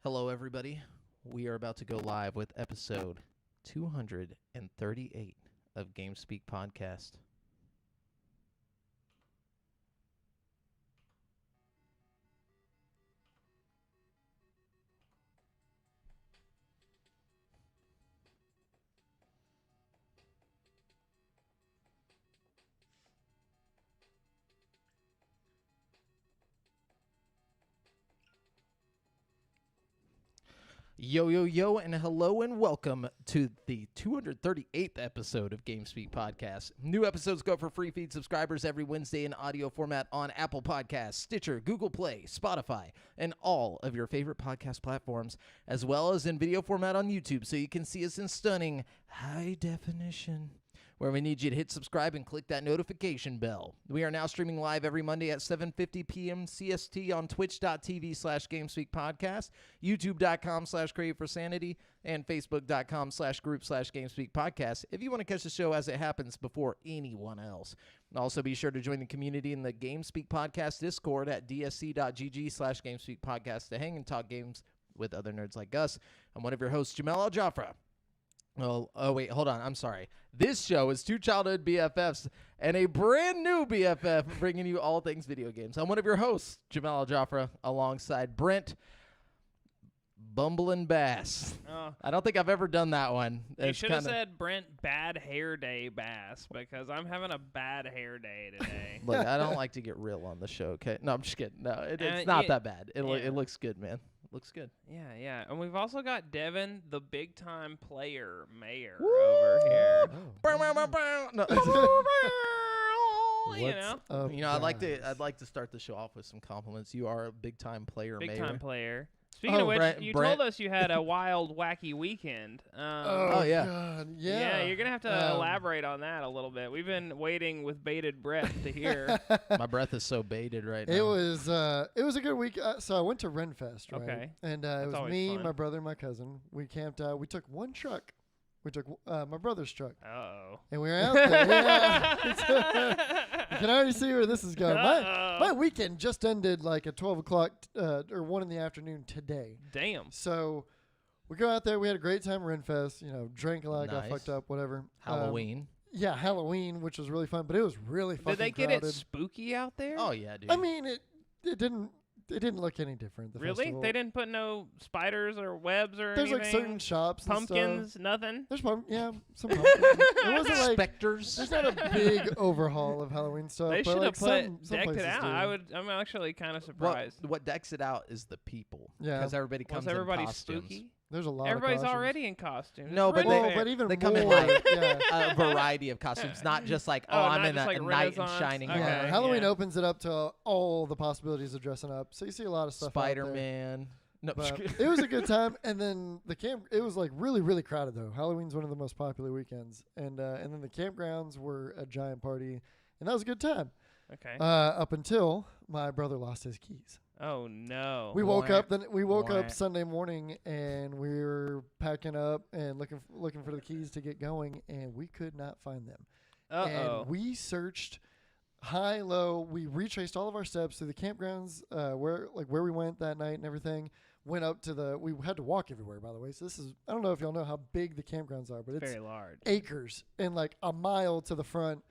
Hello, everybody. We are about to go live with episode 238 of GameSpeak Podcast. Yo, yo, yo, and hello and welcome to the 238th episode of GameSpeak Podcast. New episodes go for free feed subscribers every Wednesday in audio format on Apple Podcasts, Stitcher, Google Play, Spotify, and all of your favorite podcast platforms, as well as in video format on YouTube so you can see us in stunning high definition, where we need you to hit subscribe and click that notification bell. We are now streaming live every Monday at 7:50 p.m. CST on twitch.tv/GameSpeakPodcast, youtube.com/CreateForSanity, and facebook.com/group/GameSpeakPodcast if you want to catch the show as it happens before anyone else. Also, be sure to join the community in the GameSpeak Podcast Discord at dsc.gg/GameSpeakPodcast to hang and talk games with other nerds like us. I'm one of your hosts, Jamel Al-Jafra. Oh, wait, hold on. I'm sorry. This show is two childhood BFFs and a brand new BFF bringing you all things video games. I'm one of your hosts, Jamel Al-Jafra, alongside Brent Bumbling Bass. Oh. I don't think I've ever done that one. You should have said Brent Bad Hair Day Bass, because I'm having a bad hair day today. Look, I don't like to get real on the show, okay? No, I'm just kidding. No, it's not that bad. It looks good, man. Looks good. Yeah. And we've also got Devin, the big-time player mayor, Woo! over here. Oh. No. I'd like to start the show off with some compliments. You are a big-time player, mayor. Big-time player. Speaking of which, you told us you had a wild, wacky weekend. Oh, yeah. God, yeah, you're going to have to elaborate on that a little bit. We've been waiting with bated breath to hear. My breath is so baited right now. It was a good week. So I went to Renfest, right? Okay. And it was me, fun. my brother, and my cousin. We camped out. We took one truck. We took my brother's truck. Uh-oh. And we were out there. Yeah. You can already see where this is going. My weekend just ended like at 12 o'clock or 1 in the afternoon today. Damn. So we go out there. We had a great time at Renfest. Drank a lot, got Nice. fucked up, whatever. Halloween. Yeah, Halloween, which was really fun, but it was really fucking Did they get crowded. it spooky out there? Oh, yeah, dude. I mean, it didn't look any different. The Really? festival. They didn't put no spiders or webs or There's anything? like certain shops, and Pumpkins, stuff. nothing? There's some pumpkins. It wasn't like Specters. there's not a big overhaul of Halloween stuff. They but should like have some decked it places out. do. I'm actually kind of surprised. What decks it out is the people. Yeah. Because everybody comes Was everybody in costumes. spooky? There's a lot. Everybody's of costumes. already in costume. No, It's but really they- fair. but even They more. come in like yeah. a variety of costumes, not just like, not I'm in just a like knight in Renaissance. shining Okay. Yeah, armor. Halloween yeah. opens it up to all the possibilities of dressing up. So you see a lot of stuff. out there. Spider-Man. No, But it was a good time, and then the camp. It was like really, really crowded though. Halloween's one of the most popular weekends, and then the campgrounds were a giant party, and that was a good time. Okay. Up until my brother lost his keys. Oh, no. We woke Wah. up. Then we woke Wah. up Sunday morning, and we were packing up and looking for the keys to get going, and we could not find them. Uh-oh. And we searched high, low. We retraced all of our steps through the campgrounds, where we went that night and everything. Went up to we had to walk everywhere, by the way. So this is, I don't know if y'all know how big the campgrounds are, but it's Very large. acres and like a mile to the front.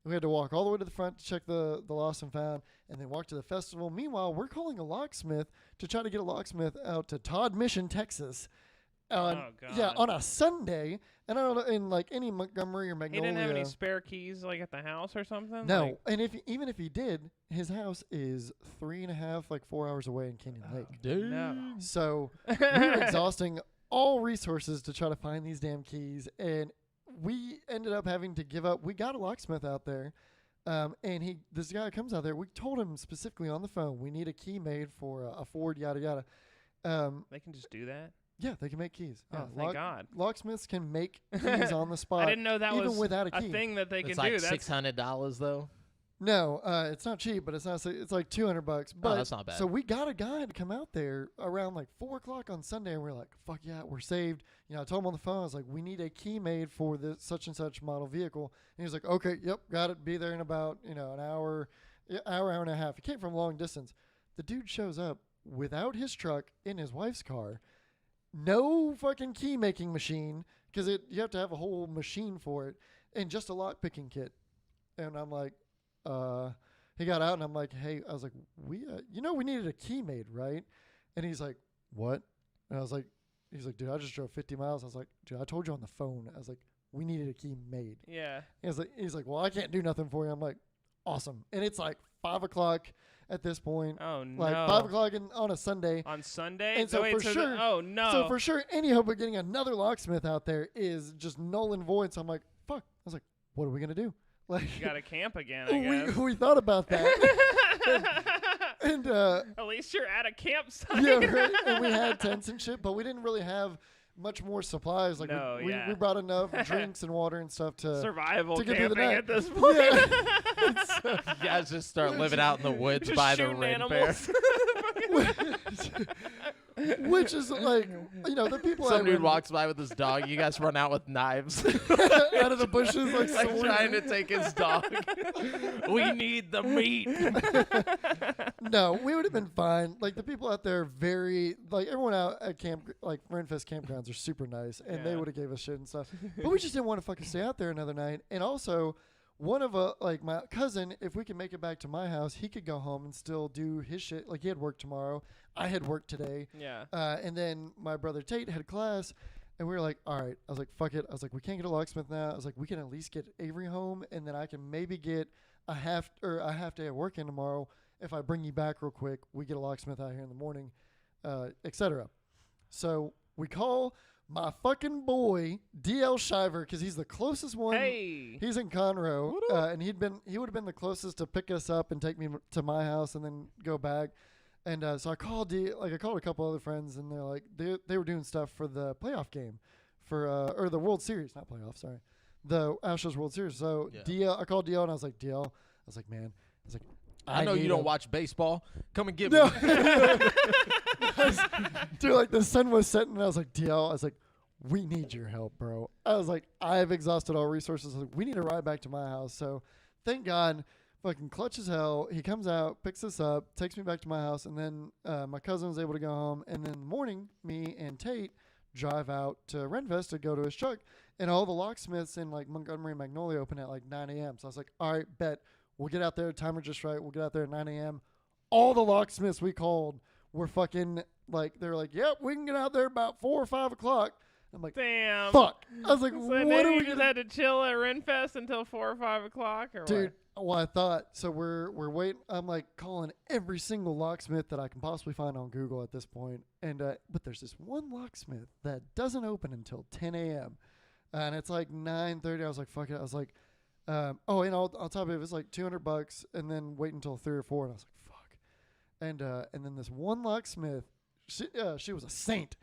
We had to walk all the way to the front to check the lost and found, and then walk to the festival. Meanwhile, we're calling a locksmith to try to get a locksmith out to Todd Mission, Texas. Oh, God. Yeah, on a Sunday, and I don't know, in like any Montgomery or He Magnolia. didn't have any spare keys like at the house or something? No, Like, and even if he did, his house is 3.5, like 4 hours away in Canyon Lake. Dude. no. So we were exhausting all resources to try to find these damn keys, and we ended up having to give up. We got a locksmith out there, and this guy comes out there. We told him specifically on the phone, we need a key made for a Ford, yada yada. They can just do that? Yeah, they can make keys. Oh, Yeah, thank God. Locksmiths can make keys on the spot. I didn't know that even was without a a key. thing that they It's can like do. That's $600 though. No, it's not cheap, but it's not. It's like $200. But that's not bad. So we got a guy to come out there around like 4 o'clock on Sunday, and we're like, "Fuck yeah, we're saved." I told him on the phone, I was like, "We need a key made for this such and such model vehicle," and he was like, "Okay, yep, got it. Be there in about an hour, hour and a half." He came from long distance. The dude shows up without his truck in his wife's car. No fucking key making machine, because you have to have a whole machine for it, and just a lock picking kit. And I'm like, he got out, and I'm like, hey, I was like, we needed a key made, right? And he's like, what? And I was like, he's like, dude, I just drove 50 miles. I was like, dude, I told you on the phone. I was like, we needed a key made. Yeah. He's like, well, I can't do nothing for you. I'm like, awesome. And it's like 5 o'clock at this point. Oh, no. Like 5 o'clock on a Sunday. On Sunday? And so wait, for sure, oh, no. So for sure, any hope of getting another locksmith out there is just null and void. So I'm like, fuck. I was like, what are we going to do? Like, you got to camp again, I guess. we thought about that. and at least you're at a campsite. yeah, right. And we had tents and shit, but we didn't really have much more supplies. Like we brought enough drinks and water and stuff to survival to get through the camping night. at this point. Yeah. So, You guys just start living out in the woods Just by the shooting ren animals. which is like, the people Some at dude Ren- walks by with his dog. You guys run out with knives, out of the bushes, like like swords. trying to take his dog. We need the meat. No, we would have been fine. Like the people out there, everyone out at camp, like Renfest campgrounds, are super nice, and they Yeah. would have gave us shit and stuff. But we just didn't want to fucking stay out there another night. And also, one of my cousin, if we could make it back to my house, he could go home and still do his shit. Like he had work tomorrow, I had work today, Yeah. and then my brother Tate had class. And we were like, all right. I was like, fuck it. I was like, we can't get a locksmith now. I was like, we can at least get Avery home, and then I can maybe get a half day of work in tomorrow. If I bring you back real quick, we get a locksmith out here in the morning, etc. So we call my fucking boy DL Shiver, because he's the closest one. Hey. He's in Conroe, and he would have been the closest to pick us up and take me to my house and then go back. And so I called a couple other friends, and they're like, they were doing stuff for the playoff game, or the World Series, not playoff, sorry, the Astros World Series. So Yeah. I called DL, and I was like, DL, man, I know you need don't him. watch baseball. Come and get No. me. Dude, like the sun was setting, and I was like, DL, I was like, we need your help, bro. I was like, I've exhausted all resources. Like, we need to ride back to my house. So thank God, fucking clutch as hell. He comes out, picks us up, takes me back to my house, and then my cousin was able to go home. And then in the morning, me and Tate drive out to Renfest to go to his truck, and all the locksmiths in like Montgomery and Magnolia open at like 9 a.m. So I was like, all right, bet. We'll get out there. Timer just right. We'll get out there at 9 a.m. All the locksmiths we called were fucking like, they were like, yep, we can get out there about 4 or 5 o'clock. I'm like, Damn. fuck. I was like, So what then are you we just gonna had to chill at Renfest until 4 or 5 o'clock, or Dude, well, I thought, so we're waiting. I'm like calling every single locksmith that I can possibly find on Google at this point. And, but there's this one locksmith that doesn't open until 10 a.m. And it's like 9:30. I was like, fuck it. I was like, and on top of it, it was like $200 and then wait until 3 or 4. And I was like, fuck. And then this one locksmith, she was a saint.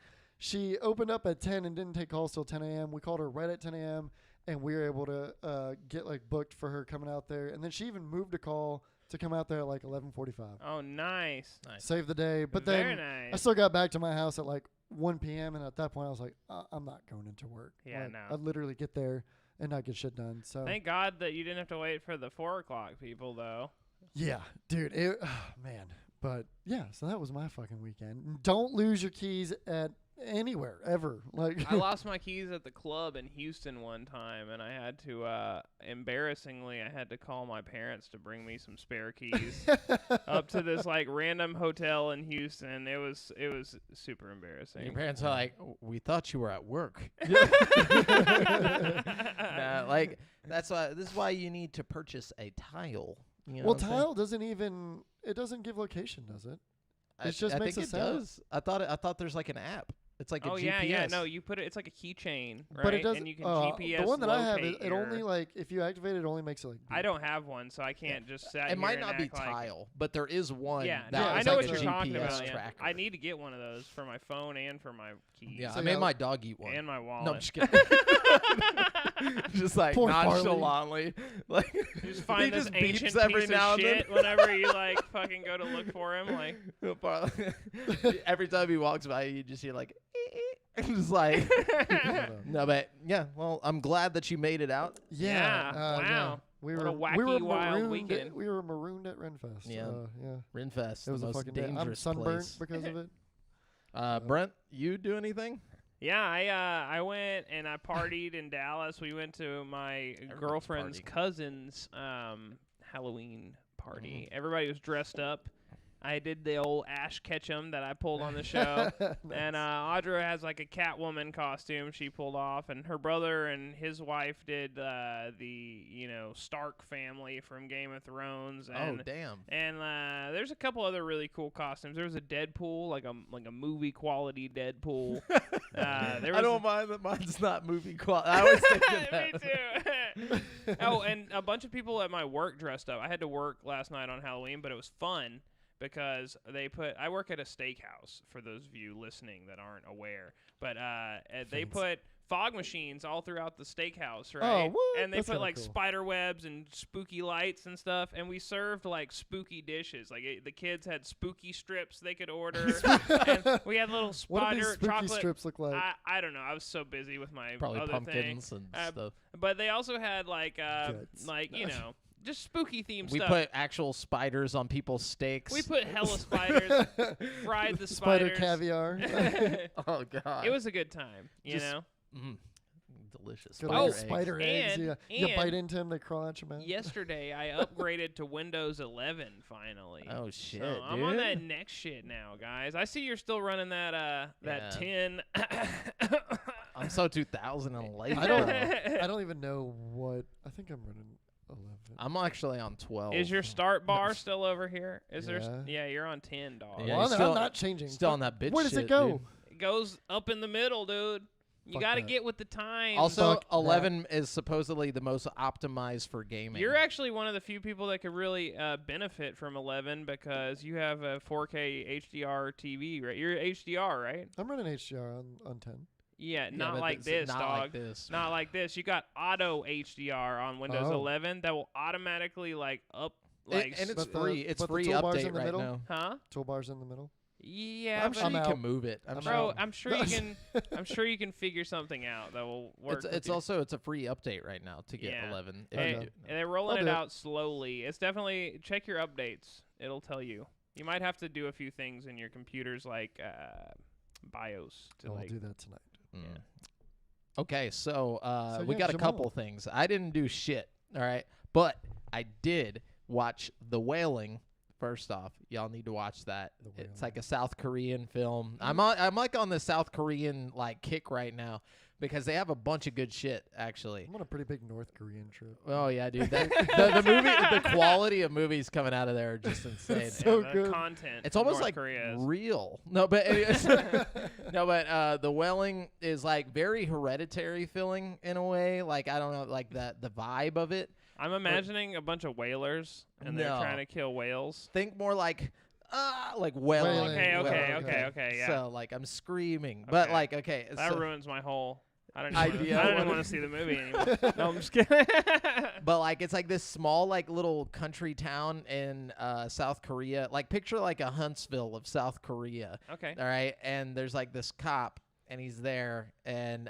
She opened up at 10 and didn't take calls till 10 a.m. We called her right at 10 a.m. and we were able to get like booked for her coming out there. And then she even moved a call to come out there at like 11:45. Oh, nice. Save the day. But Very then nice. I still got back to my house at like 1 p.m. And at that point I was like, I'm not going into work. Yeah, Like, no. I'd literally get there and not get shit done. So Thank God that you didn't have to wait for the 4 o'clock people, though. yeah, dude, man. But yeah, so that was my fucking weekend. Don't lose your keys at anywhere ever. Like I lost my keys at the club in Houston one time, and I had to, embarrassingly, I had to call my parents to bring me some spare keys up to this like random hotel in Houston. It was super embarrassing. Your parents are like, we thought you were at work. Nah, like this is why you need to purchase a tile. You know well, what I'm saying? tile doesn't give location, does it? It just I makes think a it sound. does. I thought there's like an app. It's like a Oh GPS. yeah. No, you put it. It's like a keychain, right? But it doesn't. And you can GPS the one that I have, locate it only like if you activate it, it only makes it like. I beep. don't have one, so I can't just sit It here might and not be act like- tile, but there is one. Yeah, that no, Yeah, I is know like what a you're talking GPS about. Yeah. tracker. I need to get one of those for my phone and for my keys. Yeah, So I made yeah, my dog eat one. And my wallet. No, I'm just kidding. Just like Poor Farley. nonchalantly, like You just find this just ancient beeps every piece now of and then. shit whenever you like fucking go to look for him. Like, Every time he walks by, you just hear like, just like, no, but yeah. Well, I'm glad that you made it out. Yeah. wow. We What were a wacky, we were wild marooned. weekend. We were marooned at Renfest. Yeah. Yeah. Renfest, It was the a most fucking day. I'm dangerous sunburnt place. because of it. Brent, you do anything? Yeah, I went and I partied in Dallas. We went to my girlfriend's partying. cousin's Halloween party. Everybody was dressed up. I did the old Ash Ketchum that I pulled on the show. And Audra has like a Catwoman costume she pulled off, and her brother and his wife did the Stark family from Game of Thrones. And, Oh, damn. And there's a couple other really cool costumes. There was a Deadpool, like a movie quality Deadpool. I don't mind that mine's not movie quality. I was thinking that. Me too. Oh, and a bunch of people at my work dressed up. I had to work last night on Halloween, but it was fun. Because I work at a steakhouse, for those of you listening that aren't aware. But they put fog machines all throughout the steakhouse, right? Oh, what? And they That's put kinda like cool. spider webs and spooky lights and stuff. And we served like spooky dishes. Like the kids had spooky strips they could order. And we had little What do these spider spooky chocolate strips look like? I don't know. I was so busy with my Probably other pumpkins thing. and stuff. But they also had like Guts. just spooky themed We stuff. put actual spiders on people's steaks. We put hella spiders, fried the Spider spiders. caviar. Oh, God. It was a good time, you Just- know. Delicious. Good Spider old eggs. spider eggs. And- You and bite into them, they crawl out your mouth. Yesterday, I upgraded to Windows 11 finally. Oh, shit, So I'm dude. on that next shit now, guys. I see you're still running that Yeah. 10. I'm so 2011. I don't even know what. I think I'm running 11. I'm actually on 12. Is your start bar still over here? Is there? Yeah. Yeah, you're on 10, dog. Yeah, Well, you're I'm still- not changing. still on that bitch Where does shit, it go? dude. It goes up in the middle, dude. You Fuck got to that. get with the times. Also, Fuck 11 is supposedly the most optimized for gaming. You're actually one of the few people that could really benefit from 11 because you have a 4K HDR TV, right? You're HDR, right? I'm running HDR on 10. Yeah, Yeah, not but like it's this, not dog. like this. Not like this. You got auto HDR on Windows Oh. 11 that will automatically up. And it's But the- free. It's but the free toolbars update in the right middle? now. huh? Toolbars in the middle. Yeah, I'm but sure I'm you out. can move it. I'm sure. bro, I'm sure you can. I'm sure you can figure something out that will work. It's with it's you. also it's a free update right now to get Yeah. 11. If Hey, you Okay. do. and they're rolling I'll it do it. out slowly. It's definitely check your updates. It'll tell you. You might have to do a few things in your computer's like BIOS to I'll like. do that tonight. Mm. Okay, so, So, we yeah, got a Jamal. couple things. I didn't do shit, all right? But I did watch The Wailing. First off, y'all need to watch that. The It's Wailing. like a South Korean film. I'm like on the South Korean like kick right now because they have a bunch of good shit actually. I'm on a pretty big North Korean trip. Oh yeah, dude. The movie, the quality of movies coming out of there are just insane. So the good. content. It's in almost North like Korea is. real. No, but anyways, no, but The Wailing is like very hereditary feeling in a way. Like I don't know, like the vibe of it. I'm imagining a bunch of whalers and they're No. trying to kill whales. Think more like wailing. Wailing. Okay, yeah. So like I'm screaming, but Okay. like okay, That so, ruins my whole Idea. I don't even want to see the movie anymore. No, I'm just kidding. but like it's like this small like little country town in South Korea. Like picture like a Huntsville of South Korea. Okay. All right, and there's like this cop, and he's there, and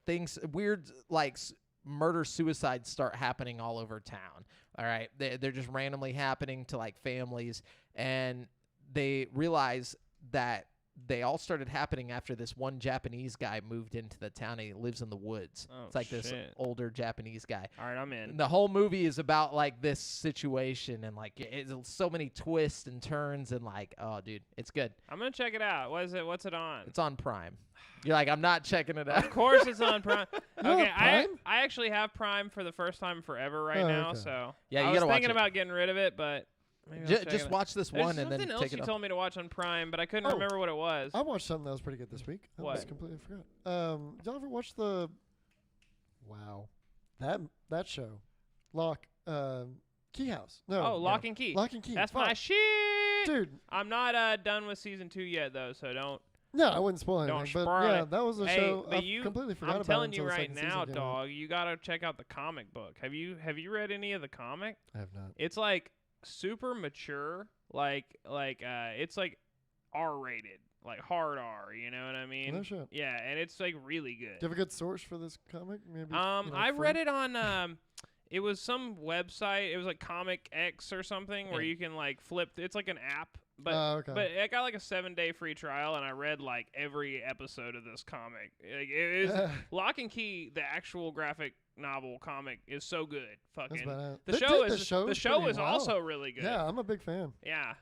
things weird like murder suicides start happening all over town. All right, they're just randomly happening to like families, and they realize that they all started happening after this one Japanese guy moved into the town, and he lives in the woods. Oh, It's like this shit. older Japanese guy. All right, I'm in. The whole movie is about like this situation, and like it's so many twists and turns, and like, oh dude, it's good. I'm gonna check it out. What is it? What's it on? It's on Prime. You're like, I'm not checking it out. Of course, it's on Prime. You Okay, have Prime? I actually have Prime for the first time forever right Oh, now. okay. So Yeah, you I was gotta watch thinking it. about getting rid of it, but maybe I'll check Just it out. watch this There's one and then something else take you it off. told me to watch on Prime, but I couldn't Oh. remember what it was. I watched something that was pretty good this week. I What? just completely forgot. Y'all ever watch the? Wow, that show, Key House. No, Oh, Lock and Key. Lock and Key. That's Fuck. my shit. Dude. I'm not done with season 2 yet though, so don't. No, I wouldn't spoil Don't anything. But spoil yeah, it. that was a Hey, show but I you- completely forgot I'm about. telling you until the right second now, season came out. dog. You gotta check out the comic book. Have you read any of the comic? I have not. It's like super mature, it's like R-rated, like hard R. You know what I mean? No shit. Yeah, and it's like really good. Do you have a good source for this comic? Maybe. I read it on it was some website. It was like Comic X or something where you can like flip. It's like an app. But I got like a 7-day free trial, and I read like every episode of this comic. Like, it is Lock and Key, the actual graphic novel comic, is so good. Fucking the show is also really good. Yeah, I'm a big fan. Yeah,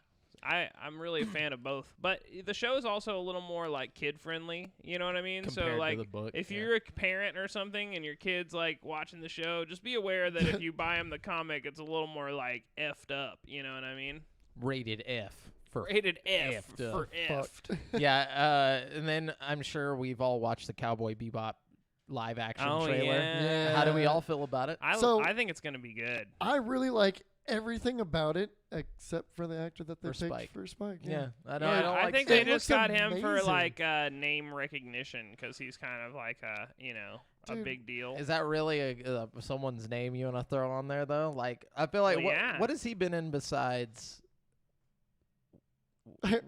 I'm really a fan of both. But the show is also a little more like kid friendly. You know what I mean? Compared so like, to the book, if you're a parent or something, and your kid's like watching the show, just be aware that if you buy them the comic, it's a little more like effed up. You know what I mean? Rated F. Rated F for effed. Yeah, and then I'm sure we've all watched the Cowboy Bebop live action trailer. Yeah. How do we all feel about it? I think it's going to be good. I really like everything about it except for the actor that they picked for Spike. Yeah, I I think they just got him for like name recognition because he's kind of like a big deal. Is that really someone's name you want to throw on there though? Like, I feel like what has he been in besides?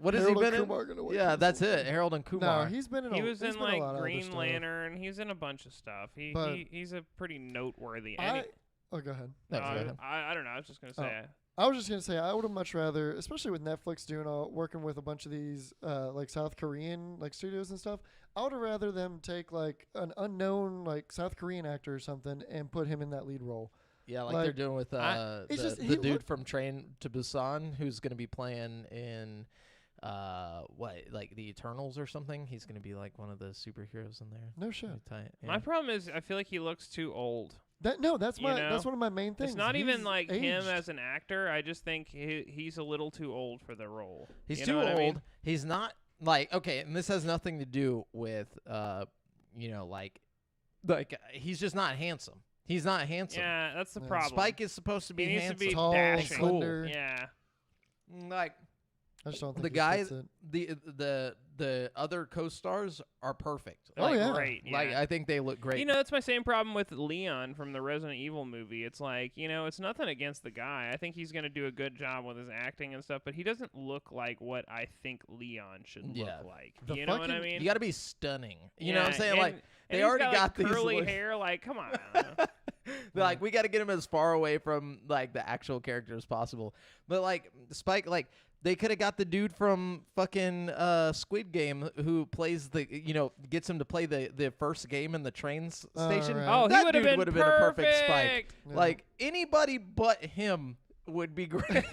What has he been in? Yeah, that's it. Harold and Kumar. No, he's been in. He was in like Green Lantern. He's in a bunch of stuff. He's a pretty noteworthy. Go ahead. I don't know. I was just gonna say. I was just gonna say I would have much rather, especially with Netflix working with a bunch of these like South Korean like studios and stuff. I would have rather them take like an unknown like South Korean actor or something and put him in that lead role. Yeah, like they're doing with the dude from Train to Busan, who's going to be playing in like the Eternals or something. He's going to be like one of the superheroes in there. No shit. Yeah. My problem is I feel like he looks too old. That's one of my main things. It's not even like aged. him as an actor. I just think he's a little too old for the role. He's too old. I mean? He's not like and this has nothing to do with like he's just not handsome. He's not handsome. Yeah, that's the problem. Spike is supposed to be he needs handsome, to be tall, dashing. slender. Yeah. Like I just don't think the guys, the other co-stars are perfect. Great. Yeah. Like I think they look great. That's my same problem with Leon from the Resident Evil movie. It's like, it's nothing against the guy. I think he's going to do a good job with his acting and stuff, but he doesn't look like what I think You know what I mean? You got to be stunning. You know what I'm saying? And they already got these these curly hair. Like, come on. They're like, we got to get him as far away from like the actual character as possible. But like Spike, like they could have got the dude from fucking Squid Game who plays gets him to play the first game in the train station. Right. Oh, that he would have been been a perfect Spike. Yeah. Like anybody but him would be great.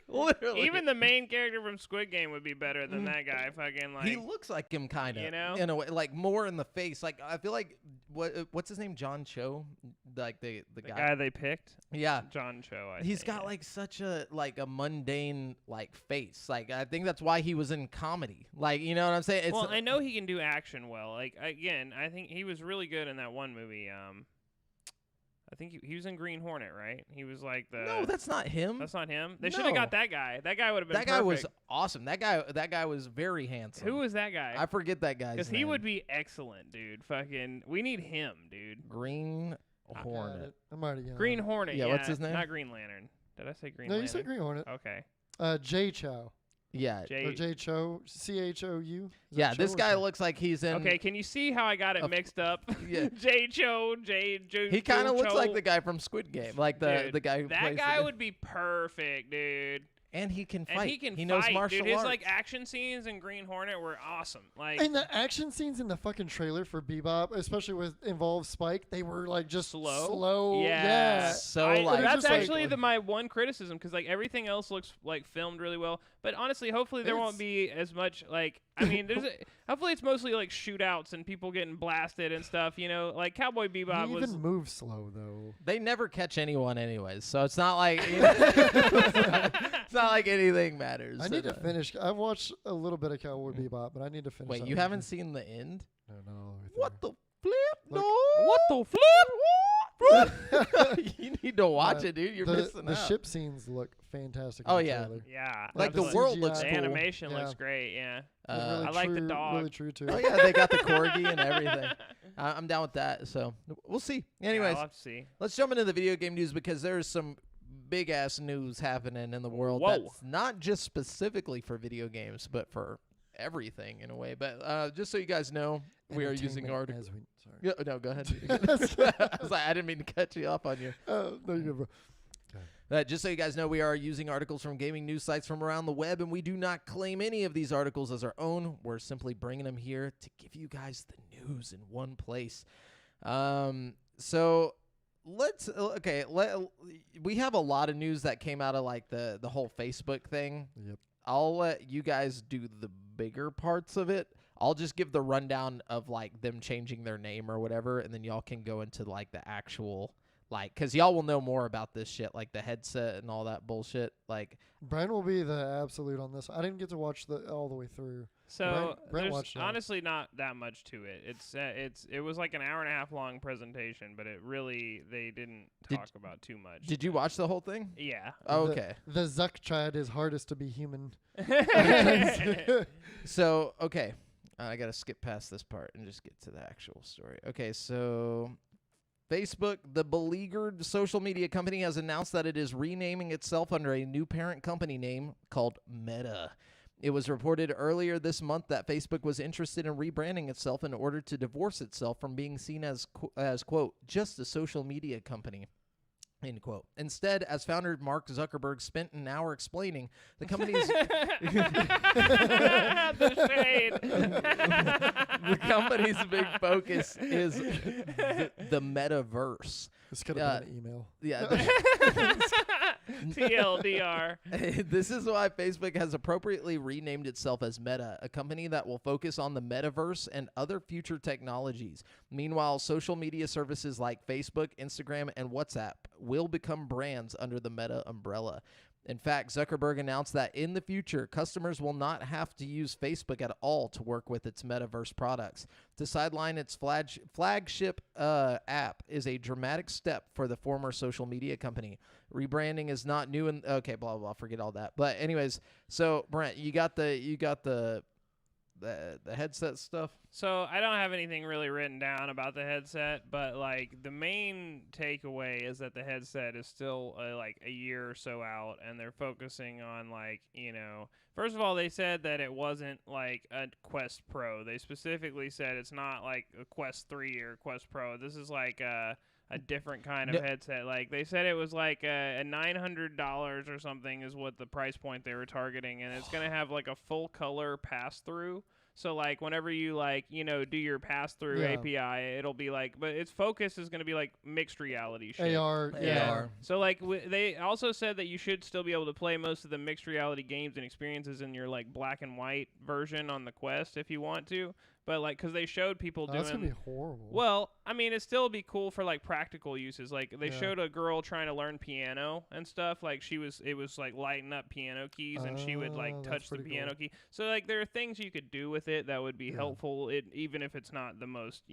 Literally. Even the main character from Squid Game would be better than that guy. Fucking like he looks like him kind of, in a way, like more in the face. Like I feel like what's his name, John Cho, like the guy they picked. Yeah, John Cho. He's got like such a mundane like face. Like I think that's why he was in comedy. Like you know what I'm saying? Well, I know he can do action well. Like again, I think he was really good in that one movie. I think he was in Green Hornet, right? He was like the. No, that's not him. That's not him. They should have got that guy. That guy would have been. That guy was awesome. That guy was very handsome. Who was that guy? I forget that guy's name. Because he would be excellent, dude. Fucking, we need him, dude. Green Hornet. I'm already going. Green Hornet. Yeah, what's his name? Not Green Lantern. Did I say Green Lantern? No, you said Green Hornet. Okay. Jay Chow. Yeah. Jay Cho, Chou. Yeah, this guy looks like he's in. Okay, can you see how I got it mixed up? Yeah. Jay Cho. He kind of looks like the guy from Squid Game, like the guy who plays. That guy would be perfect, dude. And he can fight. He knows martial arts. His like action scenes in Green Hornet were awesome. Like, and the action scenes in the fucking trailer for Bebop, especially with involved Spike, they were like just slow. Yeah. That's actually my one criticism, because like everything else looks like filmed really well. But honestly, hopefully there won't be as much like. I mean, hopefully it's mostly like shootouts and people getting blasted and stuff. Like Cowboy Bebop was. Even move slow though. They never catch anyone anyways, so it's not like it's not like anything matters. I need to finish. I've watched a little bit of Cowboy Bebop, but I need to finish. Wait, you haven't seen the end? No. What the flip? Look, no. What the flip? You need to watch it, dude. You're missing out. The ship scenes look fantastic. Oh, in the yeah. trailer. Yeah. Like the world looks The cool. animation looks great, yeah. Really I like the dog. Really true to it. Oh, yeah, they got the corgi and everything. I'm down with that, so we'll see. Anyways, I'll have to see. Let's jump into the video game news, because there's some big-ass news happening in the world Whoa. that's not just specifically for video games, but for everything in a way. But just so you guys know, we are using articles. Sorry. Yeah, no, go ahead. I was like, I didn't mean to cut you off on you. Oh, no, you're good, bro. Just so you guys know, we are using articles from gaming news sites from around the web, and we do not claim any of these articles as our own. We're simply bringing them here to give you guys the news in one place. So let's we have a lot of news that came out of like the whole Facebook thing. Yep. I'll let you guys do the bigger parts of it. I'll just give the rundown of like them changing their name or whatever, and then y'all can go into like the actual like, because y'all will know more about this shit, like the headset and all that bullshit. Like, Brian will be the absolute on this. I didn't get to watch all the way through. So Brian there's watched it. honestly not that much to it. It was like an hour and a half long presentation, but they didn't talk about too much. Did you watch the whole thing? Yeah. Oh, okay. The Zuck tried his hardest to be human. So, okay. I got to skip past this part and just get to the actual story. Okay, so Facebook, the beleaguered social media company, has announced that it is renaming itself under a new parent company name called Meta. It was reported earlier this month that Facebook was interested in rebranding itself in order to divorce itself from being seen as quote, just a social media company, end quote. Instead, as founder Mark Zuckerberg spent an hour explaining, the company's the shade. the company's big focus is the metaverse. This could have been an email. Yeah. TLDR. This is why Facebook has appropriately renamed itself as Meta, a company that will focus on the metaverse and other future technologies. Meanwhile, social media services like Facebook, Instagram, and WhatsApp will become brands under the Meta umbrella. In fact, Zuckerberg announced that in the future, customers will not have to use Facebook at all to work with its metaverse products. To sideline its flagship app is a dramatic step for the former social media company. Rebranding is not new and okay, blah blah. Forget all that. But anyways, so Brent, you got the headset stuff. So I don't have anything really written down about the headset, but like the main takeaway is that the headset is still like a year or so out, and they're focusing on like, first of all, they said that it wasn't like a Quest Pro. They specifically said it's not like a Quest 3 or Quest Pro. This is like a different kind of headset. Like they said it was like a $900 or something is what the price point they were targeting, and it's going to have like a full color pass through. So like whenever you like, do your pass through API, it'll be like, but its focus is going to be like mixed reality shit. AR. So like they also said that you should still be able to play most of the mixed reality games and experiences in your like black and white version on the Quest if you want to. But like, cause they showed people doing. That's gonna be horrible. Well, I mean, it'd still be cool for like practical uses. Like they showed a girl trying to learn piano and stuff. Like it was like lighting up piano keys, and she would like touch the piano key. So like, there are things you could do with it that would be helpful. Even if it's not the most,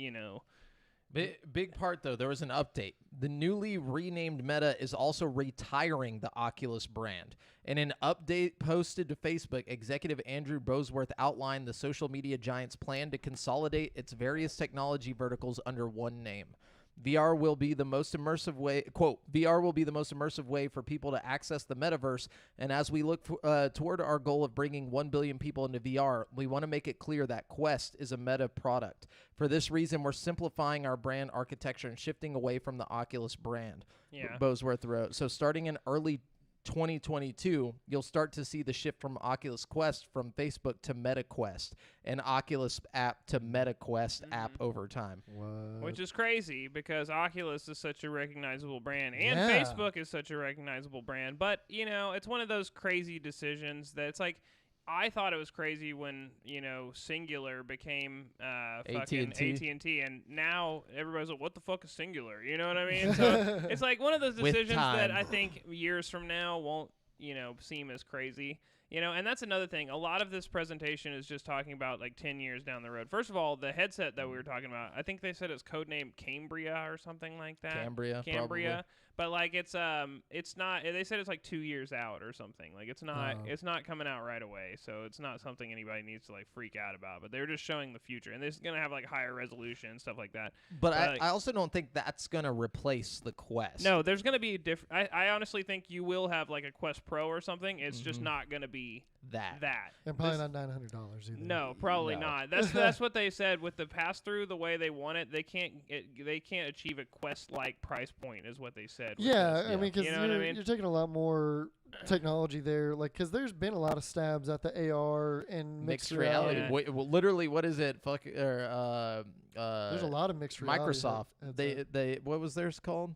Big part, though, there was an update. The newly renamed Meta is also retiring the Oculus brand. In an update posted to Facebook, executive Andrew Bosworth outlined the social media giant's plan to consolidate its various technology verticals under one name. VR will be the most immersive way, quote, VR will be the most immersive way for people to access the metaverse. And as we look toward our goal of bringing 1 billion people into VR, we want to make it clear that Quest is a Meta product. For this reason, we're simplifying our brand architecture and shifting away from the Oculus brand, Bosworth wrote. So starting in early 2022, you'll start to see the shift from Oculus Quest from Facebook to MetaQuest and Oculus app to MetaQuest app over time. What? Which is crazy because Oculus is such a recognizable brand and Facebook is such a recognizable brand. But, it's one of those crazy decisions that it's like, I thought it was crazy when, Singular became fucking AT&T, and now everybody's like, what the fuck is Singular? You know what I mean? So it's like one of those decisions that I think years from now won't, seem as crazy. And that's another thing. A lot of this presentation is just talking about like 10 years down the road. First of all, the headset that we were talking about, I think they said it's codenamed Cambria or something like that. Cambria. Probably. But like it's not. They said it's like 2 years out or something. Like it's not coming out right away. So it's not something anybody needs to like freak out about. But they're just showing the future, and this is gonna have like higher resolution and stuff like that. But I also don't think that's gonna replace the Quest. No, there's gonna be different. I honestly think you will have like a Quest Pro or something. It's just not gonna be be that. And probably This- not $900 either. No, probably No. not. That's what they said with the pass through. The way they want it, they can't achieve a quest like price point, is what they said. with Yeah, this. I mean, because You know what I mean? you're taking a lot more technology there, like, because there's been a lot of stabs at the AR and mixed reality. Yeah. Well, literally, what is it? There's There's a lot of mixed reality. Microsoft. They what was theirs called?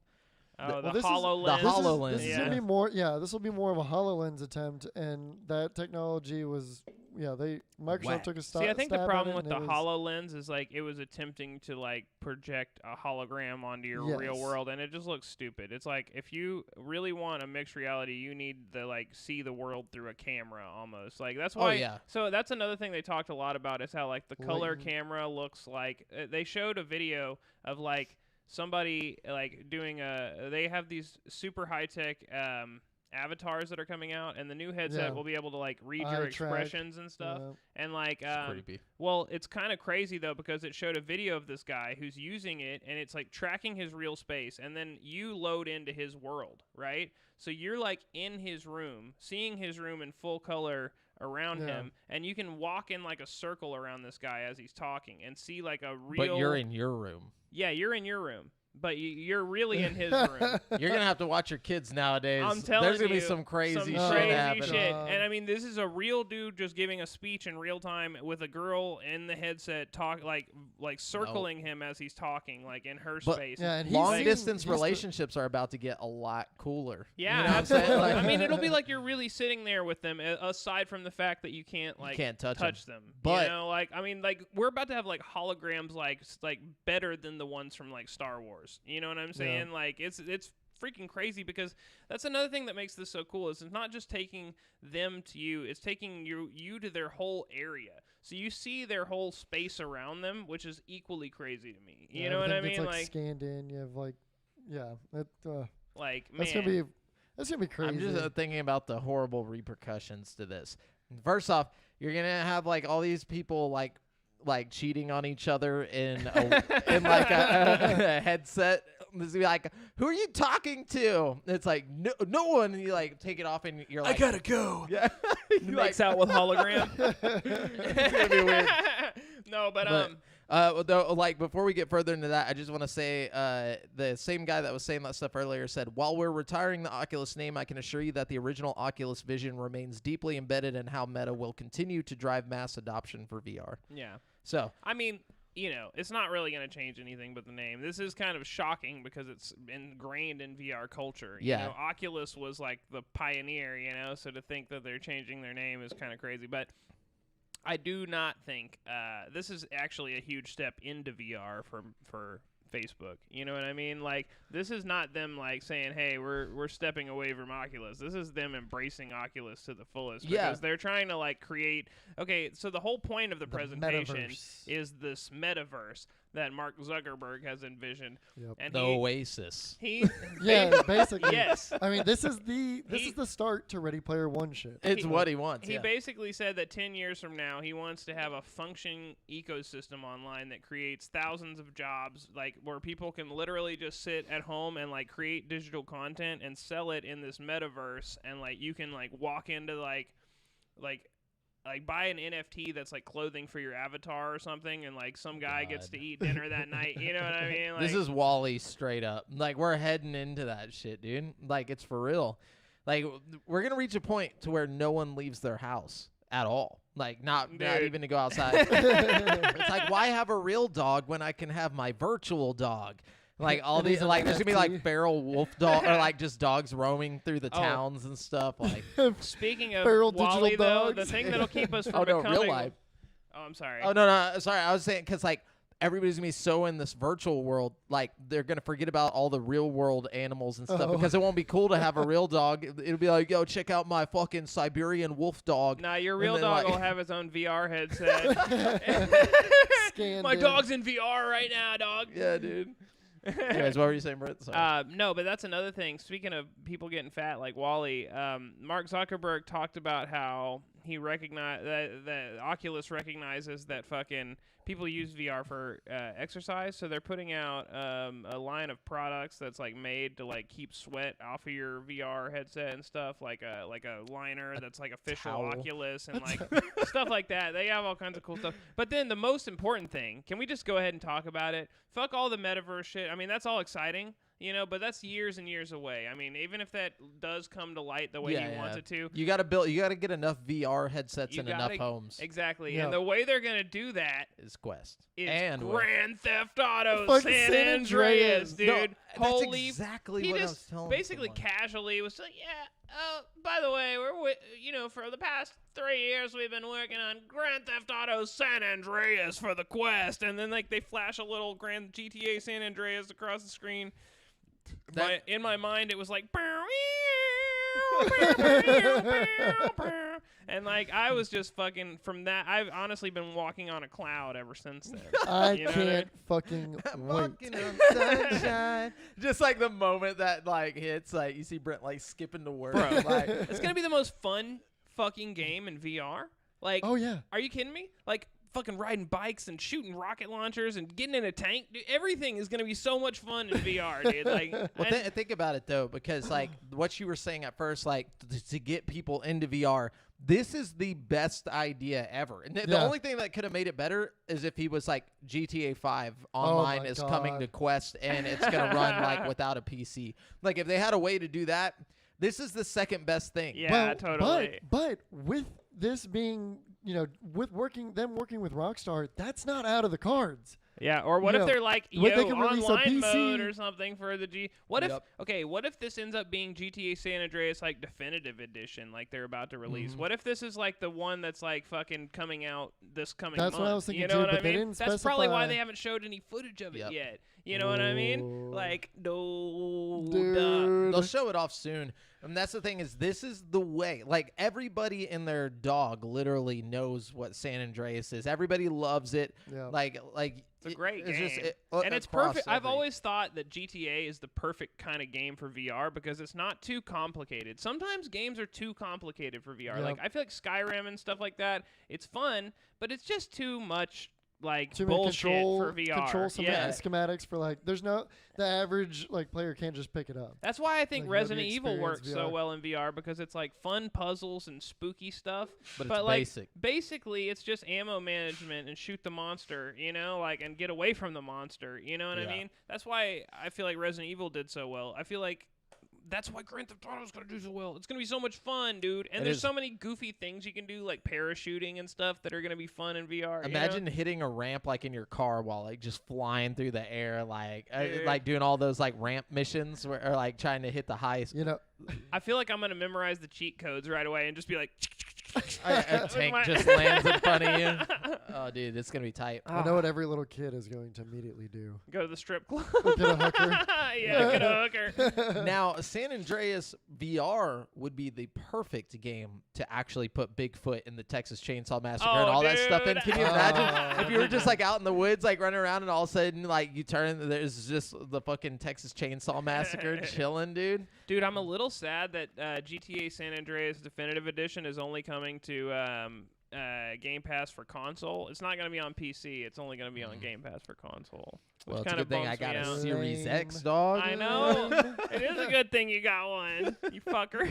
Oh, well, the this is- HoloLens. The HoloLens, This is yeah. gonna be more. Yeah, this will be more of a HoloLens attempt, and that technology was. Yeah, Microsoft Whack. took a See, I think the stab at problem it, with and the it was- HoloLens is like it was attempting to like project a hologram onto your real Yes. world, and it just looks stupid. It's like if you really want a mixed reality, you need to like see the world through a camera almost. Like that's why. Oh yeah. So that's another thing they talked a lot about is how like the color Blatant. camera looks like. They showed a video of like somebody like doing they have these super high tech avatars that are coming out, and the new headset Yeah. will be able to like read Eye your track, expressions and stuff. And like It's creepy. well, it's kind of crazy though because it showed a video of this guy who's using it, and it's like tracking his real space, and then you load into his world, right? So you're like in his room, seeing his room in full color around Yeah. him, and you can walk in like a circle around this guy as he's talking and see like a real. But you're in your room. Yeah, you're in your room, but you're really in his room. You're gonna have to watch your kids nowadays. I'm telling There's gonna you, be some crazy shit crazy happening. shit. God. And I mean, this is a real dude just giving a speech in real time with a girl in the headset, like circling him as he's talking, like in her But- space. Yeah, and he's Long seen- distance he's relationships are about to get a lot cooler. Yeah, you know what I'm saying? absolutely. Like- I mean, it'll be like you're really sitting there with them, aside from the fact that you can't like can't touch 'em. them. But- you know, like I mean, like we're about to have like holograms, like better than the ones from like Star Wars. You know what I'm saying? Like it's freaking crazy because that's another thing that makes this so cool is it's not just taking them to you, it's taking you to their whole area. So you see their whole space around them, which is equally crazy to me. You know what I everything mean? gets, Like scanned in. You have man. that's gonna be crazy. I'm just thinking about the horrible repercussions to this. First off, you're gonna have like all these people like cheating on each other in like a headset. This be like, who are you talking to? It's like no one. And you like take it off and you're like, gotta go. yeah. You, like, Makes out with hologram. it's gonna be weird. No, but Though, like before we get further into that, I just want to say the same guy that was saying that stuff earlier said, while we're retiring the Oculus name, I can assure you that the original Oculus vision remains deeply embedded in how Meta will continue to drive mass adoption for VR. yeah. So I mean, you know, it's not really going to change anything but the name. This is kind of shocking because it's ingrained in VR culture. Yeah. You know, Oculus was like the pioneer, you know, so to think that they're changing their name is kind of crazy. But I do not think this is actually a huge step into VR for Facebook. You know what I mean? Like, this is not them like saying, "Hey, we're stepping away from Oculus." This is them embracing Oculus to the fullest because they're trying to like create. Okay, so the whole point of the presentation metaverse. is this metaverse that Mark Zuckerberg has envisioned, Yep. and the Oasis. he Yeah, basically. yes. I mean, this is the start to Ready Player One shit. It's what he wants. He yeah. basically said that 10 years from now, he wants to have a functioning ecosystem online that creates thousands of jobs, like where people can literally just sit at home and like create digital content and sell it in this metaverse, and like you can like walk into like buy an NFT that's like clothing for your avatar or something, and like some guy gets to eat dinner that night. You know what I mean? Like, This is Wall-E straight up. Like, we're heading into that shit, dude. Like, it's for real. Like, we're going to reach a point to where no one leaves their house at all. Like, not even to go outside. It's like, why have a real dog when I can have my virtual dog? Like, all It these, is an like, there's going to be, like, NFT. feral wolf dog, or, like, just dogs roaming through the towns and stuff. Like, speaking of Feral Wall-E, digital though, dogs. the thing that'll keep us from oh, no, becoming real life. Oh, I'm sorry. Oh, no, sorry. I was saying, because, like, everybody's going to be so in this virtual world, like, they're going to forget about all the real world animals and stuff Oh. because it won't be cool to have a real dog. It'll be like, yo, check out my fucking Siberian wolf dog. Nah, your And real then, dog like- will have his own VR headset. Scanned My in. dog's in VR right now, dog. Yeah, dude. Anyways, what were you saying, Brett? Sorry. No, but that's another thing. Speaking of people getting fat like Wall-E, Mark Zuckerberg talked about how he recognized that Oculus recognizes that fucking people use VR for exercise, so they're putting out a line of products that's like made to like keep sweat off of your VR headset and stuff, like a liner that's like official towel. Oculus and like stuff like that. They have all kinds of cool stuff. But then the most important thing, can we just go ahead and talk about it? Fuck all the metaverse shit. I mean, that's all exciting. But that's years and years away. I mean, even if that does come to light the way he wants it to. You got to get enough VR headsets in enough homes. Exactly. Yep. And the way they're going to do that is Quest. is and Grand Theft Auto Fucking San San Andreas, Andreas. dude. No, Holy. that's exactly He what I just was telling basically someone. casually was like, by the way, for the past 3 years we've been working on Grand Theft Auto San Andreas for the Quest. And then like they flash a little Grand GTA San Andreas across the screen. In my mind, it was like, and like I was just fucking from that. I've honestly been walking on a cloud ever since then. I You know what can't fucking wait. Walking on sunshine. Just like the moment that like hits, like you see Brent like skipping to work. Bro, like, it's gonna be the most fun fucking game in VR. Like, Oh yeah. are you kidding me? Like, fucking riding bikes and shooting rocket launchers and getting in a tank. Dude, everything is gonna be so much fun in VR, dude. Like, well, think about it though, because like what you were saying at first, like to get people into VR, this is the best idea ever. And the only thing that could have made it better is if he was like GTA 5 online is coming to Quest and it's gonna run like without a PC. Like if they had a way to do that, this is the second best thing. yeah, Well, totally. But with this being, with working with Rockstar, that's not out of the cards. Yeah, or what if they're like, what they can release a online PC mode or something for the G? What Yep. what if this ends up being GTA San Andreas like definitive edition, like they're about to release? What if this is like the one that's like fucking coming out this coming month? That's what I was thinking you know too, what but I they mean? didn't That's probably why specify. they haven't showed any footage of it Yep. yet. You know what I mean? Ooh. Like, no, Dude. They'll show it off soon. And that's the thing is this is the way. Like everybody and their dog literally knows what San Andreas is. Everybody loves it. Yeah. Like It's a great it's game. just, And it's across perfect. I've every- always thought that GTA is the perfect kind of game for VR because it's not too complicated. Sometimes games are too complicated for VR. Yep. Like I feel like Skyrim and stuff like that, it's fun, but it's just too much like Too many bullshit for VR. control yeah. schematics for like. There's no the average like player can't just pick it up. That's why I think Like, Resident nobody Evil works experienced so VR. well in VR because it's like fun puzzles and spooky stuff. But it's like basic. basically it's just ammo management and shoot the monster, like and get away from the monster. You know what I Yeah. mean? That's why I feel like Resident Evil did so well. I feel like that's why Grand Theft Auto is gonna do so well. It's gonna be so much fun, dude. And It there's is. so many goofy things you can do, like parachuting and stuff, that are gonna be fun in VR. Imagine hitting a ramp like in your car while like just flying through the air, like Dude. like doing all those like ramp missions or like trying to hit the highest. I feel like I'm gonna memorize the cheat codes right away and just be like, A tank my- just lands in front of you. Oh, dude, it's gonna be tight. I know what every little kid is going to immediately do. Go to the strip club. Get a hooker. Yeah, get a hooker. Now, San Andreas VR would be the perfect game to actually put Bigfoot in the Texas Chainsaw Massacre and Oh, all that stuff in. dude. Can you imagine if you were just like out in the woods, like running around, and all of a sudden, like you turn, there's just the fucking Texas Chainsaw Massacre chilling, dude. Dude, I'm a little sad that GTA San Andreas Definitive Edition is only coming to Game Pass for console. It's not going to be on PC. It's only going to be on Game Pass for console. Which Well, it's a kind good of thing I bums me got a out. Series Lame. X, dog. I know. It is a good thing you got one, you fucker.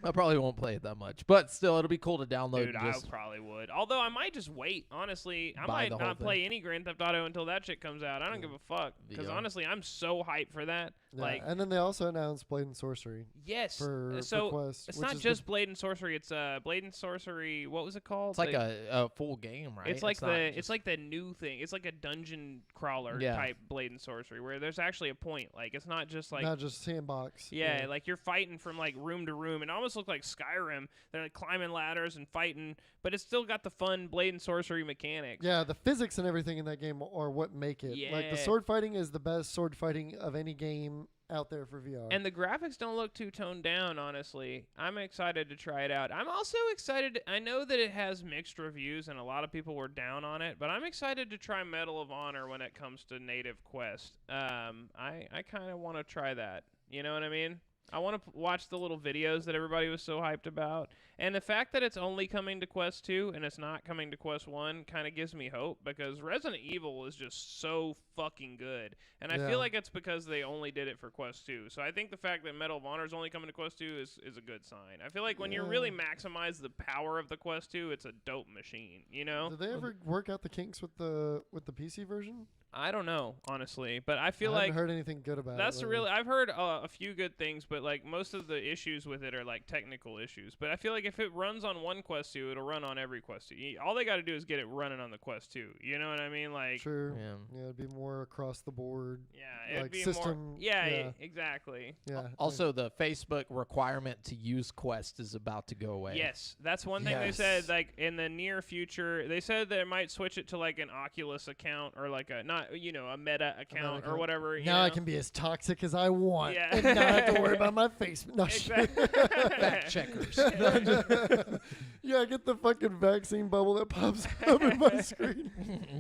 I probably won't play it that much, but still, it'll be cool to download. Dude, and I just, probably would. Although I might just wait. Honestly, I Buy might the whole not play any Grand Theft Auto until that shit comes out. I don't give a fuck. Because VR. honestly, I'm so hyped for that. Yeah, Like, and then they also announced Blade and Sorcery yes. for So Quest. it's which not is just Blade and Sorcery. It's Blade and Sorcery. What was it called? it's like a full game, right? It's like not it's just- like the new thing. It's like a dungeon crawler Yeah. type Blade and Sorcery where there's actually a point. Like it's not just like not just sandbox. yeah, like you're fighting from like room to room. It almost looks like Skyrim. They're like climbing ladders and fighting, but it's still got the fun Blade and Sorcery mechanics. Yeah, the physics and everything in that game are what make it. Like the Yeah. sword fighting is the best sword fighting of any game out there for VR. And the graphics don't look too toned down, honestly. I'm excited to try it out. I'm also excited. I know that it has mixed reviews and a lot of people were down on it, but I'm excited to try Medal of Honor when it comes to native Quest. I kind of want to try that. You know what I mean? I want to watch the little videos that everybody was so hyped about. And the fact that it's only coming to Quest 2 and it's not coming to Quest 1 kind of gives me hope, because Resident Evil is just so fucking good. And I feel like it's because they only did it for Quest 2. So I think the fact that Medal of Honor is only coming to Quest 2 is a good sign. I feel like when you really maximize the power of the Quest 2, it's a dope machine, you know? Did they ever work out the kinks with the PC version? I don't know, honestly, but I I feel like haven't heard anything good about that's it. really. I've heard a few good things, but like most of the issues with it are like technical issues. But I feel like if it runs on one Quest 2, it'll run on every Quest 2. All they got to do is get it running on the Quest 2. You know what I mean? Like, Sure. Yeah. Yeah, it'd be more across the board. yeah, it'd like be system. more. Yeah, exactly. Yeah. Also, the Facebook requirement to use Quest is about to go away. Yes, that's one thing they said. Like in the near future, they said they might switch it to like an Oculus account or like a a Meta account or whatever. Now I can be as toxic as I want Yeah. and not have to worry about my face. No, Exactly. Fact checkers. Yeah, get the fucking vaccine bubble that pops up in my screen.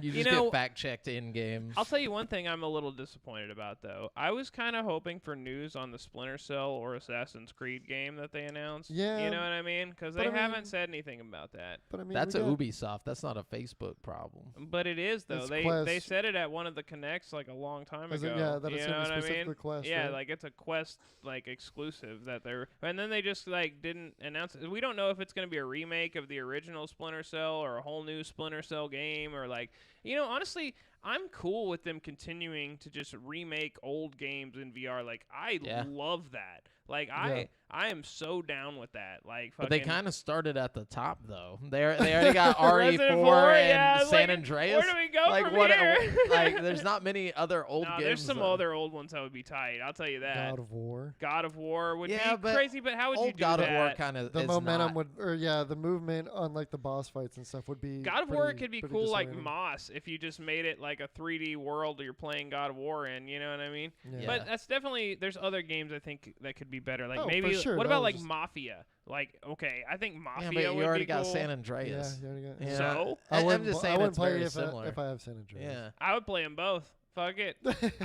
You just You know, get fact checked in game. I'll tell you one thing I'm a little disappointed about, though. I was kind of hoping for news on the Splinter Cell or Assassin's Creed game that they announced. Yeah, You know what I mean? Because but they I mean- haven't said anything about that. But I mean, That's we a got- Ubisoft. That's not a Facebook problem. But it is, though. It's They Quest. said it at one of the Connects like a long time As in, ago. yeah, that you it's know gonna be what I mean? specifically Quest, Yeah, right? like it's a Quest like exclusive that they're, and then they just like didn't announce it. We don't know if it's going to be a remake of the original Splinter Cell or a whole new Splinter Cell game, or like, honestly, I'm cool with them continuing to just remake old games in VR. Like, I love that. Like, I am so down with that. Like, But fucking, they kind of started at the top, though. They already got Resident RE4 4, and yeah, it's San like, Andreas. where do we go like from what? here? Like, there's not many other old No, games. there's some though. other old ones that would be tight. I'll tell you that. God of War. God of War would Yeah, be but crazy, but how would you Old do God that? of War kind of The momentum would, or the movement on like the boss fights and stuff would be. God of War pretty- could be pretty cool like disorienting. Moss if you just made it like a 3D world you're playing God of War in, you know what I mean? Yeah. But that's definitely, there's other games I think that could be better. Like Oh, for maybe, sure, what that about was like just- Mafia? Like, okay, I think Yeah, Mafia but you would already be got cool. San Yeah, Andreas. you already got. Yeah. So? I'm wouldn't just pl- saying I wouldn't it's play very it similar. if I have San Andreas. Yeah. I would play them both. Fuck it.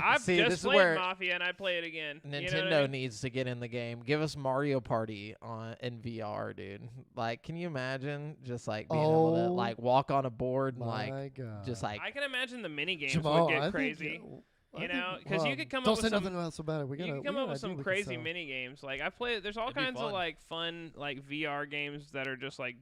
I've See, this just is played where Mafia and I'd play it again. Nintendo You know what I mean? needs to get in the game. Give us Mario Party in VR, dude. Like, can you imagine just like being able to Oh like walk on a board and My like God. just like I can imagine the mini games Jamal, would I get think, crazy. I You think- know, 'cause you could come up don't with say some- nothing else about it. We You gotta. can come we up got with an some idea we can crazy sell. mini games. Like I play. There's all It'd be kinds of fun. like fun like VR games that are just like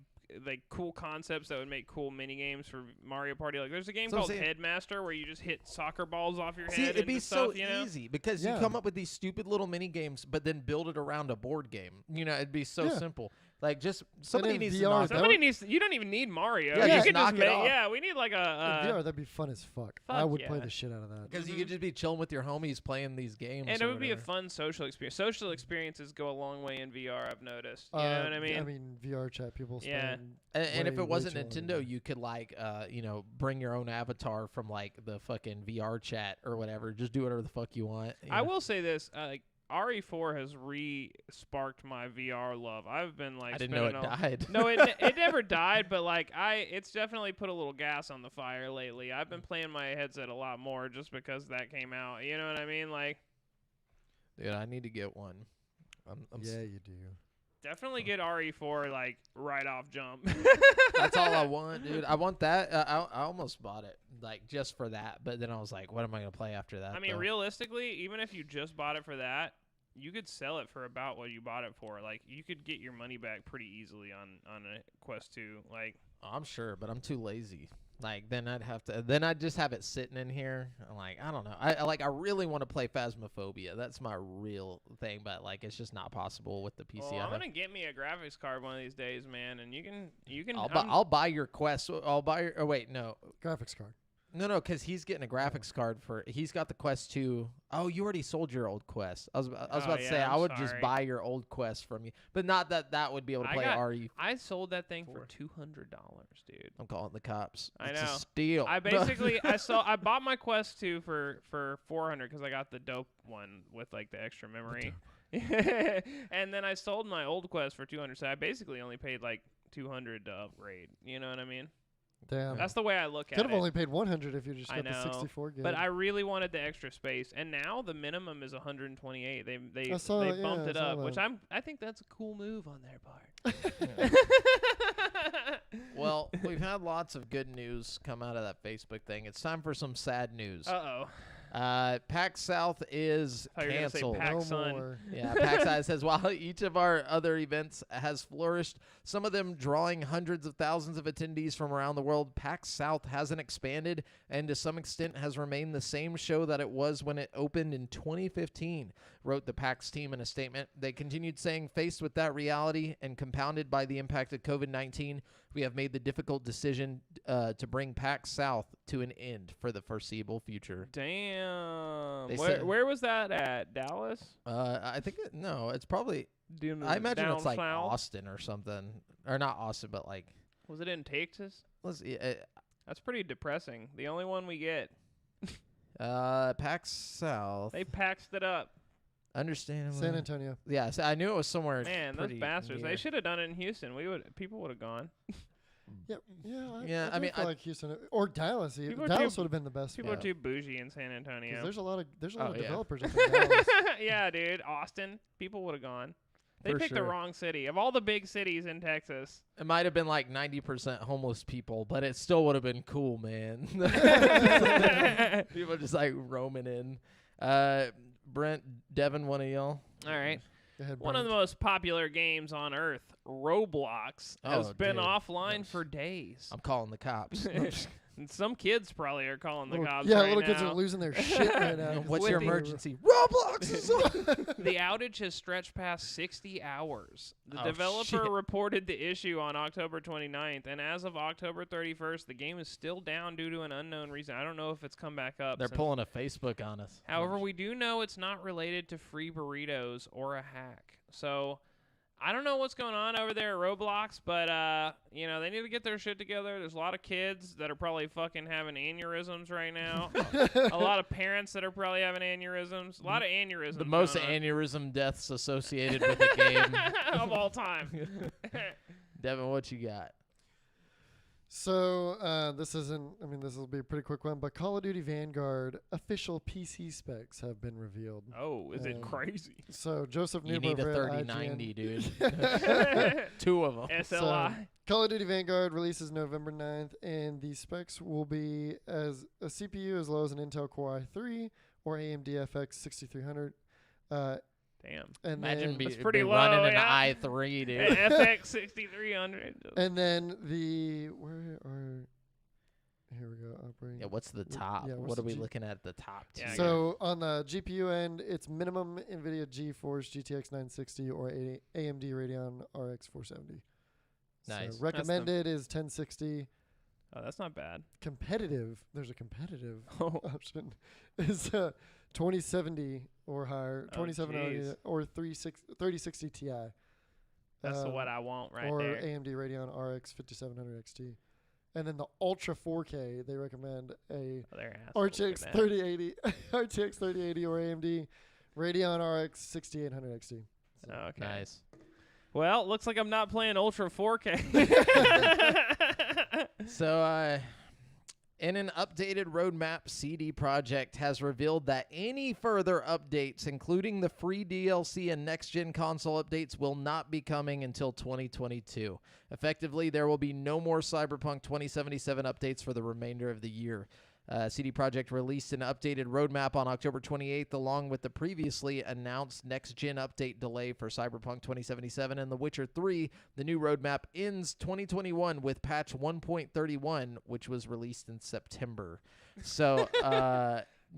cool concepts that would make cool mini games for Mario Party. Like there's a game So I'm called saying- Headmaster where you just hit soccer balls off your See, head. it'd be and so stuff, you know? easy because Yeah. you come up with these stupid little mini games, but then build it around a board game. You know, it'd be so Yeah. simple. Like just somebody in needs VR, to knock that Somebody would- needs. You don't even need Mario. Yeah, you just could knock just it make. off. Yeah, we need like In a. VR, that'd be fun as fuck. I fuck would play yeah. the shit out of that. because you could just be chilling with your homies playing these games. And or it would be a whatever. fun social experience. Social experiences go a long way in VR. I've noticed. You know what I mean? I mean, VR chat people spend. Yeah. And if way, it wasn't way too long Nintendo, in you could like, bring your own avatar from like the fucking VR chat or whatever. Just do whatever the fuck you want. you I know? will say this. Like RE4 has re-sparked my VR love. I've been like. I didn't know it spending all- died. No, it never died, but like it's definitely put a little gas on the fire lately. I've been playing my headset a lot more just because that came out. You know what I mean? Like Dude, I need to get one. I'm Yeah, you do. definitely get RE4 like right off jump. That's all I want, dude. I want that. I almost bought it like just for that, but then I was like, what am I gonna play after that? I mean, though? realistically, even if you just bought it for that, you could sell it for about what you bought it for. Like you could get your money back pretty easily on a Quest 2. Like I'm sure, but I'm too lazy. Like then I'd just have it sitting in here. I'm like, I don't know. I really want to play Phasmophobia. That's my real thing, but like it's just not possible with the PC. oh, I I'm have. gonna get me a graphics card one of these days, man, and you can. I'll buy your Quest. I'll buy your. Oh wait, no. Graphics card. No, because he's getting a graphics card for. He's got the Quest 2. Oh, you already sold your old Quest. I was about to yeah, say I'm I would just sorry. buy your old Quest from you, but not that would be able to play RE. I sold that thing for Four. $200, dude. I'm calling the cops. I It's know. a steal. I basically I bought my Quest 2 for $400 because I got the dope one with like the extra memory, and then I sold my old Quest for $200. So I basically only paid like $200 to upgrade. You know what I mean? Damn. That's the way I look at Could have it. only paid 100 if you just I got the know, 64 gig. But I really wanted the extra space, and now the minimum is 128. They I saw they that, bumped yeah, it I saw up, which that. I think that's a cool move on their part. Well, we've had lots of good news come out of that Facebook thing. It's time for some sad news. Uh-oh. PAX South is I thought you were gonna say canceled. PAX no Sun. more. Yeah, PAX South says while each of our other events has flourished, some of them drawing hundreds of thousands of attendees from around the world, PAX South hasn't expanded and to some extent has remained the same show that it was when it opened in 2015, wrote the PAX team in a statement. They continued saying, faced with that reality and compounded by the impact of COVID-19, we have made the difficult decision to bring PAX South to an end for the foreseeable future. Damn. They Where, said- where was that at? Dallas? I think no, it's probably. Doing I imagine down it's like south? Austin or something, or not Austin, but like Was it in Texas? let's see, That's pretty depressing. The only one we get. PAX South. They paxed it up. Understandably. San Antonio. Yeah, so I knew it was somewhere. Man, those pretty bastards. near. They should have done it in Houston. People would have gone. Yep. Yeah. Yeah, I do mean, feel like Houston or Dallas. People are Dallas too- would have been the best. People one. are too bougie in San 'Cause Antonio. There's a lot of Oh, yeah. developers up in Dallas. Yeah, dude. Austin. People would have gone. They For picked the sure. wrong city. Of all the big cities in Texas. It might have been like 90% homeless people, but it still would have been cool, man. People just like roaming in. Brent, Devin, one of y'all. All right. Go ahead, One of the Brent. most popular games on Earth, Roblox, has Oh, been dude. offline Yes. for days. I'm calling the cops. And some kids probably are calling the Little- cops yeah, right little now. kids are losing their shit right now. 'cause What's it's your like- emergency? Roblox is on. The outage has stretched past 60 hours. The Oh, developer shit. reported the issue on October 29th, and as of October 31st, the game is still down due to an unknown reason. I don't know if it's come back up. They're since- pulling a Facebook on us. However, we do know it's not related to free burritos or a hack. So I don't know what's going on over there at Roblox, but they need to get their shit together. There's a lot of kids that are probably fucking having aneurysms right now. A lot of parents that are probably having aneurysms. A lot of aneurysms. The most going on. aneurysm deaths associated with the game. of all time. Devin, what you got? So this isn't. I mean, this will be a pretty quick one. But Call of Duty Vanguard official PC specs have been revealed. Oh, is it crazy? So Joseph You need a Newberg at 3090, IGN. dude. Two of them. SLI. Call of Duty Vanguard releases November 9th, and the specs will be as a CPU as low as an Intel Core i3 or AMD FX 6300. Damn. And Imagine then, That's pretty running low, an yeah. i3, dude. FX 6300. and then where are? Here we go. Operating. Yeah, what's the Yeah, top? what's What the are we G- looking at the top? Yeah, tier? So on the GPU end, it's minimum NVIDIA GeForce GTX 960 or AMD Radeon RX 470. Nice. So recommended is 1060. Oh, that's not bad. Competitive. There's a competitive Oh, option. Is 2070 or higher. Oh, 2790 jeez. or 3060 Ti. that's Um, what I want right or there. AMD Radeon RX 5700 XT. And then the Ultra 4K, they recommend a Oh, they're assholes RTX for that. 3080, RTX 3080 or AMD Radeon RX 6800 XT. So Okay. Nice. Well, looks like I'm not playing Ultra 4K. So, in an updated roadmap, CD Projekt has revealed that any further updates, including the free DLC and next-gen console updates, will not be coming until 2022. Effectively, there will be no more Cyberpunk 2077 updates for the remainder of the year. CD Projekt released an updated roadmap on October 28th, along with the previously announced next-gen update delay for Cyberpunk 2077 and The Witcher 3. The new roadmap ends 2021 with patch 1.31, which was released in September. So,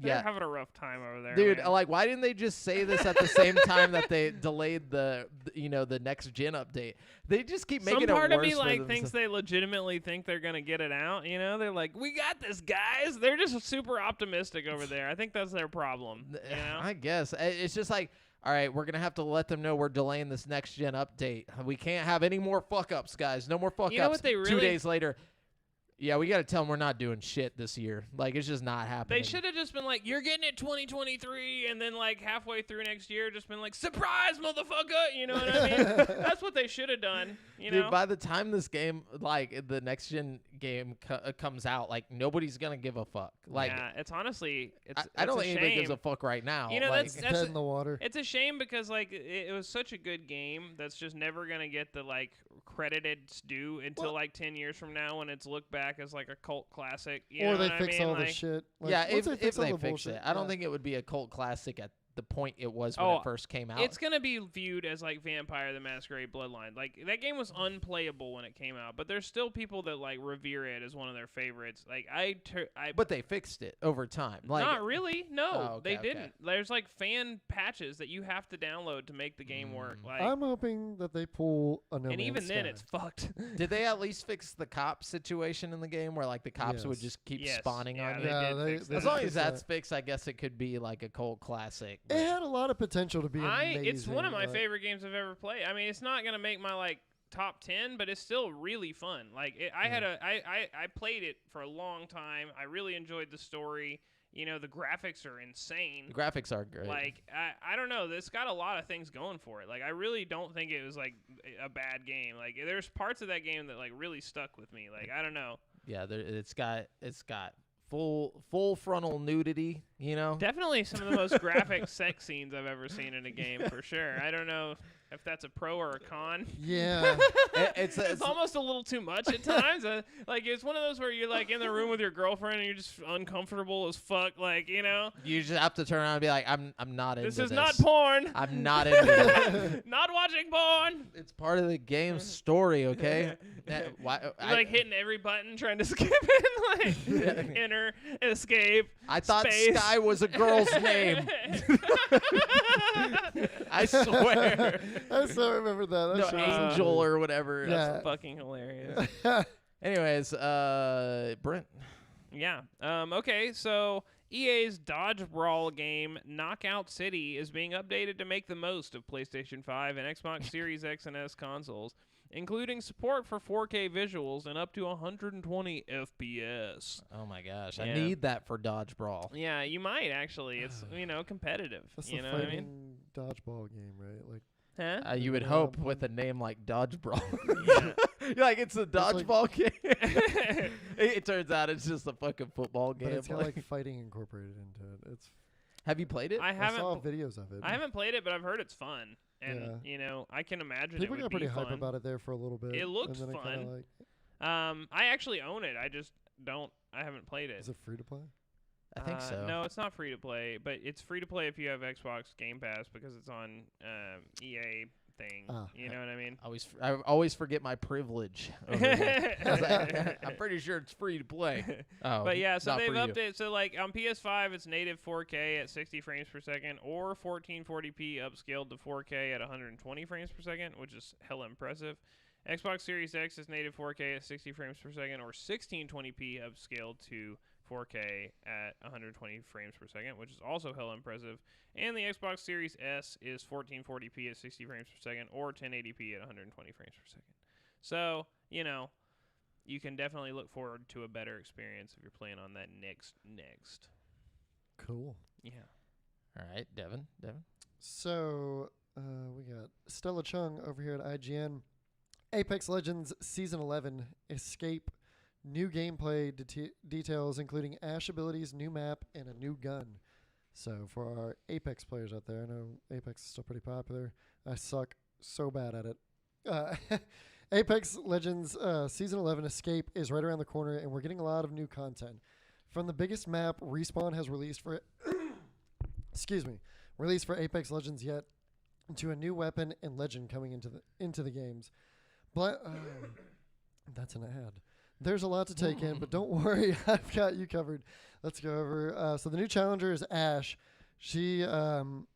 They're yeah. having a rough time over there. Dude, man. like, why didn't they just say this at the same time that they delayed the next gen update? They just keep making Some part it of worse me for like themselves. thinks they legitimately think they're gonna get it out. You know, they're like, "We got this, guys." They're just super optimistic over there. I think that's their problem. You know? I guess it's just like, all right, we're gonna have to let them know we're delaying this next gen update. We can't have any more fuck ups, guys. No more fuck ups. You know what they 2 really- days later, Yeah, we got to tell them we're not doing shit this year. Like, it's just not happening. They should have just been like, you're getting it 2023, and then, like, halfway through next year, just been like, surprise, motherfucker! You know what I mean? That's what they should have done, you know? Dude, by the time this game, like, the next-gen game comes out, like, nobody's going to give a fuck. Like, yeah, it's honestly, I don't a think anybody shame. gives a fuck right now. You know, like, that's Head in the water. It's a shame because, like, it was such a good game that's just never going to get the, like, credited due until, like, 10 years from now when it's looked back as, like, a cult classic. You know Or they what fix I mean? all the Like, shit. Like, yeah, once if fix all they the fix bullshit, it. I don't yeah. think it would be a cult classic at the point it was when it first came out. It's going to be viewed as, like, Vampire the Masquerade Bloodline. Like, that game was unplayable when it came out, but there's still people that, like, revere it as one of their favorites. Like, But they fixed it over time. Like, not really. No, Oh, okay, they okay. didn't. There's, like, fan patches that you have to download to make the game work. Like, I'm hoping that they pull a No and Man's even then, Sky. it's fucked. Did they at least fix the cop situation in the game where, like, the cops would Yes. just keep Yes, spawning yeah, on they you? Yeah, did they- fix they that. As long did as fix that's that. fixed, I guess it could be, like, a cult classic. It had a lot of potential to be amazing. It's one of my like- favorite games I've ever played. I mean, it's not gonna make my like top 10, but it's still really fun. Like I played it for a long time. I really enjoyed the story. You know, the graphics are insane. The graphics are great. Like I don't know, it's got a lot of things going for it. Like I really don't think it was like a bad game. Like there's parts of that game that like really stuck with me. Like I don't know. yeah, it's got full frontal nudity, you know? Definitely some of the most graphic sex scenes I've ever seen in a game for sure. I don't know if that's a pro or a con. Yeah. It's almost a little too much at times. Like it's one of those where you're like in the room with your girlfriend and you're just uncomfortable as fuck. Like you know, you just have to turn around and be like, I'm not into this this. is not porn. I'm not into it. Not watching porn. It's part of the game's story, okay? You're like hitting every button trying to skip it, like enter, escape. I thought space. Sky was a girl's name. I swear. I still remember that. That No, shit was Angel or whatever. Yeah. That's fucking hilarious. Anyways, Brent. Yeah. Okay. So EA's dodge brawl game Knockout City is being updated to make the most of PlayStation 5 and Xbox Series X and S consoles, including support for 4K visuals and up to 120 FPS. Oh my gosh, I Yeah. need that for Dodge Brawl. Yeah, you might actually. It's competitive. That's You the know what I fighting mean? dodgeball game, right? Like, Huh? You would hope with a name like Dodge Brawl. Yeah. You're like, it's a like- dodgeball game. It turns out it's just a fucking football game. but it's got like fighting incorporated into it. It's. Have you played it? I I haven't. saw videos of it. I haven't played it, but I've heard it's fun, and Yeah. I can imagine People it would got pretty be hype fun. about it there for a little bit. It looks and then fun. It kinda like, I actually own it. I just don't. I haven't played it. is it free to play? I think so. No, it's not free to play, but it's free to play if you have Xbox Game Pass because it's on EA thing. Ah. You know what I mean? I always forget my privilege. Over here. I'm pretty sure it's free to play. Oh, But yeah, so not they've for you. updated. So like on PS5, it's native 4K at 60 frames per second, or 1440p upscaled to 4K at 120 frames per second, which is hella impressive. Xbox Series X is native 4K at 60 frames per second, or 1620p upscaled to 4K at 120 frames per second, which is also hella impressive. And the Xbox Series S is 1440p at 60 frames per second, or 1080p at 120 frames per second. So, you can definitely look forward to a better experience if you're playing on that next. Cool. Yeah. All right, Devin. So we got Stella Chung over here at IGN. Apex Legends Season 11 Escape. New gameplay details, including Ash abilities, new map, and a new gun. So for our Apex players out there, I know Apex is still pretty popular. I suck so bad at it. Apex Legends Season 11 Escape is right around the corner, and we're getting a lot of new content. From the biggest map Respawn has released for released for Apex Legends yet, to a new weapon and legend coming into the games. That's an ad. There's a lot to take in, but don't worry, I've got you covered. Let's go over. So the new challenger is Ash. She, we'll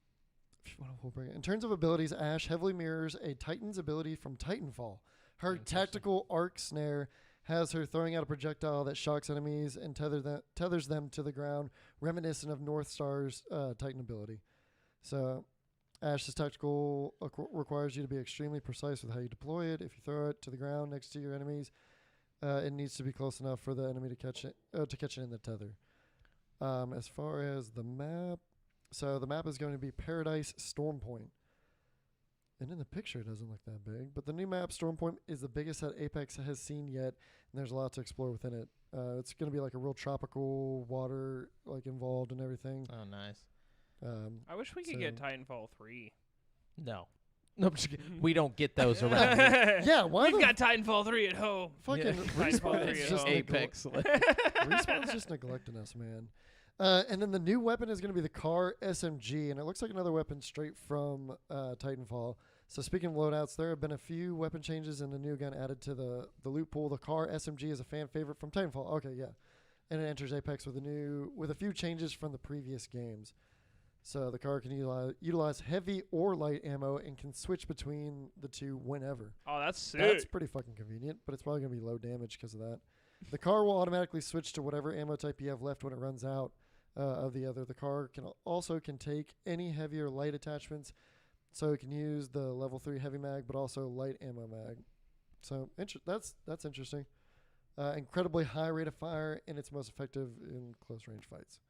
bring it. In terms of abilities, Ash heavily mirrors a Titan's ability from Titanfall. Her tactical arc snare has her throwing out a projectile that shocks enemies and tethers them to the ground, reminiscent of North Star's Titan ability. So Ash's tactical requires you to be extremely precise with how you deploy it. If you throw it to the ground next to your enemies, it needs to be close enough for the enemy to catch it in the tether. As far as the map, so the map is going to be Paradise Storm Point. And in the picture, it doesn't look that big. But the new map, Storm Point, is the biggest that Apex has seen yet, and there's a lot to explore within it. It's going to be like a real tropical water like involved and everything. Oh, nice. I wish we could get Titanfall 3. No. No, I'm just kidding. We don't get those around here. Yeah, why We've got Titanfall 3 at home. fucking Yeah. Respawn It's is just just Apex. Respawn's just neglecting us, man. And then the new weapon is going to be the Car SMG, and it looks like another weapon straight from Titanfall. So speaking of loadouts, there have been a few weapon changes and a new gun added to the loot pool. The Car SMG is a fan favorite from Titanfall. Okay, yeah. And it enters Apex with a few changes from the previous games. So the car can utilize heavy or light ammo and can switch between the two whenever. Oh, that's sick. That's pretty fucking convenient, but it's probably going to be low damage because of that. The car will automatically switch to whatever ammo type you have left when it runs out of the other. The car can take any heavy or light attachments, so it can use the level 3 heavy mag, but also light ammo mag. So that's interesting. Incredibly high rate of fire, and it's most effective in close range fights.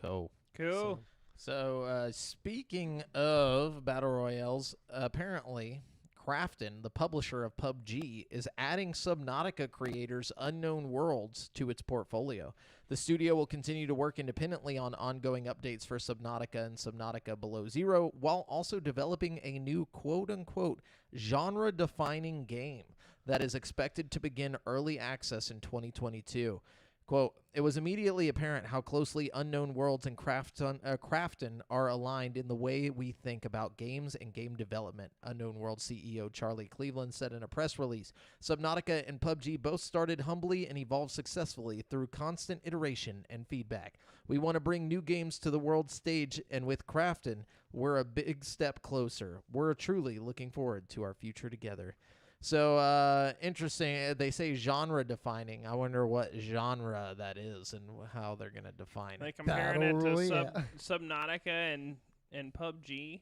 Cool. Cool. So, speaking of battle royales, apparently Krafton, the publisher of PUBG, is adding Subnautica creators Unknown Worlds to its portfolio. The studio will continue to work independently on ongoing updates for Subnautica and Subnautica Below Zero, while also developing a new quote-unquote genre-defining game that is expected to begin early access in 2022. Quote, it was immediately apparent how closely Unknown Worlds and Krafton are aligned in the way we think about games and game development, Unknown Worlds CEO Charlie Cleveland said in a press release. Subnautica and PUBG both started humbly and evolved successfully through constant iteration and feedback. We want to bring new games to the world stage, and with Krafton, we're a big step closer. We're truly looking forward to our future together. So, interesting. They say genre defining. I wonder what genre that is and how they're going to define Like it. comparing Battle it to Royale. Subnautica and PUBG.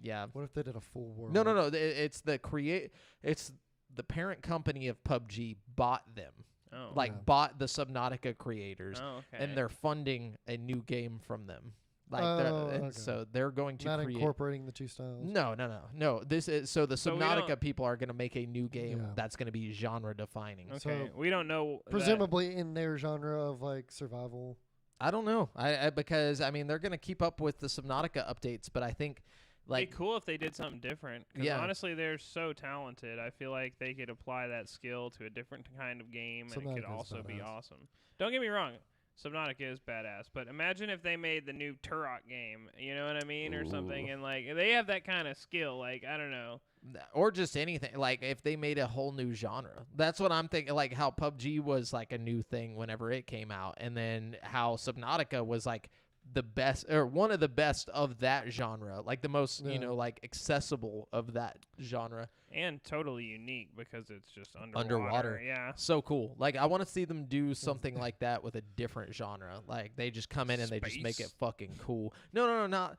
Yeah. What if they did a full world? No. It's the parent company of PUBG bought them. Oh. Yeah. Bought the Subnautica creators, Oh, okay. and they're funding a new game from them. Okay. So they're going to Not create. incorporating the two styles. No. This is the So we Subnautica don't- people are going to make a new game Yeah. that's going to be genre defining. Okay. So we don't know. that- Presumably in their genre of like survival. I don't know. Because I mean they're going to keep up with the Subnautica updates, but I think It'd be cool if they did something different. 'Cause Yeah. honestly, they're so talented. I feel like they could apply that skill to a different kind of game, and it could Subnautica's also be badass. awesome. Don't get me wrong. Subnautica is badass, but imagine if they made the new Turok game, you know what I mean, or something, Ooh. and like they have that kind of skill. Like I don't know. or just anything, like if they made a whole new genre. That's what I'm thinking, like how PUBG was like a new thing whenever it came out, and then how Subnautica was like the best or one of the best of that genre, like the most Yeah. like accessible of that genre. And totally unique because it's just Underwater. Yeah. So cool. Like I want to see them do something like that with a different genre. Like they just come in and they just make it Space. fucking cool. No, not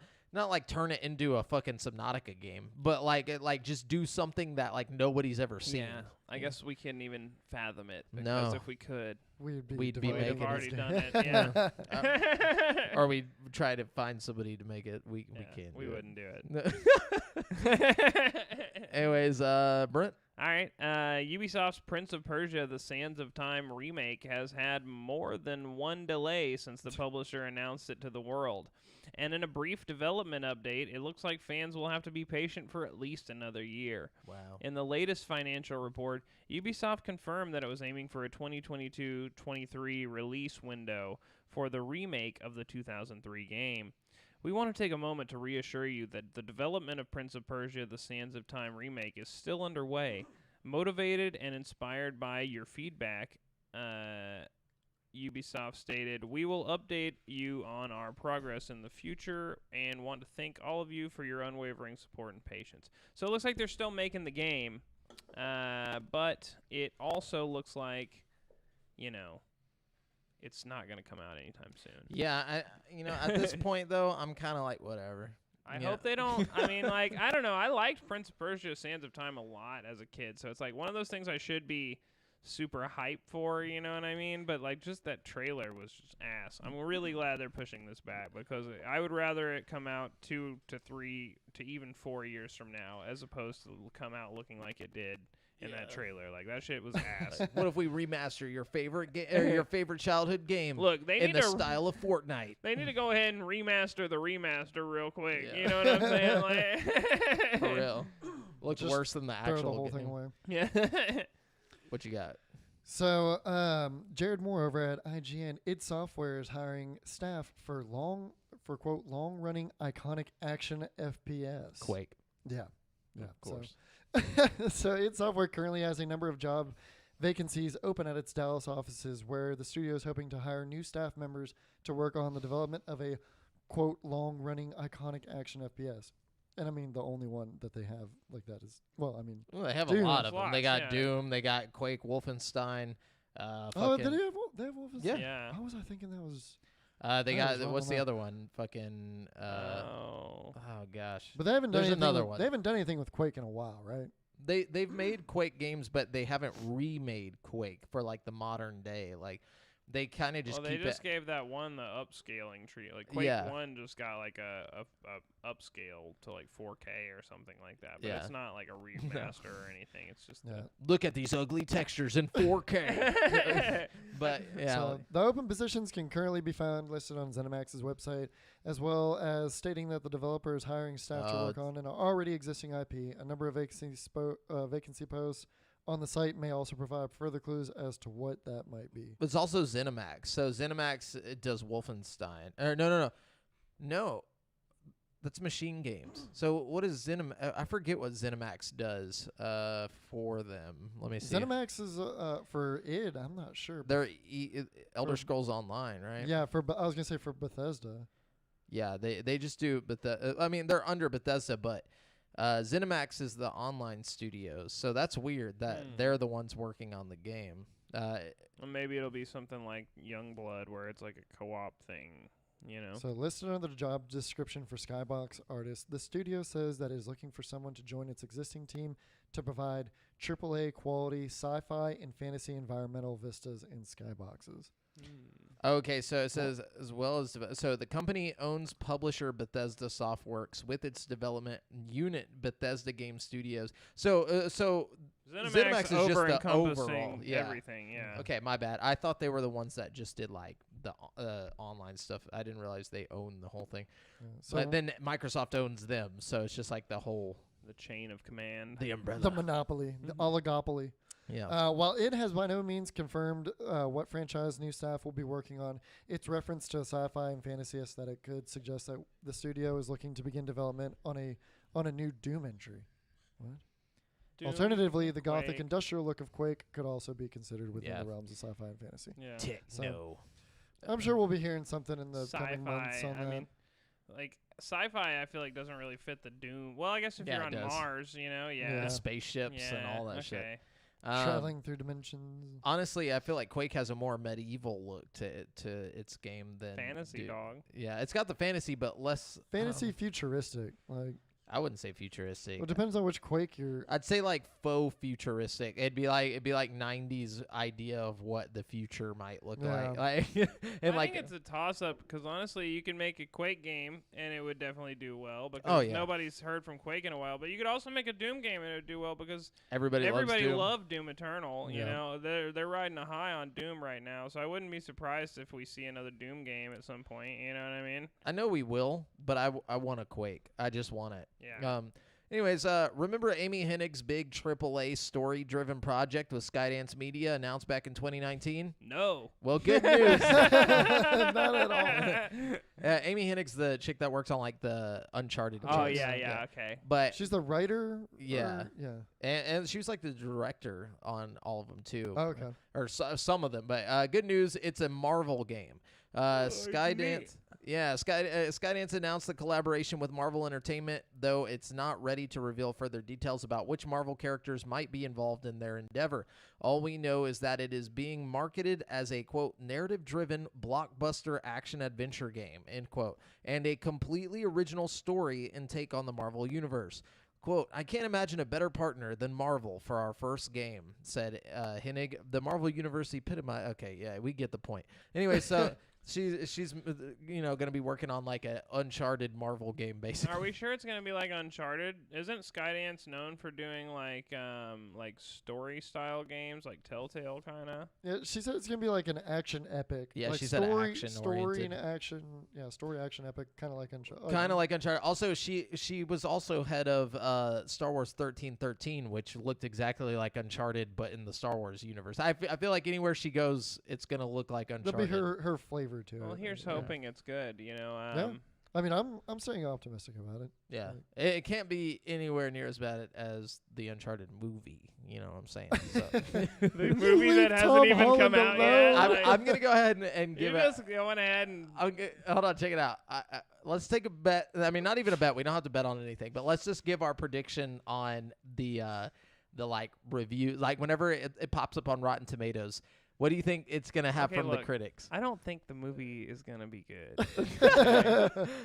like turn it into a fucking Subnautica game, but like just do something that like nobody's ever seen. Yeah. I guess we couldn't even fathom it No. because if we could, We'd be We'd be we'd divided have making already against done it. Yeah. Or we try to find somebody to make it. We Yeah, can't. We do wouldn't do it. it. Anyways, Brent. All right. Ubisoft's Prince of Persia: The Sands of Time remake has had more than one delay since the publisher announced it to the world. And in a brief development update, it looks like fans will have to be patient for at least another year. Wow. In the latest financial report, Ubisoft confirmed that it was aiming for a 2022-23 release window for the remake of the 2003 game. We want to take a moment to reassure you that the development of Prince of Persia: The Sands of Time remake is still underway. Motivated and inspired by your feedback, Ubisoft stated, "We will update you on our progress in the future and want to thank all of you for your unwavering support and patience." So it looks like they're still making the game, but it also looks like, it's not going to come out anytime soon. Yeah, at this point though, I'm kind of like whatever. I Yeah. hope they don't. I mean, like, I don't know. I liked Prince of Persia: Sands of Time a lot as a kid, so it's like one of those things I should be super hype for, you know what I mean? But like just that trailer was just ass. I'm really glad they're pushing this back because I would rather it come out 2 to 3 to even 4 years from now as opposed to come out looking like it did in that trailer. Like that shit was ass. What if we remaster your favorite or your favorite childhood game? Look, they in need the style of Fortnite. They need to go ahead and remaster the remaster real quick. Yeah. You know what I'm saying? Like For real. Looks Just worse than the Throw actual the whole game. thing away. Yeah. What you got? So, Jared Moore over at IGN, id Software is hiring staff for quote long-running iconic action FPS. Quake. Yeah, Of course. So id Software currently has a number of job vacancies open at its Dallas offices, where the studio is hoping to hire new staff members to work on the development of a quote long-running iconic action FPS. And I mean, the only one that they have like that is, well, I mean, Well, they have Doom. a lot of them. Lots, They got yeah. Doom. They got Quake, Wolfenstein. oh, Fucking, they have Wolfenstein? Yeah. Yeah. How was I thinking that was? they I got was wrong what's on the that. other one? Fucking. Oh. Oh gosh. But they haven't done There's anything. another with, one. They haven't done anything with Quake in a while, right? They've made Quake games, but they haven't remade Quake for like the modern day. Like they kind of just Well, they keep just it. gave that one the upscaling tree. Like Quake Yeah. 1 just got like a upscale to like 4K or something like that. But Yeah. it's not like a remaster or anything. It's just Yeah. Look at these ugly textures in 4K. But yeah, So the open positions can currently be found listed on ZeniMax's website, as well as stating that the developer is hiring staff to work on an already existing IP. A number of vacancy posts on the site may also provide further clues as to what that might be. it's also ZeniMax. So ZeniMax does Wolfenstein. Or no. That's Machine Games. So what is ZeniMax? I forget what ZeniMax does for them. Let me see. ZeniMax is for id. I'm not sure. They're Elder For- Scrolls Online, right? Yeah, I was gonna say for Bethesda. Yeah, they just do, but I mean they're under Bethesda, but ZeniMax is the online studios, so that's weird that they're the ones working on the game. Well, maybe it'll be something like Youngblood, where it's like a co-op thing. You know. So listed under the job description for Skybox artist, the studio says that it is looking for someone to join its existing team to provide AAA quality sci-fi and fantasy environmental vistas in Skyboxes. Okay, so it says as well as so the company owns publisher Bethesda Softworks with its development unit Bethesda Game Studios. So ZeniMax is just the overall, yeah. everything. Yeah. Okay, my bad. I thought they were the ones that just did like the online stuff. I didn't realize they own the whole thing. So But then Microsoft owns them, so it's just like the whole The chain of command. the umbrella. the monopoly, the oligopoly. yeah. While it has by no means confirmed what franchise new staff will be working on, its reference to a sci-fi and fantasy aesthetic could suggest that the studio is looking to begin development on a new Doom entry. What? Doom, Alternatively, the gothic Quake. industrial look of Quake could also be considered within Yeah. the realms of sci-fi and fantasy. Yeah. Techno. I'm sure we'll be hearing something in the coming Sci-fi. months on I that. mean, like sci-fi, I feel like doesn't really fit the Doom. Well, I guess if Yeah, you're it on does. Mars, you know, The Yeah. spaceships and all that shit. okay. Traveling through dimensions. Honestly, I feel like Quake has a more medieval look to its game than Fantasy Doom. dog. Yeah, it's got the fantasy, but less Fantasy futuristic. Like, I wouldn't say futuristic. well, it depends on which Quake you're. I'd say like faux futuristic. It'd be like 90s idea of what the future might look Yeah. like. And I like think it's a toss-up because honestly, you can make a Quake game and it would definitely do well because Oh, yeah. nobody's heard from Quake in a while. But you could also make a Doom game and it would do well because everybody loves Doom. loved Doom Eternal. You Yeah. know, they're riding a high on Doom right now, so I wouldn't be surprised if we see another Doom game at some point. You know what I mean? I know we will, but I want a Quake. I just want it. Yeah. Anyways, remember Amy Hennig's big AAA story-driven project with Skydance Media announced back in 2019? No. Well, good news. Not at all. Amy Hennig's the chick that works on like the Uncharted. Oh games. yeah, okay. But She's the writer. Yeah. Yeah. and she was like the director on all of them too. Oh, okay. Or some of them. But good news, it's a Marvel game. Skydance. Yeah, Skydance announced the collaboration with Marvel Entertainment, though it's not ready to reveal further details about which Marvel characters might be involved in their endeavor. All we know is that it is being marketed as a, quote, narrative-driven blockbuster action-adventure game, end quote, and a completely original story and take on the Marvel Universe. Quote, I can't imagine a better partner than Marvel for our first game, said Hennig. The Marvel Universe epitomize. Okay, yeah, we get the point. Anyway, so she's going to be working on like a Uncharted Marvel game, basically. Are we sure it's going to be like Uncharted? Isn't Skydance known for doing like story style games, like Telltale kind of? Yeah, she said it's gonna be like an action epic. Yeah, like she said action story oriented. and action. Yeah, story action epic, kind of like Uncharted. Kind of like Uncharted. Also, she was also head of Star Wars 1313, which looked exactly like Uncharted, but in the Star Wars universe. I feel like anywhere she goes, it's gonna look like Uncharted. That'll be her flavor to Well, it. here's hoping it's good. Yeah. I mean, I'm staying optimistic about it. Yeah, Like, it can't be anywhere near as bad as the Uncharted movie. You know what I'm saying? So. The movie that Leave hasn't Tom even Holland come out alone. yet. I'm gonna go ahead and give You're it. just going ahead and Hold on, check it out. Let's take a bet. I mean, not even a bet. We don't have to bet on anything, but let's just give our prediction on the like review. Like whenever it pops up on Rotten Tomatoes, what do you think it's gonna have Okay, from the look, critics? I don't think the movie is gonna be good.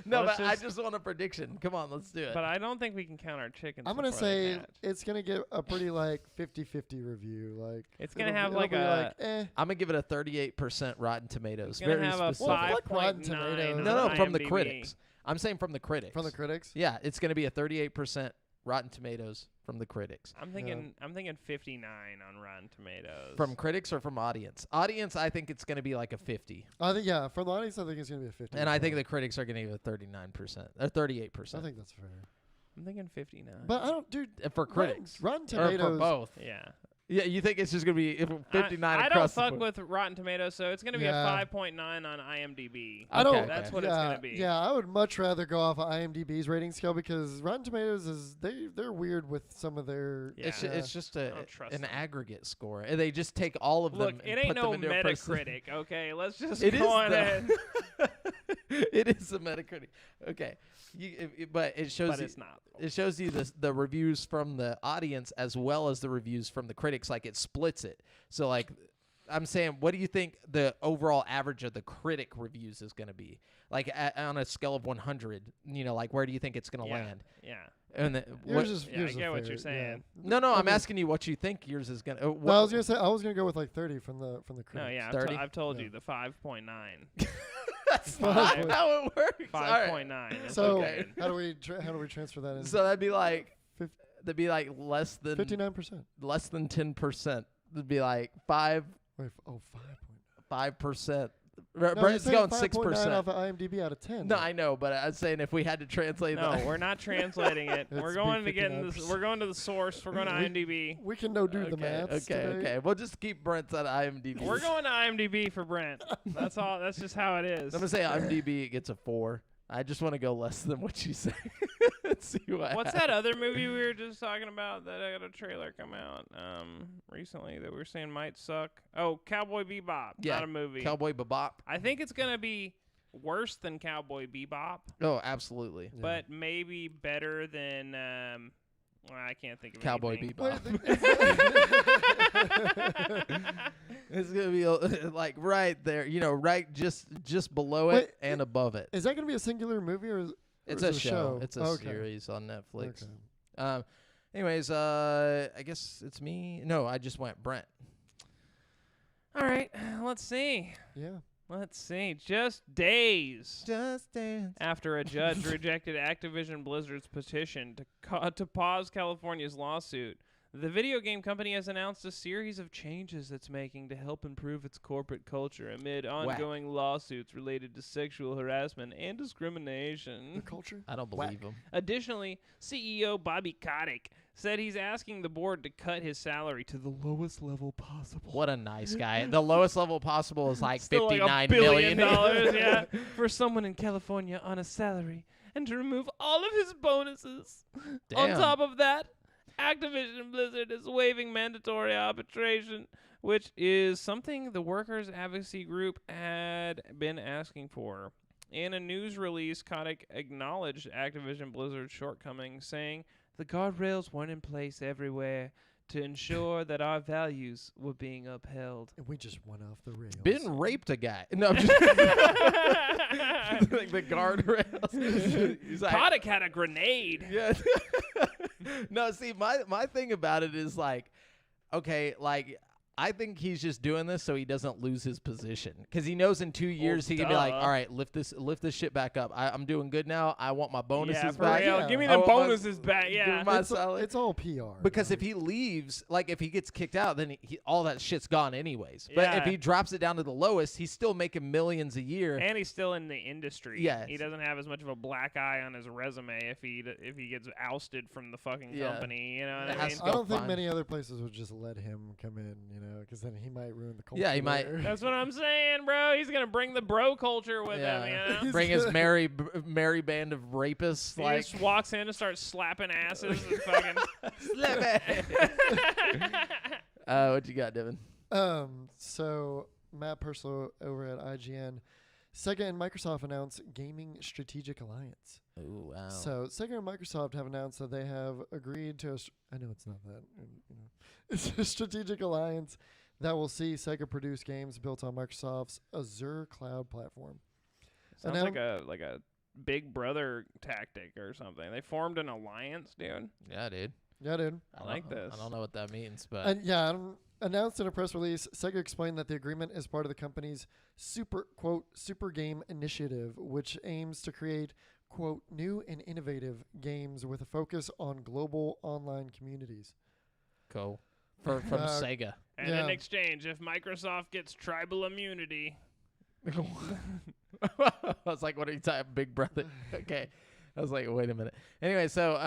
No, Let's but I just- just want a prediction. Come on, let's do it. But I don't think we can count our chickens. I'm gonna before they say hatch. it's gonna get a pretty like 50-50 review. Like It's gonna it'll have be- like it'll be a- like, eh. I'm gonna give it a 38% Rotten Tomatoes. It's gonna Very have a specific. Well, fuck Rotten 5.9 Tomatoes. on No, from the IMDb. critics. I'm saying from the critics. From the critics. Yeah, it's gonna be a 38% Rotten Tomatoes from the critics. I'm thinking 59 on Rotten Tomatoes. From critics or from audience? Audience, I think it's going to be like a 50. I think from the audience, I think it's gonna be a 50. And I think the critics are going to give it 39%. Or 38%. I think that's fair. I'm thinking 59. But I don't, dude. For critics. Rotten Or Tomatoes. for both. yeah. Yeah, you think it's just going to be 59 I don't across the fuck board? with Rotten Tomatoes, so it's gonna be Yeah. a 5.9 on IMDb. I don't. Okay, That's okay. what it's gonna be. Yeah, I would much rather go off of IMDb's rating scale because Rotten Tomatoes is they're weird with some of their. Yeah. It's just I don't trust an them. aggregate score. And they just take all of Look, them it and ain't put no them into a percent. Metacritic, okay? Let's just It is go on though. ahead. It is a Metacritic. Okay. But it shows But you, it's not. it shows you the reviews from the audience as well as the reviews from the critics. Like it splits it. So like I'm saying, what do you think the overall average of the critic reviews is going to be? Like on a scale of 100, like where do you think it's going to land? Yeah. And Yours is, Yeah, I yours is get what fair, you're saying. no, I I'm mean- asking you what you think yours is going to. No, I was gonna say I was gonna go with like 30 from the critics. No, yeah, 30? I've told Yeah. you the 5.9. That's not Five. how it works. All right. 5.9. is So okay. how do we transfer that in? So that'd be like Fif- that'd be like less than 59%. less than 10%. It'd be like 5%. Wait, 5.9. No, Brent's you're saying going 5.9 6%. off of IMDb out of 10. No, I know, but I'm saying if we had to translate No, that. we're not translating it. It's We're going to get in 59%. we're going to the source. We're going to IMDb. We can do the Okay, maths. okay, today. okay. We'll just keep Brent's at IMDb. We're going to IMDb for Brent. That's all. That's just how it is. I'm gonna say IMDb gets a 4. I just want to go less than what you say. Let's see what. What's that other movie we were just talking about that I got a trailer come out recently that we were saying might suck? Oh, Cowboy Bebop. Yeah, Not a movie. Cowboy Bebop. I think it's gonna be worse than Cowboy Bebop, Oh, absolutely. Yeah. but maybe better than. Well, I can't think of Cowboy anything. Bebop. It's gonna be like right there, right just below Wait, it and above it. Is that going to be a singular movie or is It's or a is it show. It's a Okay. series on Netflix. Okay. Anyways, I guess it's me. No, I just went Brent. All right, let's see. Yeah. Let's see. Just days Just dance. after a judge rejected Activision Blizzard's petition to pause California's lawsuit, the video game company has announced a series of changes it's making to help improve its corporate culture amid ongoing lawsuits related to sexual harassment and The discrimination. culture? I don't believe him. Additionally, CEO Bobby Kotick said he's asking the board to cut his salary to the lowest level possible. What a nice guy. The lowest level possible is like Still like $59 $1 billion, million. yeah, for someone in California on a salary, and to remove all of his bonuses. On Damn. top of that, Activision Blizzard is waiving mandatory arbitration, which is something the workers' advocacy group had been asking for. In a news release, Kotick acknowledged Activision Blizzard's shortcomings, saying the guardrails weren't in place everywhere to ensure that our values were being upheld. And we just went off the rails. Ben raped a guy. No, I'm just like the guardrails. He's like, Kotick had a grenade. yeah. No, see, my thing about it is like, okay, like I think he's just doing this so he doesn't lose his position because he knows in 2 years he can be like, all right, lift this shit back up. I'm doing good now. I want my bonuses for back. real. Yeah. Give me I the want my- bonuses back. give Yeah. me my salary. It's all PR. Because like, if he leaves, like if he gets kicked out, then all that shit's gone anyways. But if Yeah. he drops it down to the lowest, he's still making millions a year. And he's still in the industry. Yes. He doesn't have as much of a black eye on his resume if he gets ousted from the fucking Yeah. company. You know It what I has mean? to I go don't think fine. many other places would just let him come in, because then he might ruin the culture. Yeah, he might. there. That's what I'm saying, bro. He's gonna bring the bro culture with Yeah. him. You know? Bring his merry band of rapists. He Like, just walks in and starts slapping asses and fucking. what you got, Devin? So Matt Purslow over at IGN, Sega and Microsoft announced Gaming Strategic Alliance. Oh wow. So Sega and Microsoft have announced that they have agreed to I know it's not that. It's a strategic alliance that will see Sega produce games built on Microsoft's Azure cloud platform. Sounds now- like a Big Brother tactic or something. They formed an alliance, dude. Yeah, dude. Yeah, dude. I like this. I don't know what that means, but And announced in a press release, Sega explained that the agreement is part of the company's super game initiative, which aims to create, quote, new and innovative games with a focus on global online communities. cool. From Sega. And Yeah. in exchange, if Microsoft gets tribal immunity, I was like, what are you talking, Big Brother? Okay. I was like, wait a minute. Anyway, so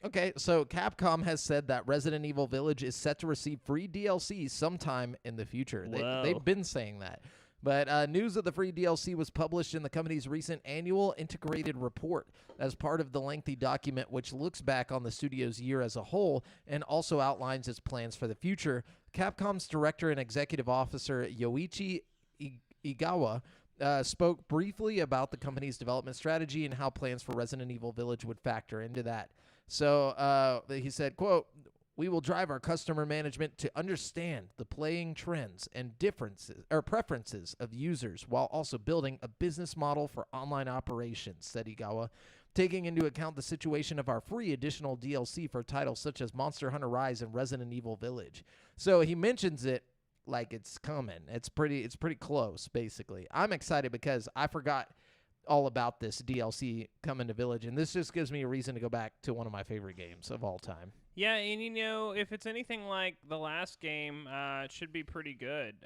Capcom has said that Resident Evil Village is set to receive free DLC sometime in the future. Whoa. They've been saying that. But news of the free DLC was published in the company's recent annual integrated report as part of the lengthy document, which looks back on the studio's year as a whole and also outlines its plans for the future. Capcom's director and executive officer, Yoichi Igawa, spoke briefly about the company's development strategy and how plans for Resident Evil Village would factor into that. So he said, quote, "We will drive our customer management to understand the playing trends and differences or preferences of users while also building a business model for online operations," said Igawa, taking into account the situation of our free additional DLC for titles such as Monster Hunter Rise and Resident Evil Village. So he mentions it like it's coming. It's pretty close, basically. I'm excited because I forgot all about this DLC coming to Village, and this just gives me a reason to go back to one of my favorite games of all time. yeah, and if it's anything like the last game, it should be pretty good.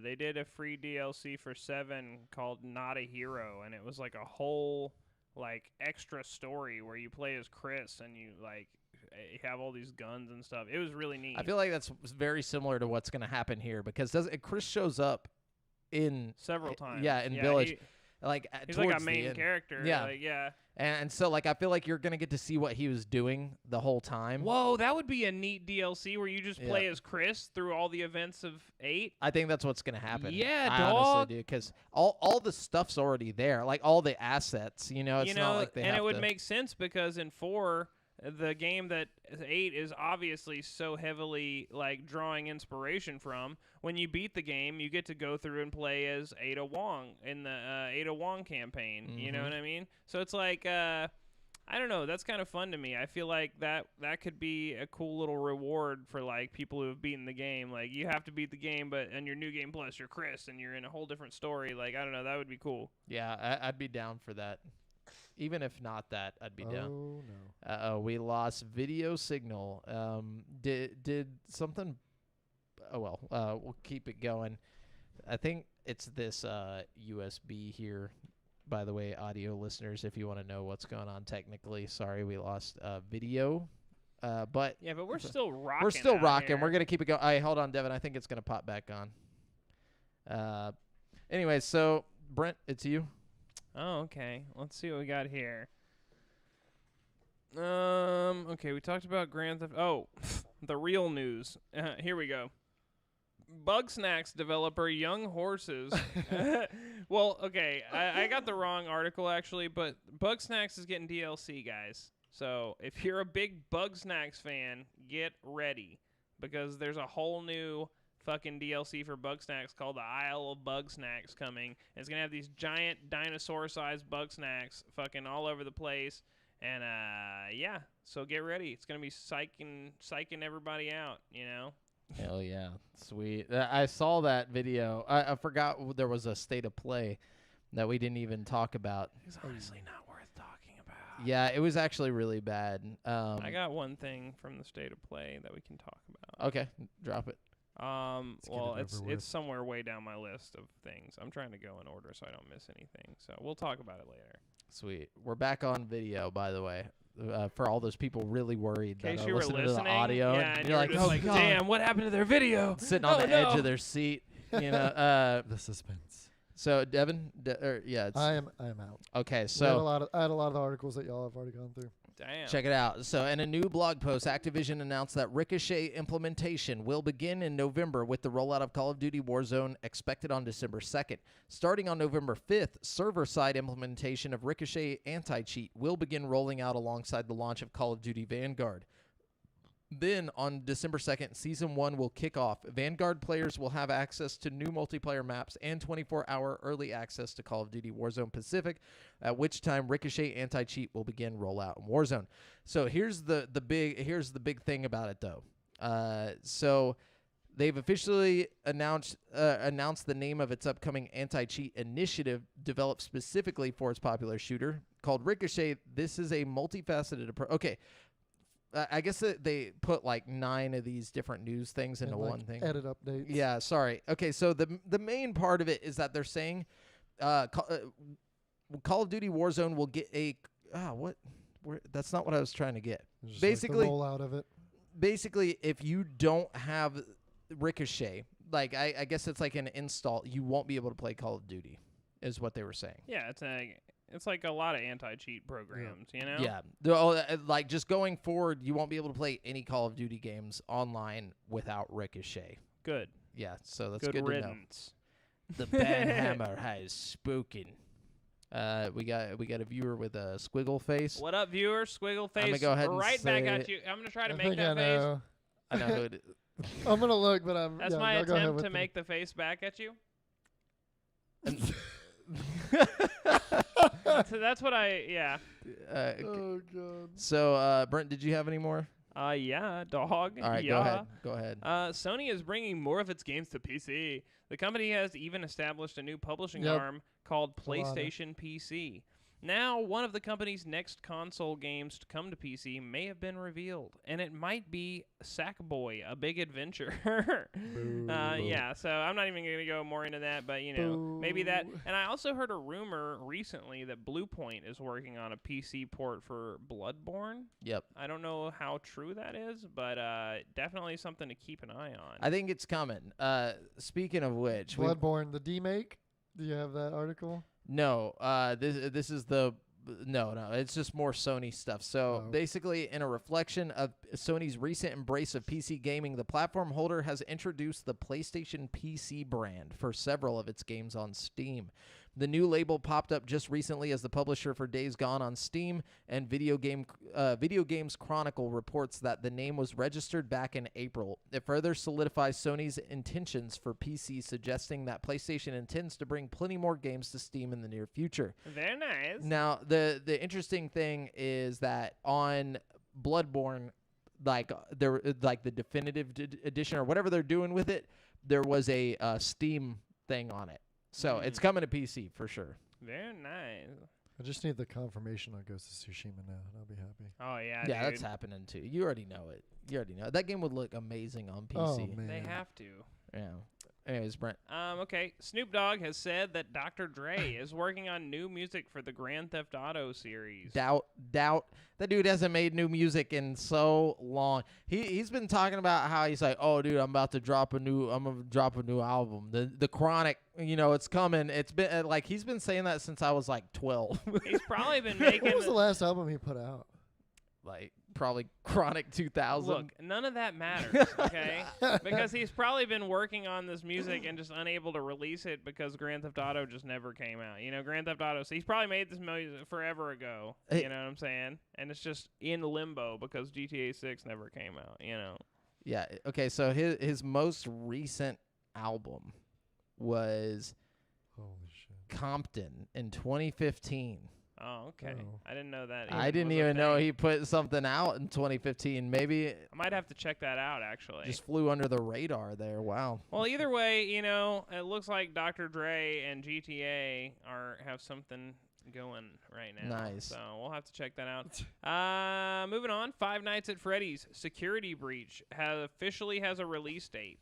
They did a free DLC for 7 called Not a Hero, and it was like a whole extra story where you play as Chris and you have all these guns and stuff. It was really neat. I feel like that's very similar to what's going to happen here because Chris shows up in several times. Yeah, in Village. He's like like a main character. Yeah. Yeah. And so I feel like you're going to get to see what he was doing the whole time. Whoa, that would be a neat DLC where you just play Yeah. as Chris through all the events of 8. I think that's what's going to happen. Yeah, I dog. honestly do because all the stuff's already there, like all the assets. It's not like they and have it would to. make sense because in 4, the game that 8 is obviously so heavily drawing inspiration from. When you beat the game, you get to go through and play as Ada Wong in the Ada Wong campaign. You know Mhm. what I mean? So it's I don't know. That's kind of fun to me. I feel like that could be a cool little reward for people who have beaten the game. You have to beat the game, but in your new game plus, you're Chris and you're in a whole different story. I don't know. That would be cool. Yeah, I'd be down for that. Even if not that, I'd be down. Oh no. Oh, we lost video signal. Did something? Oh well. We'll keep it going. I think it's this USB here. By the way, audio listeners, if you want to know what's going on technically, sorry we lost video. But Yeah, but we're still rocking. we're still out rocking. here. We're gonna keep it going. Hey, hold on, Devin. I think it's gonna pop back on. Anyway, so Brent, it's you. Oh, okay. Let's see what we got here. Okay, we talked about Grand Theft. Oh, the real news. Here we go. Bugsnax developer Young Horses. Well, okay, I got the wrong article actually, but Bugsnax is getting DLC, guys. So if you're a big Bugsnax fan, get ready because there's a whole new fucking DLC for Bugsnax called the Isle of Bugsnax coming. And it's gonna have these giant dinosaur-sized Bugsnax fucking all over the place. And yeah, so get ready. It's gonna be psyching everybody out. Hell yeah, sweet. I saw that video. I forgot there was a state of play that we didn't even talk about. It's honestly not worth talking about. Yeah, it was actually really bad. I got one thing from the state of play that we can talk about. Okay, drop it. Well, it's somewhere way down my list of things. I'm trying to go in order so I don't miss anything. So we'll talk about it later. Sweet. We're back on video, by the way. For all those people really worried In that case are you were listening listening, to the audio, yeah, and you're you were just oh, God. damn, what happened to their video? Sitting on the edge of their seat, The suspense. So Devin, I am out. okay. I had So a lot of articles that y'all have already gone through. Damn. check it out. So in a new blog post, Activision announced that Ricochet implementation will begin in November with the rollout of Call of Duty Warzone expected on December 2nd. Starting on November 5th, server-side implementation of Ricochet anti-cheat will begin rolling out alongside the launch of Call of Duty Vanguard. Then, on December 2nd, Season 1 will kick off. Vanguard players will have access to new multiplayer maps and 24-hour early access to Call of Duty Warzone Pacific, at which time Ricochet anti-cheat will begin rollout in Warzone. So here's the big thing about it, though. So they've officially announced the name of its upcoming anti-cheat initiative developed specifically for its popular shooter called Ricochet. This is a multifaceted approach. Okay. I guess that they put like 9 of these different news things into And, one thing. Edit updates. Yeah, sorry. Okay, so the main part of it is that they're saying Call of Duty Warzone will get a that's not what I was trying to get. Just Basically, like the rollout of it. Basically, if you don't have Ricochet, like I guess it's like an install, you won't be able to play Call of Duty, is what they were saying. Yeah, it's like a lot of anti-cheat programs, Yeah. Like just going forward, you won't be able to play any Call of Duty games online without Ricochet. Good. Yeah, so that's Good good riddance. to know. The banhammer has spoken. We got a viewer with a squiggle face. What up, viewer? Squiggle face. I'm gonna go ahead and right back say at it. you. I'm gonna try to I make think that I face. know. I know who it is. I'm gonna look, but I'm. That's yeah, my y'all go ahead attempt with to the- make the face back at you. That's what yeah. Oh god. So, Brent, did you have any more? Yeah, dog. All right, yeah. go ahead. Sony is bringing more of its games to PC. The company has even established a new publishing Yep. arm called a lot of- PlayStation PC. Now, one of the company's next console games to come to PC may have been revealed, and it might be Sackboy: A Big Adventure. Yeah, so I'm not even going to go more into that, but, maybe that. Boo. And I also heard a rumor recently that Bluepoint is working on a PC port for Bloodborne. Yep. I don't know how true that is, but definitely something to keep an eye on. I think it's coming. Speaking of which, Bloodborne, the demake. Do you have that article? no, this is the no, it's just more Sony stuff. So Oh. basically, in a reflection of Sony's recent embrace of PC gaming, the platform holder has introduced the PlayStation PC brand for several of its games on Steam. The new label popped up just recently as the publisher for Days Gone on Steam, and Video Games Chronicle reports that the name was registered back in April. It further solidifies Sony's intentions for PC, suggesting that PlayStation intends to bring plenty more games to Steam in the near future. Very nice. Now, the interesting thing is that on Bloodborne, like the definitive edition or whatever they're doing with it, there was a Steam thing on it. So it's coming to PC for sure. Very nice. I just need the confirmation on Ghost of Tsushima now, and I'll be happy. Oh, yeah, Yeah, dude. that's happening too. You already know it. That game would look amazing on PC. Oh man. They have to. Yeah. Anyways, Brent. Okay. Snoop Dogg has said that Dr. Dre is working on new music for the Grand Theft Auto series. Doubt. That dude hasn't made new music in so long. He's been talking about how he's like, oh, dude, I'm gonna drop a new album. The Chronic, it's coming. It's been like he's been saying that since I was like 12. He's probably been making. What was the last album he put out? Like probably Chronic 2000. Look, none of that matters, okay? Because he's probably been working on this music and just unable to release it because Grand Theft Auto just never came out. Grand Theft Auto. So he's probably made this music forever ago. Hey. You know what I'm saying? And it's just in limbo because GTA 6 never came out. Yeah. Okay. So his most recent album was Holy shit. Compton in 2015. Oh, okay. Oh. I didn't know that. I didn't was a even know thing. he put something out in 2015. Maybe it I might have to check that out, actually. just flew under the radar there. Wow. Well, either way, it looks like Dr. Dre and GTA have something going right now. Nice. So we'll have to check that out. Moving on, Five Nights at Freddy's Security Breach officially has a release date,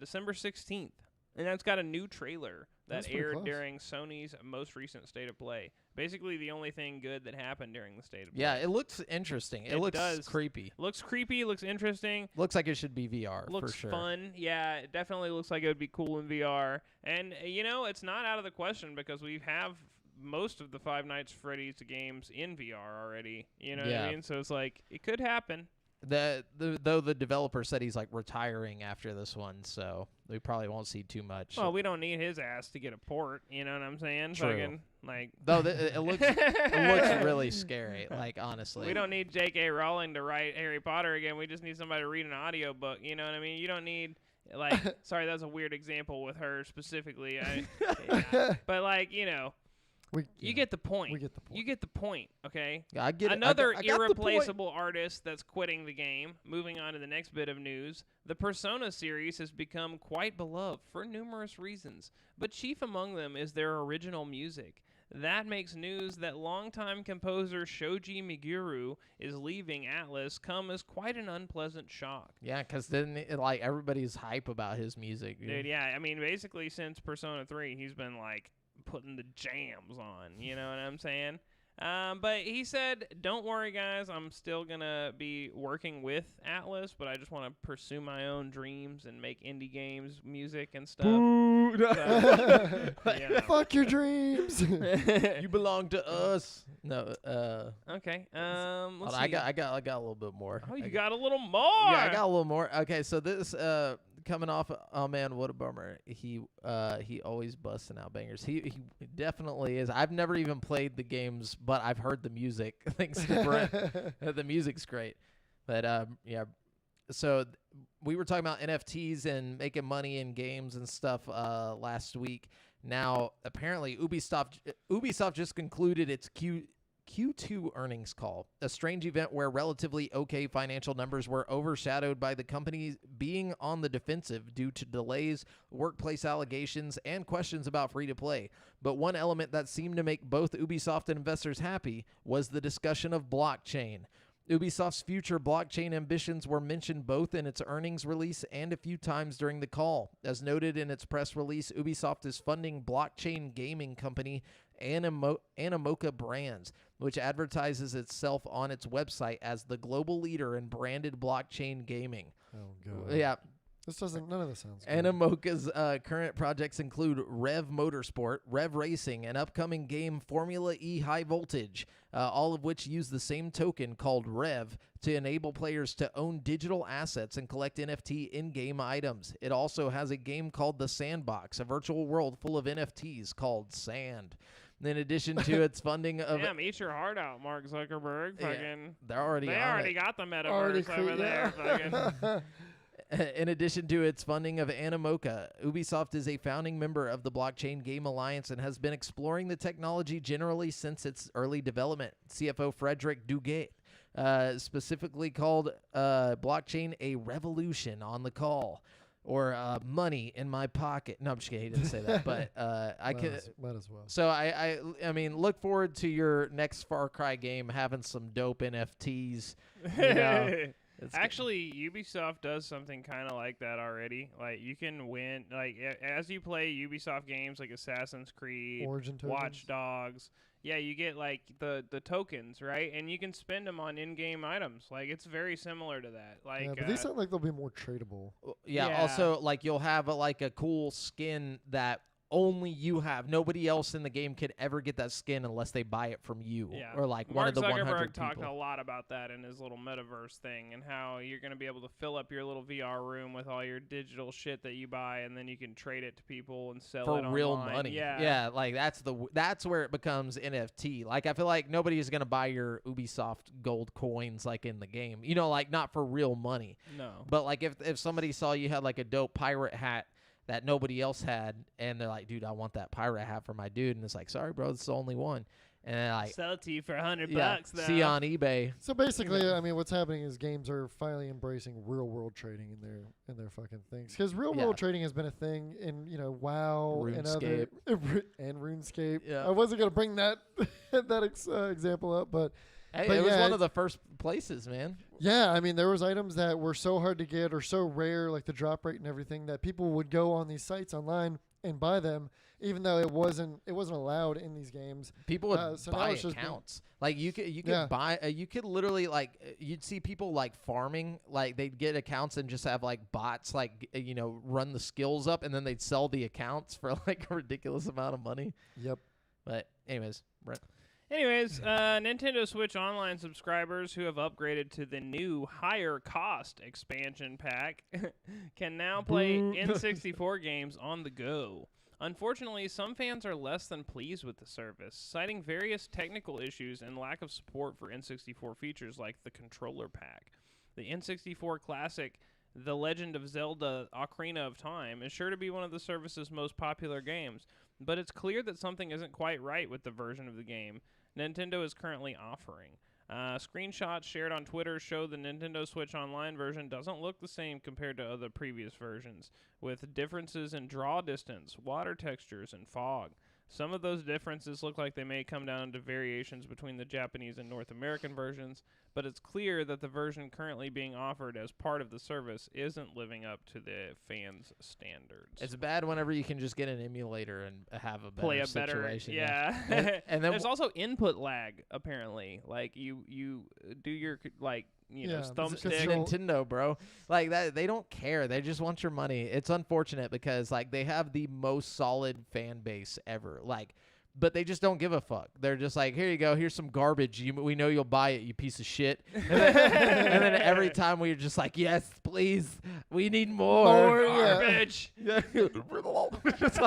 December 16th. And that's got a new trailer That's that pretty aired close. during Sony's most recent State of Play. Basically, the only thing good that happened during the State of Play. Yeah, it looks interesting. It It looks does. creepy. Looks creepy, looks interesting. Looks like it should be VR Looks for sure. fun. Yeah, it definitely looks like it would be cool in VR. And, it's not out of the question because we have most of the Five Nights at Freddy's games in VR already. You know what Yeah. I mean? So it's like, it could happen. Though the developer said he's like retiring after this one, so we probably won't see too much. Well, we don't need his ass to get a port. You know what I'm saying? True. Fucking, like, Though it looks really scary. Like honestly, we don't need J.K. Rowling to write Harry Potter again. We just need somebody to read an audio book. You know what I mean? You don't need, like, sorry, that was a weird example with her specifically. But, like, you get the point. We get the point. You get the point, okay? I get it. Another I got the point. irreplaceable artist that's quitting the game. Moving on to the next bit of news. The Persona series has become quite beloved for numerous reasons, but chief among them is their original music. That makes news that longtime composer Shoji Miguru is leaving Atlus come as quite an unpleasant shock. Yeah, because then like everybody's hype about his music. Dude, yeah, I mean, basically since Persona 3, he's been like putting the jams on, you know what I'm saying? But he said, don't worry, guys, I'm still going to be working with Atlus, but I just want to pursue my own dreams and make indie games, music, and stuff. Fuck your dreams. You belong to us. No. Okay. Hold Let's on, see. I got a little bit more. Oh, you I got a little more. Yeah, I got a little more. Okay, so this coming off. Oh man, what a bummer. He always busting out bangers. He definitely is. I've never even played the games, but I've heard the music. Thanks to Brent. The music's great. But yeah. So we were talking about NFTs and making money in games and stuff last week. Now apparently Ubisoft just concluded its Q2 earnings call, a strange event where relatively okay financial numbers were overshadowed by the company being on the defensive due to delays, workplace allegations, and questions about free-to-play. But one element that seemed to make both Ubisoft and investors happy was the discussion of blockchain. Ubisoft's future blockchain ambitions were mentioned both in its earnings release and a few times during the call. As noted in its press release, Ubisoft is funding blockchain gaming company Animoca Brands, which advertises itself on its website as the global leader in branded blockchain gaming. Oh god. Yeah. None of this sounds good. Animoca's current projects include Rev Motorsport, Rev Racing, and upcoming game Formula E High Voltage, all of which use the same token called Rev to enable players to own digital assets and collect NFT in-game items. It also has a game called The Sandbox, a virtual world full of NFTs called Sand. In addition to its funding of... Damn, eat your heart out, Mark Zuckerberg. Yeah, Fucking, they already got the Already metaverse over there. Fucking. In addition to its funding of Animoca, Ubisoft is a founding member of the Blockchain Game Alliance and has been exploring the technology generally since its early development. CFO Frederick Duguet specifically called blockchain a revolution on the call, or money in my pocket. No, I'm just kidding. He didn't say that, but might as well. So I mean, look forward to your next Far Cry game having some dope NFTs. You know. Actually, Ubisoft does something kind of like that already. Like, you can win, like, as you play Ubisoft games like Assassin's Creed, Origin tokens? Watch Dogs, yeah, you get, like, the tokens, right? And you can spend them on in-game items. Like, it's very similar to that. Like, Yeah, but these sound like they'll be more tradable. Yeah, Yeah. also, like, you'll have, like, a cool skin that only you have. Nobody else in the game could ever get that skin unless they buy it from you. Yeah. Or, like, Mark one of the Zuckerberg 100 talked people. a lot about that in his little metaverse thing and how you're going to be able to fill up your little VR room with all your digital shit that you buy, and then you can trade it to people and sell it For real online. money. Yeah. Like, that's where it becomes NFT. Like, I feel like nobody is going to buy your Ubisoft gold coins, like, in the game. You know, like, not for real money. No. But, like, if somebody saw you had, like, a dope pirate hat that nobody else had, and they're like, dude, I want that pirate hat for my dude, and it's like, sorry, bro, this is the only one. and then like Sell it to you for $100 yeah, bucks, though. see you on eBay. So basically, I mean, what's happening is games are finally embracing real world trading in their fucking things. Because real world trading has been a thing in WoW and other and RuneScape. Yeah. I wasn't gonna bring that example up, but Hey, it was one of the first places, man. yeah, I mean, there was items that were so hard to get or so rare, like the drop rate and everything, that people would go on these sites online and buy them, even though it wasn't allowed in these games. People would so now buy it's just accounts. Like you could Yeah. buy you could literally you'd see people like farming, like they'd get accounts and just have like bots like run the skills up, and then they'd sell the accounts for like a ridiculous amount of money. Yep. But anyways, Brent. Anyways, Nintendo Switch Online subscribers who have upgraded to the new higher cost expansion pack can now play N64 games on the go. Unfortunately, some fans are less than pleased with the service, citing various technical issues and lack of support for N64 features like the controller pack. The N64 classic The Legend of Zelda Ocarina of Time is sure to be one of the service's most popular games, but it's clear that something isn't quite right with the version of the game Nintendo is currently offering. Screenshots shared on Twitter show the Nintendo Switch Online version doesn't look the same compared to other previous versions, with differences in draw distance, water textures, and fog. Some of those differences look like they may come down to variations between the Japanese and North American versions, but it's clear that the version currently being offered as part of the service isn't living up to the fans' standards. It's bad whenever you can just get an emulator and have a better situation. Yeah. And then there's also input lag apparently. Like you do your thumbstick. It's Nintendo, bro. Like that, they don't care. They just want your money. It's unfortunate because like they have the most solid fan base ever. Like, but they just don't give a fuck. They're just like, here you go. Here's some garbage. We know you'll buy it, you piece of shit. And then every time we're just like, yes, please. We need more. Garbage. Just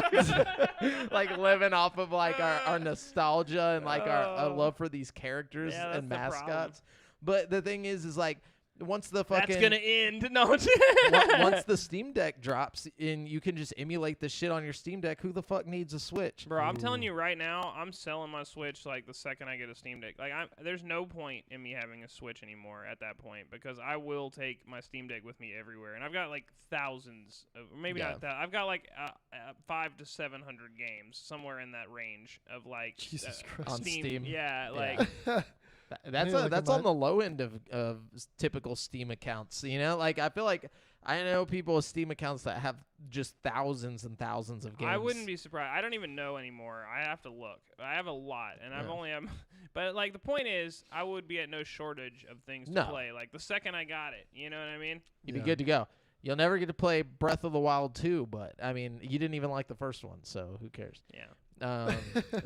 like living off of like our nostalgia and like our love for these characters and mascots. But the thing is like, once the fucking that's gonna end. No. Once the Steam Deck drops and you can just emulate the shit on your Steam Deck, who the fuck needs a Switch? Bro, I'm telling you right now, I'm selling my Switch like the second I get a Steam Deck. Like, there's no point in me having a Switch anymore at that point because I will take my Steam Deck with me everywhere, and I've got like thousands, maybe not that. I've got like 500 to 700 games somewhere in that range of like Jesus Christ. On Steam. Yeah, like. That's on the low end of typical Steam accounts. Like I feel like I know people with Steam accounts that have just thousands and thousands of games. I wouldn't be surprised. I don't even know anymore. I have to look. I have a lot, and I've only but like the point is, I would be at no shortage of things to play. Like the second I got it, you know what I mean? You'd be good to go. You'll never get to play Breath of the Wild 2, but I mean, you didn't even like the first one, so who cares? Yeah.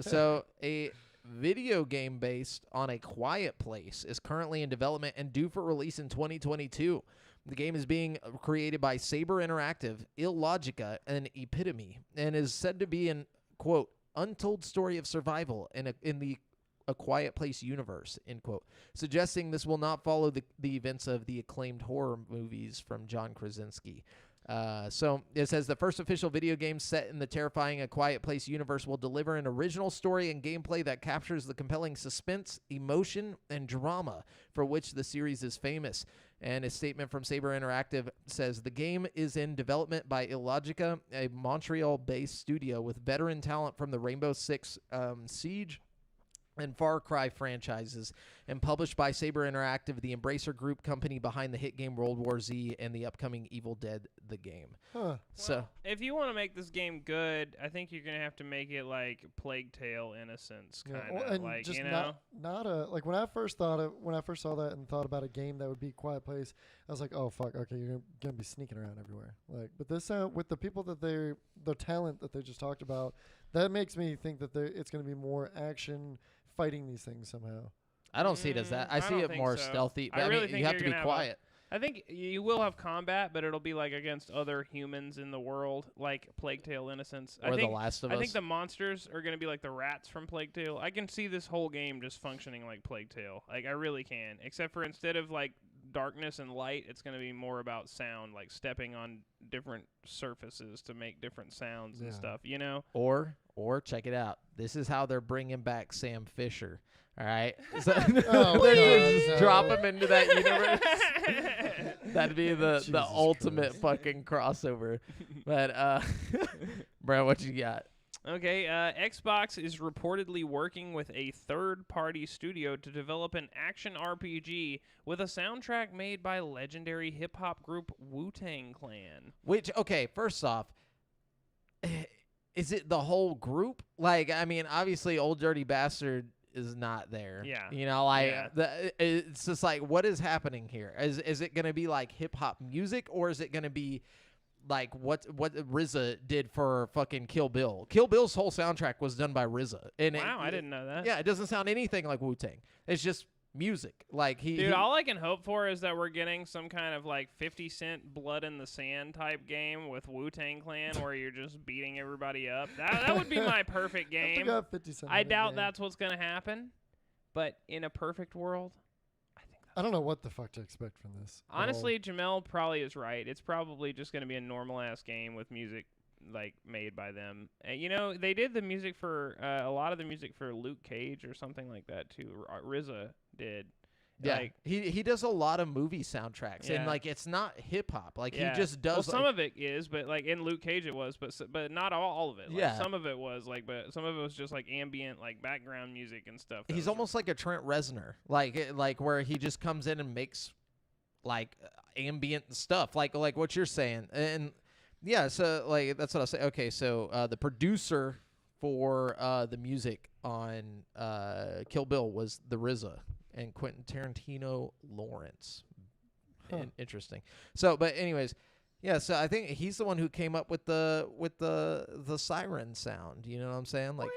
So a video game based on A Quiet Place is currently in development and due for release in 2022. The game is being created by Saber Interactive, Illogica, and Epitome, and is said to be an, quote, untold story of survival in the A Quiet Place universe, end quote, suggesting this will not follow the events of the acclaimed horror movies from John Krasinski. So it says the first official video game set in the terrifying A Quiet Place universe will deliver an original story and gameplay that captures the compelling suspense, emotion, and drama for which the series is famous. And a statement from Saber Interactive says the game is in development by Illogica, a Montreal-based studio with veteran talent from the Rainbow Six Siege and Far Cry franchises, and published by Saber Interactive, the Embracer Group company behind the hit game World War Z and the upcoming Evil Dead the game. Huh. Well, if you want to make this game good, I think you're gonna have to make it like Plague Tale Innocence, kind of like just not a like when I first saw that and thought about a game that would be Quiet Place, I was like, oh fuck, okay, you're gonna be sneaking around everywhere. Like, but this with the people that the talent that they just talked about, that makes me think that it's gonna be more action. Fighting these things somehow. I don't see it as that. I see it more stealthy. But I really think you have to be quiet. I think you will have combat, but it'll be like against other humans in the world, like Plague Tale Innocence. Or The Last of Us. I think the monsters are going to be like the rats from Plague Tale. I can see this whole game just functioning like Plague Tale. Like, I really can. Except for instead of like darkness and light, it's going to be more about sound, like stepping on different surfaces to make different sounds and stuff, you know? Or Or check it out. This is how they're bringing back Sam Fisher. All right, so God, drop no. him into that universe. That'd be the Jesus ultimate Christ. fucking crossover. But bro, what you got? Okay, Xbox is reportedly working with a third-party studio to develop an action RPG with a soundtrack made by legendary hip-hop group Wu-Tang Clan. Which, okay, first off, is it the whole group? Like, I mean, obviously, Old Dirty Bastard is not there. Yeah. You know, like, Yeah. it's just like, what is happening here? Is it going to be like hip-hop music, or is it going to be like what RZA did for fucking Kill Bill? Kill Bill's whole soundtrack was done by RZA. And Wow, I didn't know that. Yeah, it doesn't sound anything like Wu-Tang. It's just music. Like Dude, all I can hope for is that we're getting some kind of like 50 Cent Blood in the Sand type game with Wu-Tang Clan where you're just beating everybody up. That would be my perfect game. I doubt that's what's going to happen, but in a perfect world, I think I don't know what the fuck to expect from this. at all. honestly, Jamel probably is right. It's probably just going to be a normal ass game with music like made by them. You know, they did the music for a lot of the music for Luke Cage or something like that too. RZA did. Yeah, Like, he does a lot of movie soundtracks, and Yeah. like it's not hip hop. Like yeah. he just does. Well, some like, of it is, but like in Luke Cage it was, but not all of it. Like, Yeah. some of it was like, but some of it was just like ambient, like background music and stuff. that he's was- almost like a Trent Reznor, like where he just comes in and makes like ambient stuff, like what you're saying, and yeah. So like that's what I'll say. Okay, so the producer for the music on Kill Bill was the RZA and Quentin Tarantino Lawrence. Huh. Interesting. So, but anyways, yeah. So I think he's the one who came up with the siren sound. You know what I'm saying? Like,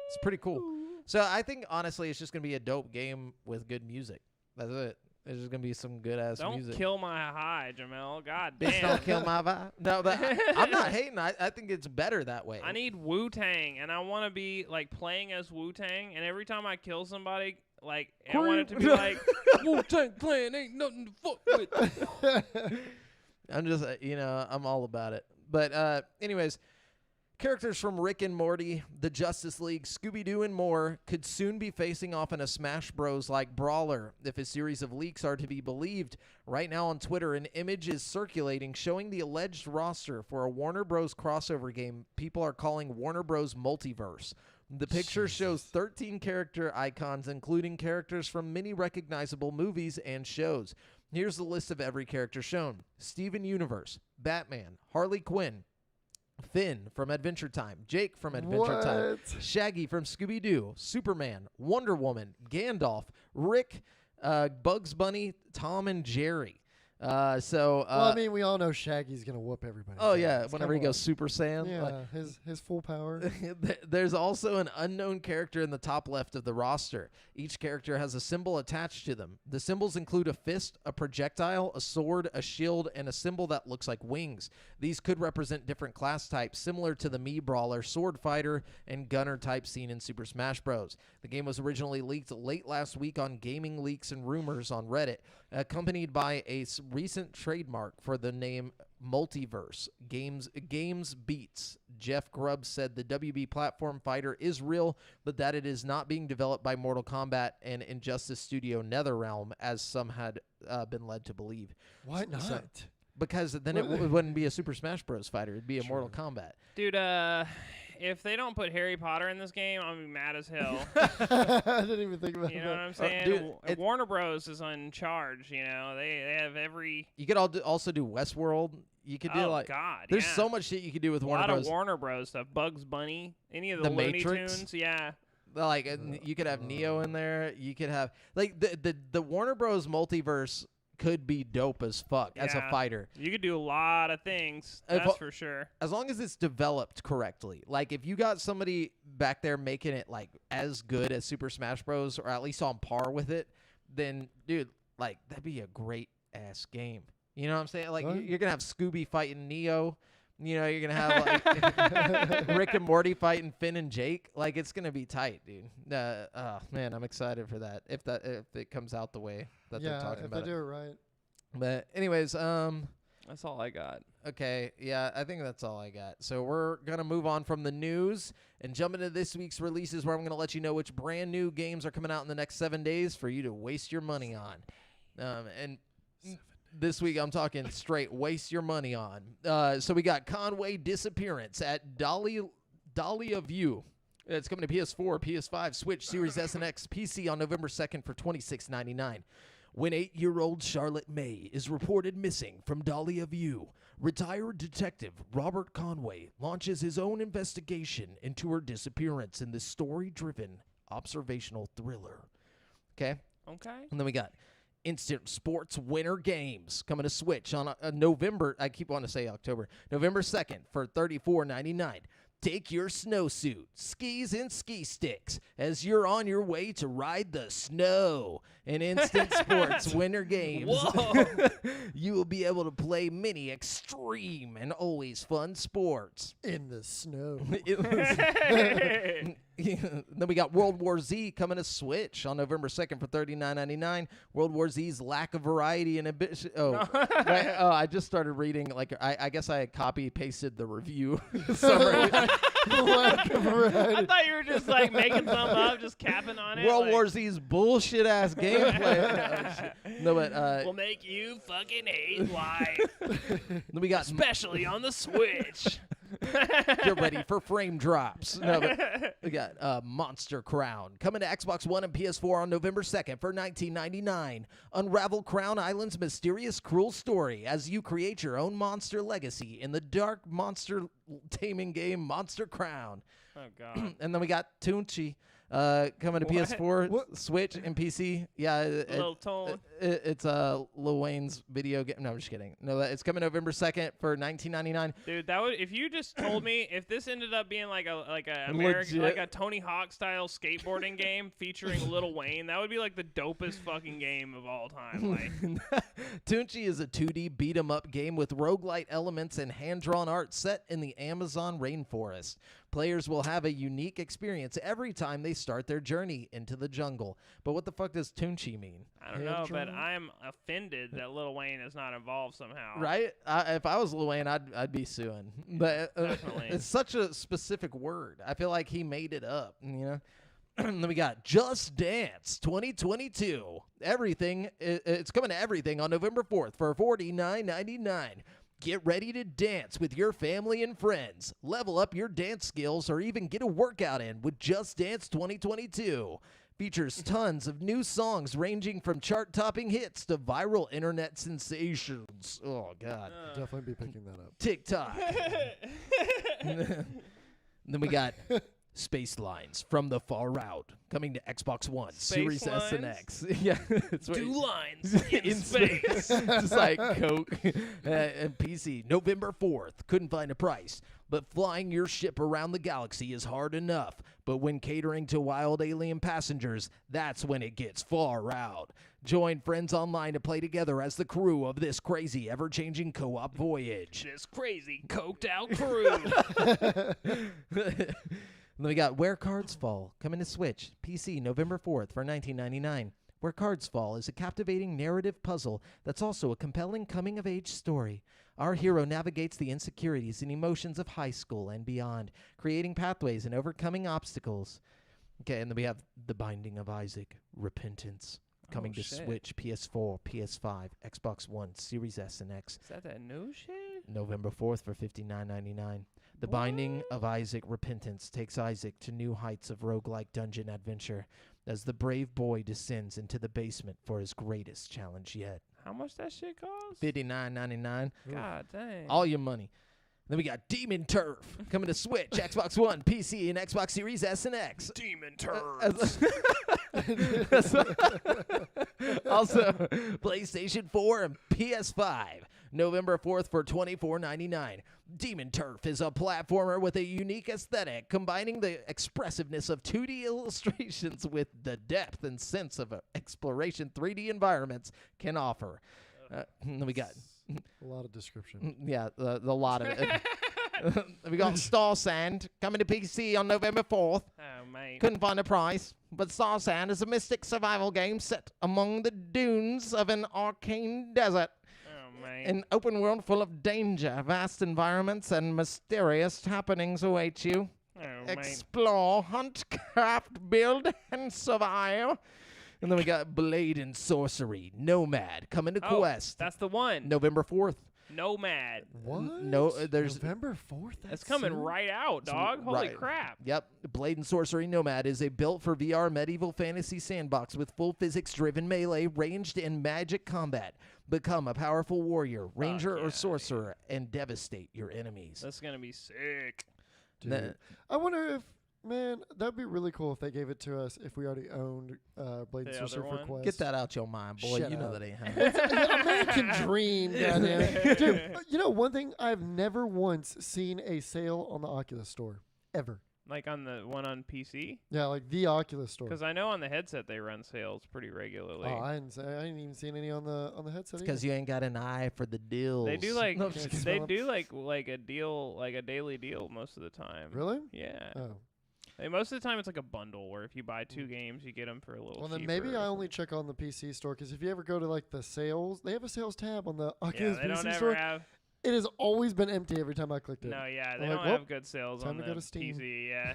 it's pretty cool. So I think honestly, it's just gonna be a dope game with good music. That's it. There's just gonna be some good ass Don't music. kill my high, Jamel. God Bitch, damn. don't kill my vibe. No, but I'm not hating. I think it's better that way. I need Wu-Tang, and I want to be like playing as Wu-Tang, and every time I kill somebody, like I want it to be like Wu-Tang Clan ain't nothing to fuck with. I'm just, I'm all about it. But anyways, characters from Rick and Morty, the Justice League, Scooby-Doo, and more could soon be facing off in a Smash Bros-like brawler, if a series of leaks are to be believed. Right now on Twitter, an image is circulating showing the alleged roster for a Warner Bros. Crossover game people are calling Warner Bros. Multiverse. The picture shows 13 character icons, including characters from many recognizable movies and shows. Here's the list of every character shown: Steven Universe, Batman, Harley Quinn, Finn from Adventure Time, Jake from Adventure Time, What? Shaggy from Scooby-Doo, Superman, Wonder Woman, Gandalf, Rick, Bugs Bunny, Tom, and Jerry. Well, I mean, we all know Shaggy's gonna whoop everybody. oh yeah, whenever he goes Super Saiyan. Yeah, like- his full power. There's also an unknown character in the top left of the roster. Each character has a symbol attached to them. The symbols include a fist, a projectile, a sword, a shield, and a symbol that looks like wings. These could represent different class types, similar to the Mii Brawler, Sword Fighter, and Gunner type seen in Super Smash Bros. The game was originally leaked late last week on Gaming Leaks and Rumors on Reddit, accompanied by a recent trademark for the name Multiverse. Games Beats. Jeff Grubb said the WB platform fighter is real, but that it is not being developed by Mortal Kombat and Injustice Studio NetherRealm, as some had been led to believe. Why not? So- Because then it wouldn't be a Super Smash Bros. Fighter. It'd be a Mortal Kombat. Dude, if they don't put Harry Potter in this game, I'm gonna be mad as hell. I didn't even think about You know what that. I'm saying? dude, Warner Bros. Is in charge. You know, they have every. You could also do Westworld. You could do Oh like God! there's yeah. so much shit you could do with a Warner lot Bros. of Warner Bros. Stuff. Bugs Bunny, any of The the Looney Matrix. Tunes. Yeah. Like you could have Neo in there. You could have like the Warner Bros. Multiverse could be dope as fuck as a Yeah. fighter. You could do a lot of things. If That's I- for sure. As long as it's developed correctly. Like if you got somebody back there making it like as good as Super Smash Bros. Or at least on par with it, then dude, like that'd be a great ass game. You know what I'm saying? Like Right. you're gonna have Scooby fighting Neo. You know, you're gonna have like Rick and Morty fighting Finn and Jake. Like it's gonna be tight, dude. Oh man, I'm excited for that. If it comes out the way that they're Yeah, talking if about they it. do it right. But anyways, That's all I got. Okay, yeah, I think that's all I got. So we're going to move on from the news and jump into this week's releases, where I'm going to let you know which brand new games are coming out in the next 7 days for you to waste your money on. And this week I'm talking straight waste your money on. So we got Conway Disappearance at Dahlia View. It's coming to PS4, PS5, Switch, Series S and X, PC on November 2nd for $26.99. When 8-year-old Charlotte May is reported missing from Dahlia View, retired detective Robert Conway launches his own investigation into her disappearance in this story-driven observational thriller. Okay? Okay. And then we got Instant Sports Winter Games coming to Switch on November, I keep wanting to say October, November 2nd for $34.99. Take your snowsuit, skis, and ski sticks as you're on your way to ride the snow. In Instant Sports Winter Games, you will be able to play many extreme and always fun sports. In the snow. Then we got World War Z coming to Switch on November 2nd for $39.99. World War Z's lack of variety and ambition. I just started reading. I guess I copy pasted the review summary. Lack of variety. I thought you were just like making something up, just capping on it. World War Z's bullshit ass gameplay. will make you fucking hate life, Then we got especially on the Switch. Get ready for frame drops. We got Monster Crown coming to Xbox One and PS4 on November 2nd for $19.99. Unravel Crown Island's mysterious, cruel story as you create your own monster legacy in the dark monster taming game Monster Crown. Oh God. And then we got Tunchi coming to PS4, Switch, and PC. Yeah, Little Tone. it's Lil Wayne's video game. No, I'm just kidding. No, it's coming November 2nd for $19.99. Dude, that would, if you just told me, if this ended up being like a American, like a Tony Hawk style skateboarding game featuring Lil Wayne, that would be like the dopest fucking game of all time. Like, Tunchi is a 2D beat 'em up game with roguelite elements and hand-drawn art set in the Amazon rainforest. Players will have a unique experience every time they start their journey into the jungle. But what the fuck does Tunchi mean? I don't know, but I'm offended that Lil Wayne is not involved somehow. Right? If I was Lil Wayne, I'd be suing. But Definitely. It's such a specific word. I feel like he made it up, you know? Then we got Just Dance 2022. Everything, it's coming to everything on November 4th for $49.99. Get ready to dance with your family and friends. Level up your dance skills or even get a workout in with Just Dance 2022. Features tons of new songs ranging from chart-topping hits to viral internet sensations. Oh, God. Definitely be picking that up. TikTok. Then we got Space Lines from the Far Out coming to Xbox One, Space Series S and lines? X. Yeah, it's what- Two lines in space. just like Coke and PC. November 4th. Couldn't find a price. But flying your ship around the galaxy is hard enough. But when catering to wild alien passengers, that's when it gets far out. Join friends online to play together as the crew of this crazy, ever-changing co-op voyage. This crazy coked out crew. Then we got Where Cards Fall coming to Switch, PC, November 4th for $19.99. Where Cards Fall is a captivating narrative puzzle that's also a compelling coming-of-age story. Our hero navigates the insecurities and emotions of high school and beyond, creating pathways and overcoming obstacles. Okay, and then we have The Binding of Isaac, Repentance, coming to shit. Switch, PS4, PS5, Xbox One, Series S and X, Is that new shit? November 4th for $59.99. The Binding of Isaac Repentance takes Isaac to new heights of roguelike dungeon adventure as the brave boy descends into the basement for his greatest challenge yet. How much that shit cost? $59.99. God dang. All your money. Then we got Demon Turf coming to Switch, Xbox One, PC, and Xbox Series S and X. Demon turds. Also, PlayStation 4 and PS5. November 4th for $24.99. Demon Turf is a platformer with a unique aesthetic, combining the expressiveness of 2D illustrations with the depth and sense of exploration 3D environments can offer. Then we got... A lot of description. Yeah, the lot of it. We got Star Sand coming to PC on November 4th. Oh, mate. Couldn't find a price, but Star Sand is a mystic survival game set among the dunes of an arcane desert. Oh, mate. An open world full of danger, vast environments, and mysterious happenings await you. Oh, mate. Explore, hunt, craft, build, and survive. And then we got Blade and Sorcery, Nomad, coming to Oh, Quest, that's the one. November 4th. Nomad. What? No, there's November 4th. It's coming right out, dog. Holy right. crap. Yep, Blade and Sorcery Nomad is a built for VR medieval fantasy sandbox with full physics-driven melee, ranged and magic combat. Become a powerful warrior, ranger, yeah, or sorcerer, and devastate your enemies. That's gonna be sick. Dude. Nah. I wonder if, man, that'd be really cool if they gave it to us if we already owned Blade and The Sorcery other for one? Quest. Get that out your mind, boy. Shut You know up. that ain't happening. American dream, goddammit. Dude, you know one thing? I've never once seen a sale on the Oculus store. Ever. Like on the one on PC? Yeah, like the Oculus store. Because I know on the headset they run sales pretty regularly. Oh, I hadn't even seen any on the headset. Because you ain't got an eye for the deals. They do like No, just they kidding. do like a deal, like a daily deal most of the time. Really? Yeah. Oh. Hey, most of the time it's like a bundle where if you buy 2 games, you get them for a little Well, then cheaper maybe or I only something. check on the PC store because if you ever go to like the sales, they have a sales tab on the Yeah, Oculus they don't PC ever store. have. It has always been empty every time I clicked it. No, yeah, they I'm don't like, have well, good sales time on to the go to Steam. PC. Yeah.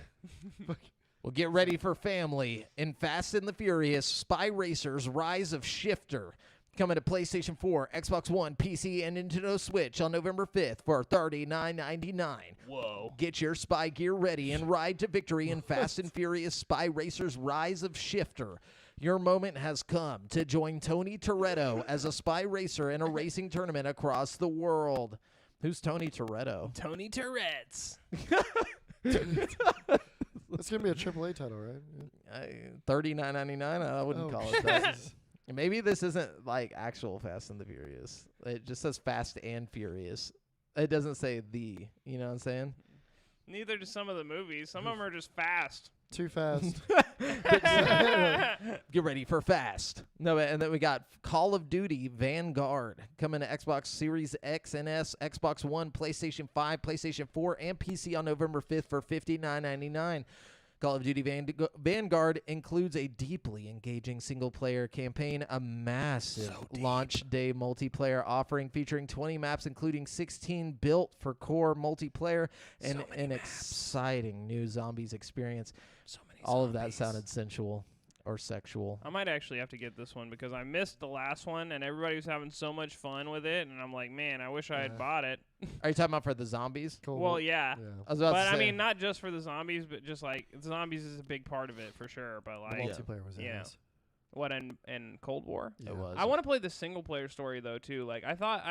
Well, get ready for family in Fast and the Furious, Spy Racers, Rise of Shifter. Coming to PlayStation 4, Xbox One, PC, and Nintendo Switch on November 5th for $39.99. Whoa. Get your spy gear ready and ride to victory in Fast and Furious Spy Racers Rise of Shifter. Your moment has come to join Tony Toretto as a spy racer in a racing tournament across the world. Who's Tony Toretto? Tony Tourette's. It's gonna be a AAA title, right? Yeah. $39.99? I wouldn't Oh, call it that. Jesus. Maybe this isn't like actual Fast and the Furious. It just says Fast and Furious. It doesn't say the. You know what I'm saying? Neither do some of the movies. Some of them are just fast. Too fast. Get ready for Fast. No, and then we got Call of Duty Vanguard coming to Xbox Series X and S, Xbox One, PlayStation 5, PlayStation 4, and PC on November 5th for $59.99. Call of Duty Vanguard includes a deeply engaging single-player campaign, a massive launch day multiplayer offering featuring 20 maps, including 16 built for core multiplayer, and an exciting new zombies experience. So many All of that sounded sensual or sexual. I might actually have to get this one because I missed the last one and everybody was having so much fun with it, and I'm like, man, I wish I had bought it. Are you talking about for the zombies? Cool. Well, yeah. I was about But to I say, mean, not just for the zombies, but just like zombies is a big part of it for sure. But The like, multiplayer was yeah. ass. what in Cold War? Yeah. it was. I want to play the single player story though too. Like I thought,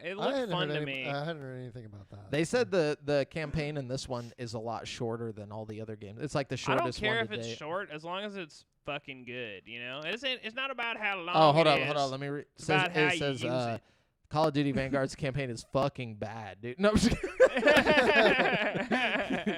it looked fun to me. I hadn't heard anything about that. They said the campaign in this one is a lot shorter than all the other games. It's like the I don't shortest care one if to it's date. short as long as it's fucking good. You know, it's not about how long. Oh, hold it on, is. hold on. Let me read. It's about how you use it. Call of Duty Vanguard's campaign is fucking bad, dude. No, I'm just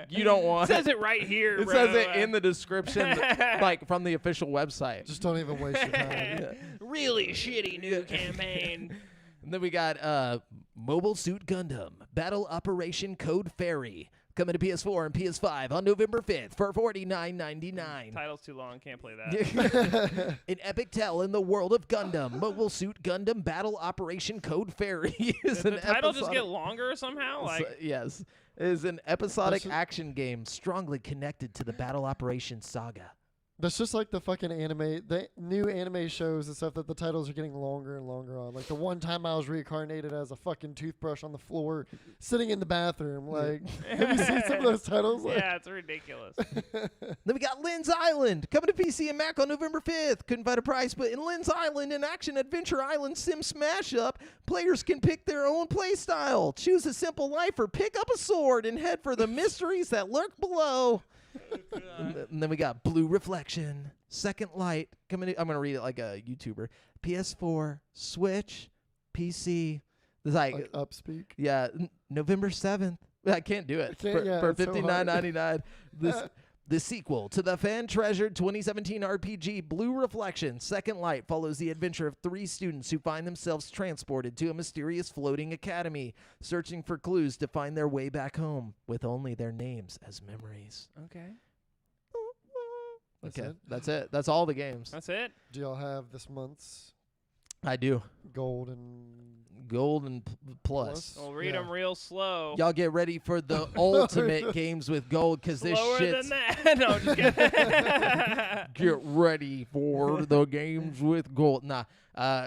you don't It want. says it right here. It bro. says it in the description, like from the official website. Just don't even waste your time. Really shitty new campaign. And then we got Mobile Suit Gundam Battle Operation Code Fairy coming to PS4 and PS5 on November 5th for $49.99. Title's too long. Can't play that. An epic tale in the world of Gundam. Mobile Suit Gundam Battle Operation Code Fairy is Did an the title just episodic- get longer somehow? Like yes, is an episodic That's- action game strongly connected to the Battle Operation saga. That's just like the fucking anime, the new anime shows and stuff that the titles are getting longer and longer on. Like the one time I was reincarnated as a fucking toothbrush on the floor, sitting in the bathroom. Like, have you seen some of those titles? Like, yeah, it's ridiculous. Then we got Lynn's Island coming to PC and Mac on November 5th. Couldn't find a price, but in Lynn's Island, an action adventure island sim smash up, players can pick their own play style. Choose a simple life or pick up a sword and head for the mysteries that lurk below. And then we got Blue Reflection, Second Light coming. I'm gonna read it like a YouTuber. PS4, Switch, PC. It's like upspeak. yeah, November 7th. I can't do it can't- yeah, for it's so hard. $59.99. The sequel to the fan-treasured 2017 RPG Blue Reflection, Second Light, follows the adventure of 3 students who find themselves transported to a mysterious floating academy, searching for clues to find their way back home, with only their names as memories. Okay. That's Okay, it? that's it. That's all the games. That's it. Do y'all have this month's I do. Gold and Gold and plus. We'll read Yeah. them real slow. Y'all get ready for the ultimate games with gold because this Slower shit's. than that. No, I'm just kidding. Get ready for the games with gold. Nah,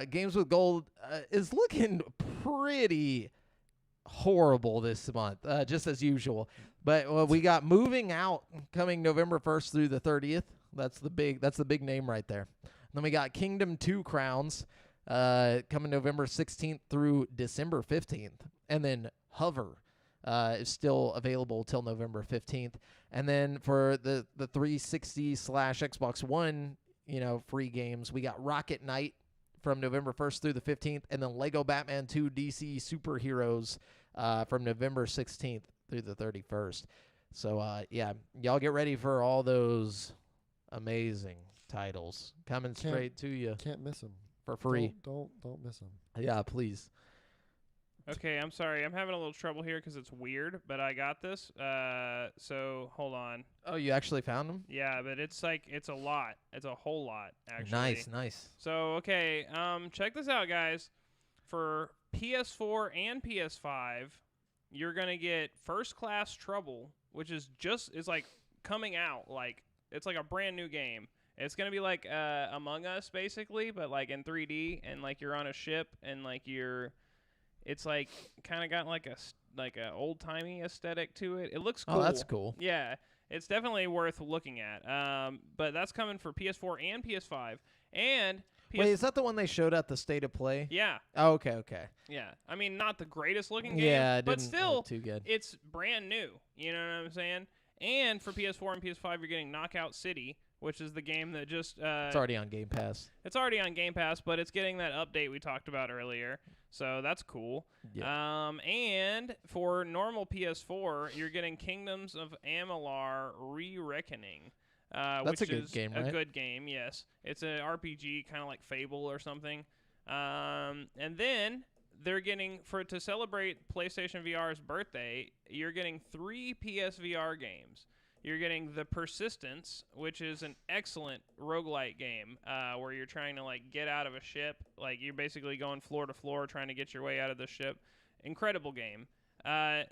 games with gold is looking pretty horrible this month, just as usual. But we got Moving Out coming November 1st through the 30th. That's the big name right there. Then we got Kingdom 2 Crowns coming November 16th through December 15th. And then Hover is still available till November 15th. And then for the 360/Xbox One, free games, we got Rocket Knight from November 1st through the 15th, and then Lego Batman 2 DC Superheroes from November 16th through the 31st. So, yeah, y'all get ready for all those amazing titles coming straight to you can't miss them for free. Don't miss them. Yeah, please. Okay, I'm sorry. I'm having a little trouble here because it's weird, but I got this. So hold on. Oh, you actually found them? Yeah, but it's a lot. It's a whole lot, actually. Nice. So, okay, check this out, guys. For PS4 and PS5, you're going to get First Class Trouble, which is like coming out. Like, it's like a brand new game. It's going to be like Among Us, basically, but like in 3D, and like you're on a ship, and like it's like kind of got like a old-timey aesthetic to it. It looks cool. Oh, that's cool. Yeah, it's definitely worth looking at. But that's coming for PS4 and PS5. And Wait, is that the one they showed at the State of Play? Yeah. Oh, okay. Yeah. I mean, not the greatest looking game, Yeah, it but didn't still, look too good. it's brand new. You know what I'm saying? And for PS4 and PS5, you're getting Knockout City, which is the game that just... It's already on Game Pass. It's already on Game Pass, but it's getting that update we talked about earlier. So that's cool. Yeah. And for normal PS4, you're getting Kingdoms of Amalur Re-Reckoning. That's which a good is game, a right? good game, yes. It's an RPG, kind of like Fable or something. And then they're getting, to celebrate PlayStation VR's birthday, you're getting 3 PSVR games. You're getting The Persistence, which is an excellent roguelite game where you're trying to like get out of a ship. Like you're basically going floor to floor trying to get your way out of the ship. Incredible game.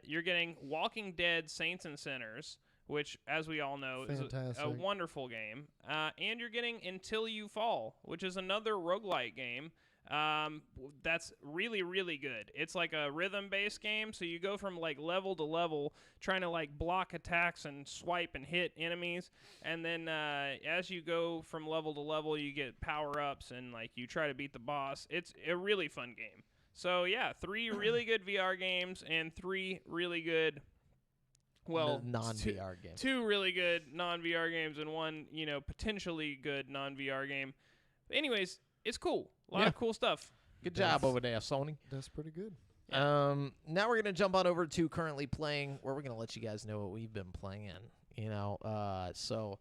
You're getting Walking Dead Saints and Sinners, which, as we all know, is a wonderful game. And you're getting Until You Fall, which is another roguelite game. That's really, really good. It's like a rhythm-based game, so you go from like level to level, trying to like block attacks and swipe and hit enemies, and then as you go from level to level, you get power-ups and like you try to beat the boss. It's a really fun game. So yeah, 3 really good VR games and 3 really good, non-VR games. 2 really good non-VR games and 1, potentially good non-VR game. But anyways, it's cool. A lot of cool stuff. Good job over there, Sony. That's pretty good. Now we're going to jump on over to currently playing, where we're going to let you guys know what we've been playing, so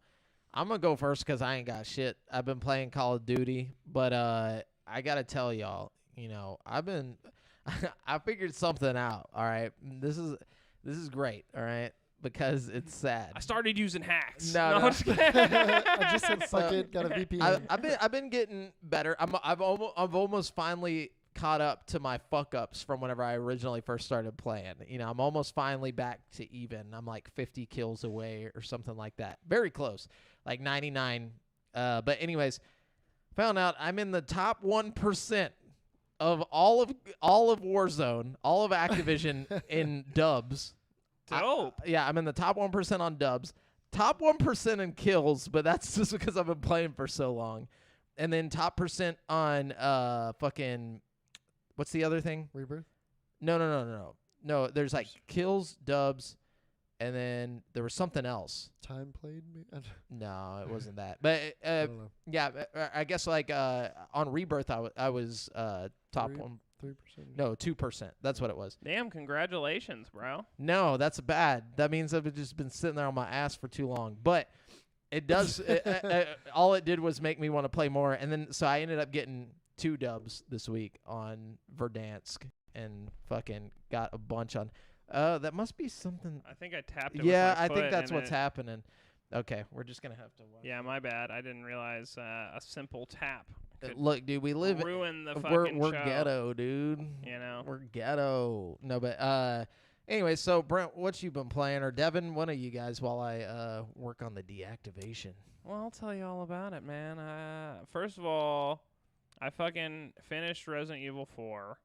I'm going to go first because I ain't got shit. I've been playing Call of Duty, but I got to tell y'all, I figured something out, all right? This is great, all right? Because it's sad. I started using hacks. No. I just said fuck it. Got a VPN. I've been getting better. I've almost finally caught up to my fuck ups from whenever I originally first started playing. I'm almost finally back to even. I'm like 50 kills away or something like that. Very close, like 99. But anyways, found out I'm in the top 1% of all of Warzone, all of Activision in dubs. Dope. I'm in the top 1% on dubs, top 1% in kills, but that's just because I've been playing for so long. And then top percent on fucking, what's the other thing? Rebirth? No, there's like kills, dubs, and then there was something else. Time played? No, it wasn't that. But I don't know. yeah, I guess like on Rebirth I was top 1. 3%? No, 2%. That's what it was. Damn, congratulations, bro. No, that's bad. That means I've just been sitting there on my ass for too long. But it does. All it did was make me want to play more. And then so I ended up getting 2 dubs this week on Verdansk and fucking got a bunch on. That must be something. I think I tapped it. Yeah, with my I think foot that's and what's happening. Okay, we're just gonna have to watch. Yeah, my bad. I didn't realize a simple tap could Look, dude, we live. ruin the We're fucking show. ghetto, dude. You know. We're ghetto. No, but anyway, so Brent, what you been playing, or Devin, one of you guys, while I work on the deactivation. Well, I'll tell you all about it, man. First of all, I fucking finished Resident Evil 4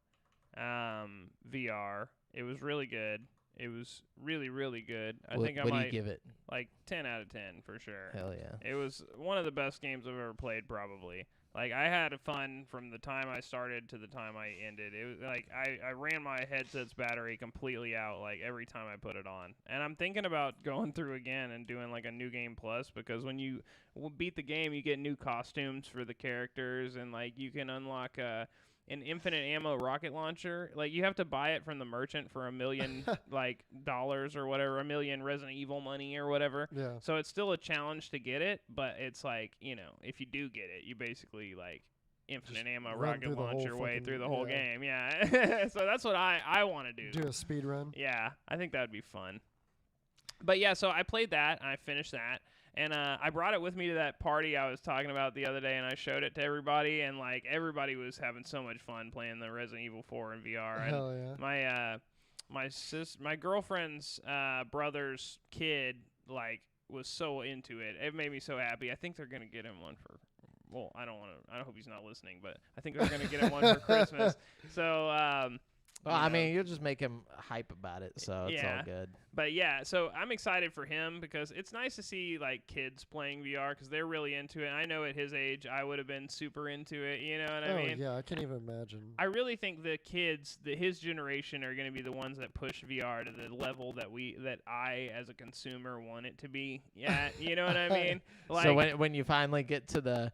VR. It was really good. It was really, really good. I think I what might do you give it? like 10 out of 10 for sure. Hell yeah. It was one of the best games I've ever played, probably. Like, I had fun from the time I started to the time I ended. It was like I ran my headset's battery completely out, like, every time I put it on. And I'm thinking about going through again and doing, like, a new game plus, because when you beat the game, you get new costumes for the characters, and, like, you can unlock an infinite ammo rocket launcher. Like, you have to buy it from the merchant for $1 million, like, dollars or whatever, $1 million Resident Evil money or whatever. Yeah. So it's still a challenge to get it, but it's like, you know, if you do get it, you basically, like, infinite Just ammo run rocket through the whole launcher way fucking- through the whole yeah. game. Yeah. So that's what I want to do. Do a speed run. Yeah, I think that would be fun. But yeah, so I played that, and I finished that. And I brought it with me to that party I was talking about the other day, and I showed it to everybody, and, like, everybody was having so much fun playing the Resident Evil 4 in VR. And Hell yeah. my girlfriend's brother's kid, like, was so into it. It made me so happy. I think they're gonna get him one for. Well, I hope he's not listening, but I think they're gonna get him one for Christmas. So. Well, I mean, you'll just make him hype about it, so it's Yeah. all good. But yeah, so I'm excited for him because it's nice to see, like, kids playing VR because they're really into it. I know at his age I would have been super into it. You know what I mean? Yeah, I can't even imagine. I really think the kids, his generation, are going to be the ones that push VR to the level that I, as a consumer, want it to be. Yeah, you know what I mean? Like, So when you finally get to the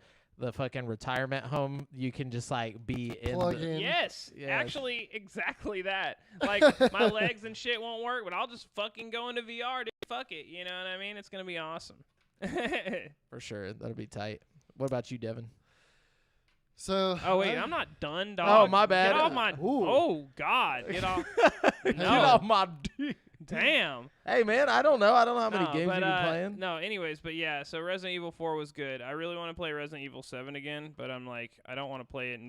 fucking retirement home, you can just, like, be in Plug the, in. yes, Yes. actually, exactly that. Like, my legs and shit won't work, but I'll just fucking go into VR, dude. Fuck it, you know what I mean? It's going to be awesome. for sure. That'll be tight. What about you, Devin? So. Oh, wait, I'm not done, dog. Oh, my bad. Get off my... Ooh. Oh, God. Get off... Get No. off my dick. Damn. Hey, man, I don't know. I don't know how many No, games but, you've been playing. No, anyways, but yeah, so Resident Evil 4 was good. I really want to play Resident Evil 7 again, but I'm like, I don't want to play it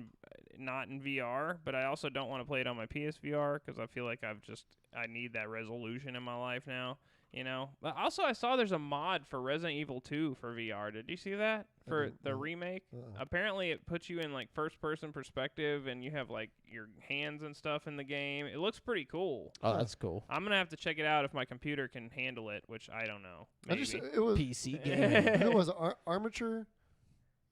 not in VR, but I also don't want to play it on my PSVR because I feel like I need that resolution in my life now, you know? But also, I saw there's a mod for Resident Evil 2 for VR. Did you see that? For didn't, the no. remake? Uh-uh. Apparently, it puts you in, like, first-person perspective, and you have, like, your hands and stuff in the game. It looks pretty cool. Oh, that's cool. I'm going to have to check it out if my computer can handle it, which I don't know. I Maybe. just it was PC game. who was it, Armature,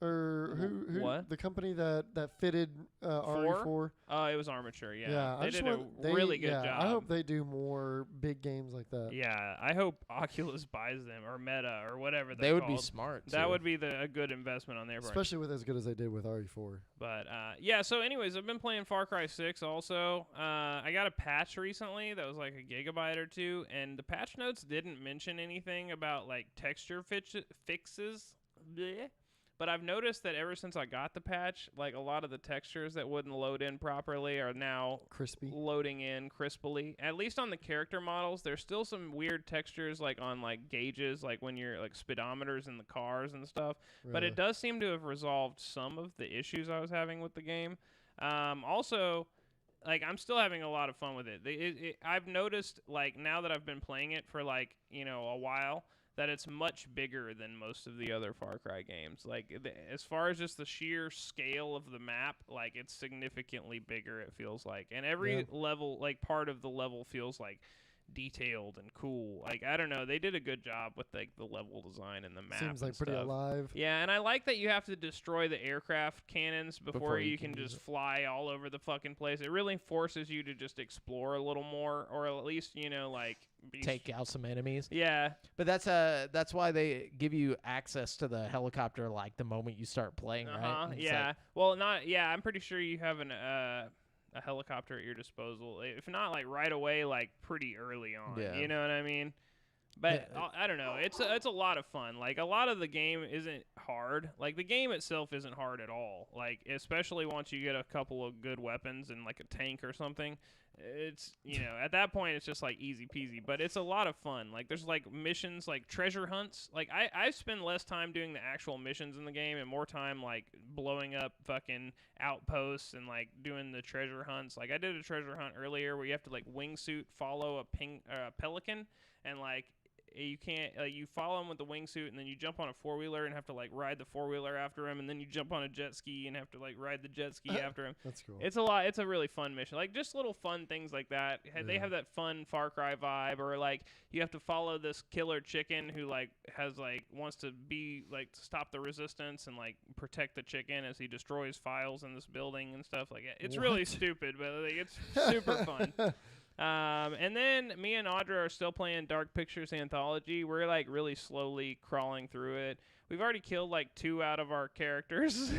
or who What? the company that fitted RE4. It was Armature, yeah. I They just did a want- really good yeah, job. I hope they do more big games like that. Yeah, I hope Oculus buys them, or Meta, or whatever They would be called. smart. That too. would be a good investment on their part. Especially with as good as they did with RE4. But, yeah, so anyways, I've been playing Far Cry 6 also. I got a patch recently that was like a gigabyte or two, and the patch notes didn't mention anything about, like, texture fixes. Bleh. But I've noticed that ever since I got the patch, like, a lot of the textures that wouldn't load in properly are now Crispy. loading in crisply. At least on the character models, there's still some weird textures, like on, like, gauges, like when you're, like, speedometers in the cars and stuff. But it does seem to have resolved some of the issues I was having with the game. Also, like, I'm still having a lot of fun with it. I've noticed, like, now that I've been playing it for, like, you know, a while, that it's much bigger than most of the other Far Cry games. Like, as far as just the sheer scale of the map, like, it's significantly bigger, it feels like. And every level, like, part of the level feels, like, detailed and cool. Like, I don't know, they did a good job with, like, the level design and the map. Seems and like pretty stuff. alive. Yeah, and I like that you have to destroy the aircraft cannons before you can use just fly all over the fucking place. It really forces you to just explore a little more, or at least, you know, like, take out some enemies. Yeah. But that's why they give you access to the helicopter, like, the moment you start playing, right? And it's Yeah. like, Well, not. Yeah, I'm pretty sure you have a helicopter at your disposal. If not, like, right away, like, pretty early on. Yeah. You know what I mean? But I don't know. It's a lot of fun. Like, a lot of the game isn't hard. Like, the game itself isn't hard at all. Like, especially once you get a couple of good weapons and, like, a tank or something. it's, at that point it's just like easy peasy, but it's a lot of fun. Like there's like missions, like treasure hunts. Like I spend less time doing the actual missions in the game and more time like blowing up fucking outposts and like doing the treasure hunts. Like I did a treasure hunt earlier where you have to like wingsuit follow a pelican, and like you can't you follow him with the wingsuit, and then you jump on a four-wheeler and have to like ride the four-wheeler after him, and then you jump on a jet ski and have to like ride the jet ski after him. That's cool. It's a lot. It's a really fun mission. Like just little fun things like that. They have that fun Far Cry vibe, or like you have to follow this killer chicken who like has like wants to be like to stop the resistance and like protect the chicken as he destroys files in this building and stuff like that. It's really stupid, but like, it's super fun. And then me and Audra are still playing Dark Pictures Anthology. We're like really slowly crawling through it. We've already killed like 2 out of our characters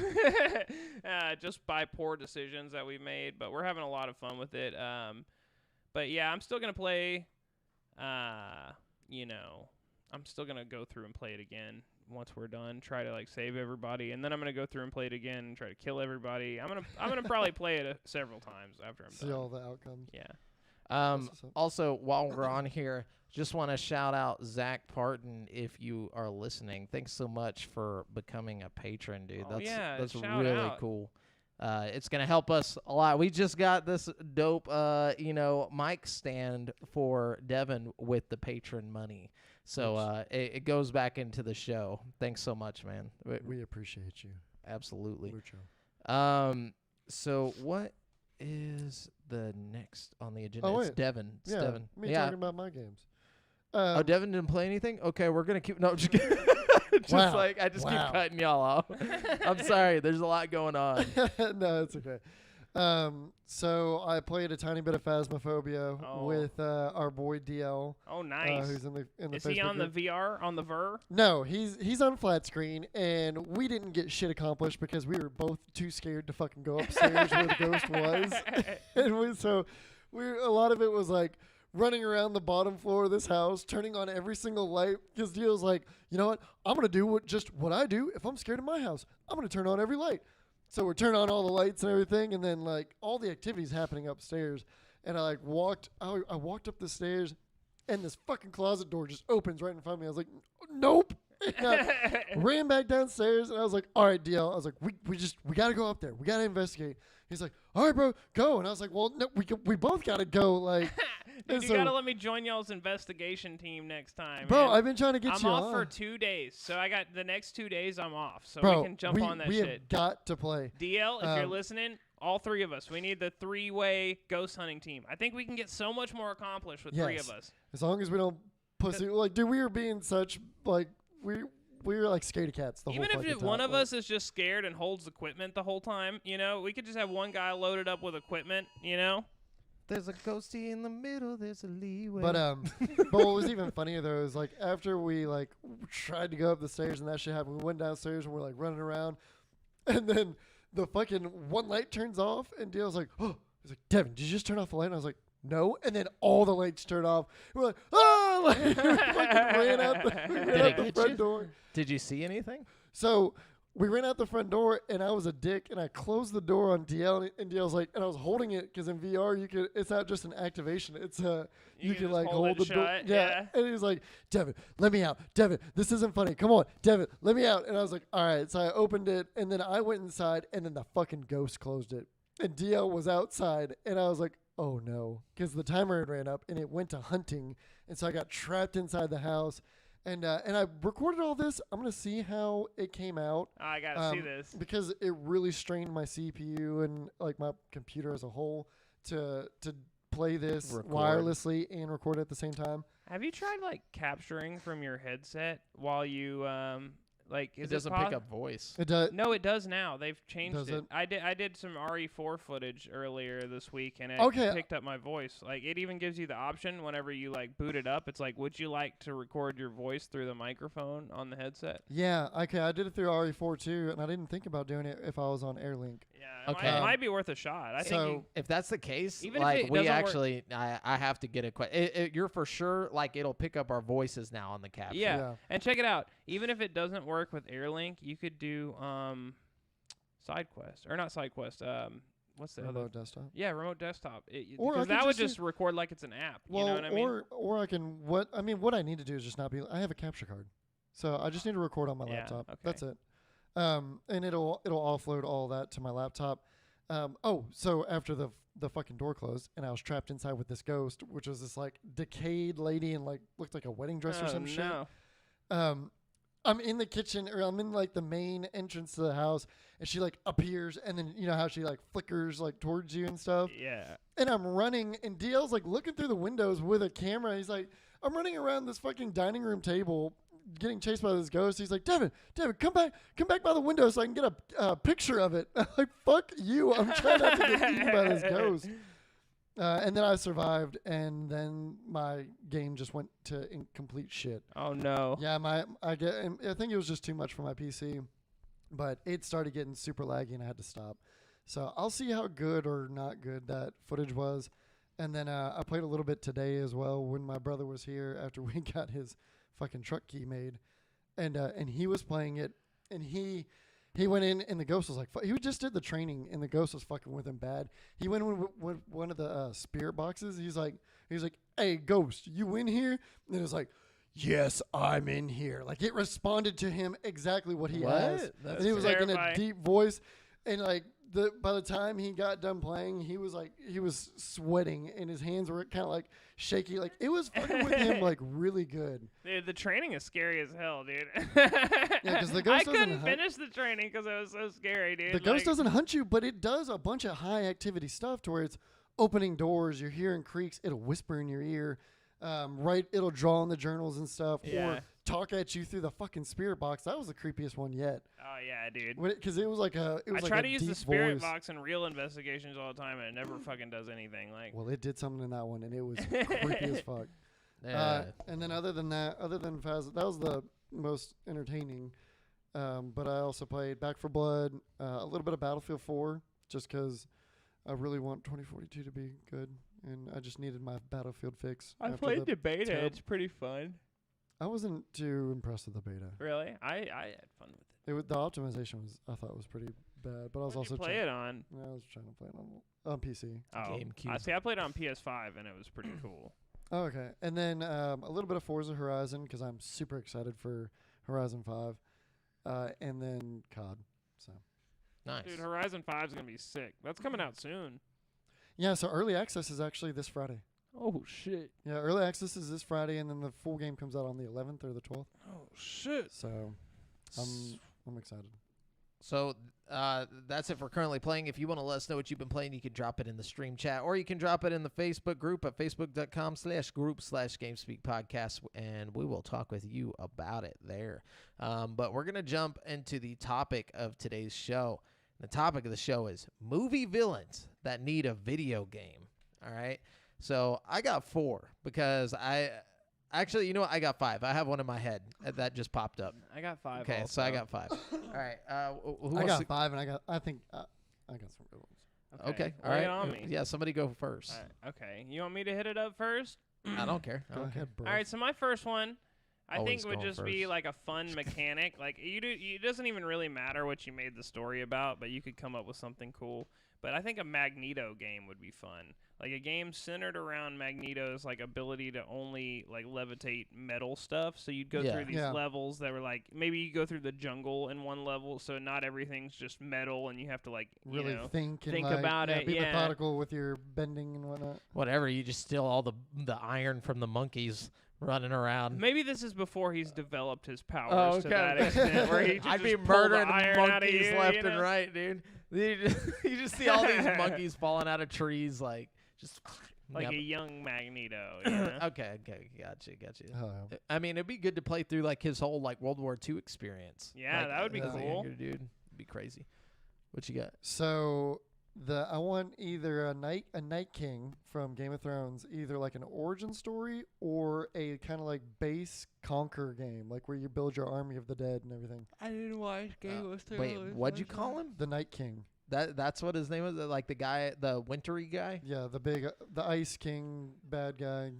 just by poor decisions that we've made, but we're having a lot of fun with it. But yeah, I'm still going to play, I'm still going to go through and play it again once we're done, try to like save everybody, and then I'm going to go through and play it again and try to kill everybody. I'm going to probably play it several times after I'm done. See all the outcomes. Yeah. Also, while we're on here, just want to shout out Zach Parton if you are listening. Thanks so much for becoming a patron, dude. That's really cool. It's gonna help us a lot. We just got this dope, mic stand for Devin with the patron money. So it goes back into the show. Thanks so much, man. We appreciate you. Absolutely. Mucho. So what is the next on the agenda? It's Devin. It's yeah, Devin. Me talking about my games. Devin didn't play anything? Okay, we're going to keep... No, just kidding. I just keep cutting y'all off. I'm sorry. There's a lot going on. No, it's okay. So I played a tiny bit of Phasmophobia with our boy DL. Oh, nice. Who's in the Is he on group. the VR, on the VR? No, he's on flat screen, and we didn't get shit accomplished because we were both too scared to fucking go upstairs where the ghost was. And a lot of it was like running around the bottom floor of this house, turning on every single light, because DL's like, you know what? I'm going to do what I do if I'm scared in my house. I'm going to turn on every light. So we're turning on all the lights and everything, and then like all the activities happening upstairs. And I walked up the stairs, and this fucking closet door just opens right in front of me. I was like, nope. And I ran back downstairs, and I was like, all right, DL. I was like, we got to go up there. We got to investigate. He's like, all right, bro, go. And I was like, well, no, we both got to go. Like, dude, you got to let me join y'all's investigation team next time. Bro, man. I've been trying to get I'm you off on. for 2 days. So I got the next 2 days I'm off. So bro, we can jump on that we shit. Have got to play. DL, if you're listening, all 3 of us. We need the 3-way ghost hunting team. I think we can get so much more accomplished with 3 of us. As long as we don't pussy. Like, dude, we were being such, like, we were like scaredy cats the whole Even fucking if time. one of us is just scared and holds equipment the whole time, we could just have one guy loaded up with equipment, There's a ghosty in the middle. There's a leeway. But what was even funnier though is like after we like tried to go up the stairs and that shit happened, we went downstairs and we're like running around, and then the fucking one light turns off, and Dale's like, "Oh," he's like, "Devin, did you just turn off the light?" And I was like, "No," and then all the lights turned off. We're like, "Ah!" Like, we fucking ran out the front door. Did you see anything? So we ran out the front door, and I was a dick, and I closed the door on DL, and DL's like, and I was holding it because in VR it's not just an activation, it's you can like hold the door. Yeah. And he's like, "Devin, let me out. Devin, this isn't funny. Come on, Devin, let me out." And I was like, "All right." So I opened it, and then I went inside, and then the fucking ghost closed it, and DL was outside, and I was like, "Oh no," because the timer had ran up, and it went to hunting, and so I got trapped inside the house. And I recorded all this. I'm going to see how it came out. I got to see this. Because it really strained my CPU and like my computer as a whole to play this wirelessly and record at the same time. Have you tried like capturing from your headset while you it doesn't pick up voice. It does. No, it does now. They've changed Does it. it? I did some RE4 footage earlier this week, and it picked up my voice. Like it even gives you the option whenever you like boot it up. It's like, would you like to record your voice through the microphone on the headset? Yeah. Okay. I did it through RE4 too, and I didn't think about doing it if I was on AirLink. Yeah. It might be worth a shot. I think if that's the case, even like if it we doesn't actually, I have to get you're for sure like it'll pick up our voices now on the capture. Yeah. And check it out. Even if it doesn't work with AirLink, you could do side quest or not side quest. what's the Remote other? desktop. Yeah, remote desktop. Or I Because could that would just just record like it's an app. Well, you know what I mean? or I can what I need to do is just not be. I have a capture card, so I just need to record on my Yeah, laptop. okay. That's it. And it'll offload all that to my laptop. So after the fucking door closed and I was trapped inside with this ghost, which was this like decayed lady and like looked like a wedding dress or some shit. I'm in the kitchen, or I'm in like the main entrance to the house, and she like appears, and then you know how she like flickers like towards you and stuff. Yeah. And I'm running, and DL's like looking through the windows with a camera. He's like, I'm running around this fucking dining room table, getting chased by this ghost. He's like, Devin, come back by the window so I can get a picture of it. I'm like, fuck you. I'm trying not to get eaten by this ghost. And then I survived, and then my game just went to incomplete shit. Oh no. Yeah, I think it was just too much for my PC, but it started getting super laggy, and I had to stop. So I'll see how good or not good that footage was. And then I played a little bit today as well when my brother was here after we got his fucking truck key made, and he was playing it, and he went in, and the ghost was like, he just did the training, and the ghost was fucking with him bad. He went in with one of the spirit boxes. He's like, hey, ghost, you in here? And it was like, yes, I'm in here. Like, it responded to him exactly what he asked. That's And he was like in a terrifying. deep voice, and like by the time he got done playing, he was sweating, and his hands were kind of like shaky. Like, it was fucking with him like really good. Dude, the training is scary as hell, dude. Yeah, 'cause the ghost I doesn't couldn't hunt. finish the training because it was so scary, dude. The ghost doesn't hunt you, but it does a bunch of high activity stuff to where it's opening doors, you're hearing creaks, it'll whisper in your ear, it'll draw on the journals and stuff, Yeah. or talk at you through the fucking spirit box. That was the creepiest one yet. Oh yeah, dude. Because it was like a, I like try a to use the deep spirit voice. box in real investigations all the time, and it never fucking does anything. Like, Well, it did something in that one, and it was creepy as fuck. Yeah. And then other than Faz, that was the most entertaining. But I also played Back 4 Blood, a little bit of Battlefield 4, just because I really want 2042 to be good, and I just needed my Battlefield fix. I after played the beta. terrib- It's pretty fun. I wasn't too impressed with the beta. Really, I had fun with it. The optimization I thought was pretty bad, but I was What did also you play it on? I was trying to play it on PC. Oh, GameCube. I played it on PS5, and it was pretty cool. Oh, okay. And then a little bit of Forza Horizon because I'm super excited for Horizon 5, and then COD. So Nice. Dude, Horizon 5 is gonna be sick. That's coming out soon. yeah, so early access is actually this Friday. Oh shit. Yeah, early access is this Friday, and then the full game comes out on the 11th or the 12th. Oh shit. So I'm excited. So that's it for currently playing. If you want to let us know what you've been playing, you can drop it in the stream chat, or you can drop it in the Facebook group at facebook.com/group/GameSpeak Podcast, and we will talk with you about it there. But we're going to jump into the topic of today's show. The topic of the show is movie villains that need a video game. All right. So I got 4 because actually, you know what? I got 5. I have one in my head that just popped up. I got 5. Okay, also. so I got 5. All right. Who I wants got to- 5, and I think I got some good ones. Okay. All lay right. it on me. Yeah, somebody go first. All right, okay. You want me to hit it up first? I don't care. I Go don't care. ahead, bro. All right, so my first one, I Always think would going just be first. like a fun mechanic. Like it doesn't even really matter what you made the story about, but you could come up with something cool. But I think a Magneto game would be fun. Like a game centered around Magneto's like ability to only like levitate metal stuff. So you'd go Yeah. through these Yeah. levels that were like maybe you go through the jungle in one level, so not everything's just metal, and you have to like Really you know think think like, about yeah, it, Be yeah. methodical with your bending and whatnot. Whatever. You just steal all the iron from the monkeys running around. Maybe this is before he's developed his powers Oh, to okay. that extent, where he I'd just be pull the murdering iron out of monkeys you, left you know? and right, dude. You just see all these monkeys falling out of trees, like just Like Yep. a young Magneto. You know? Okay, gotcha. Oh, I mean, it'd be good to play through like his whole like World War II experience. Yeah, Like, that would be as a cool. younger dude, it'd be crazy. What you got? So I want either a Night King from Game of Thrones, either like an origin story or a kind of like base conquer game, like where you build your army of the dead and everything. I didn't watch Game of Thrones. Wait, what'd you call him? The Night King. That's what his name was. Like the guy, the wintry guy. Yeah, the Ice King bad guy.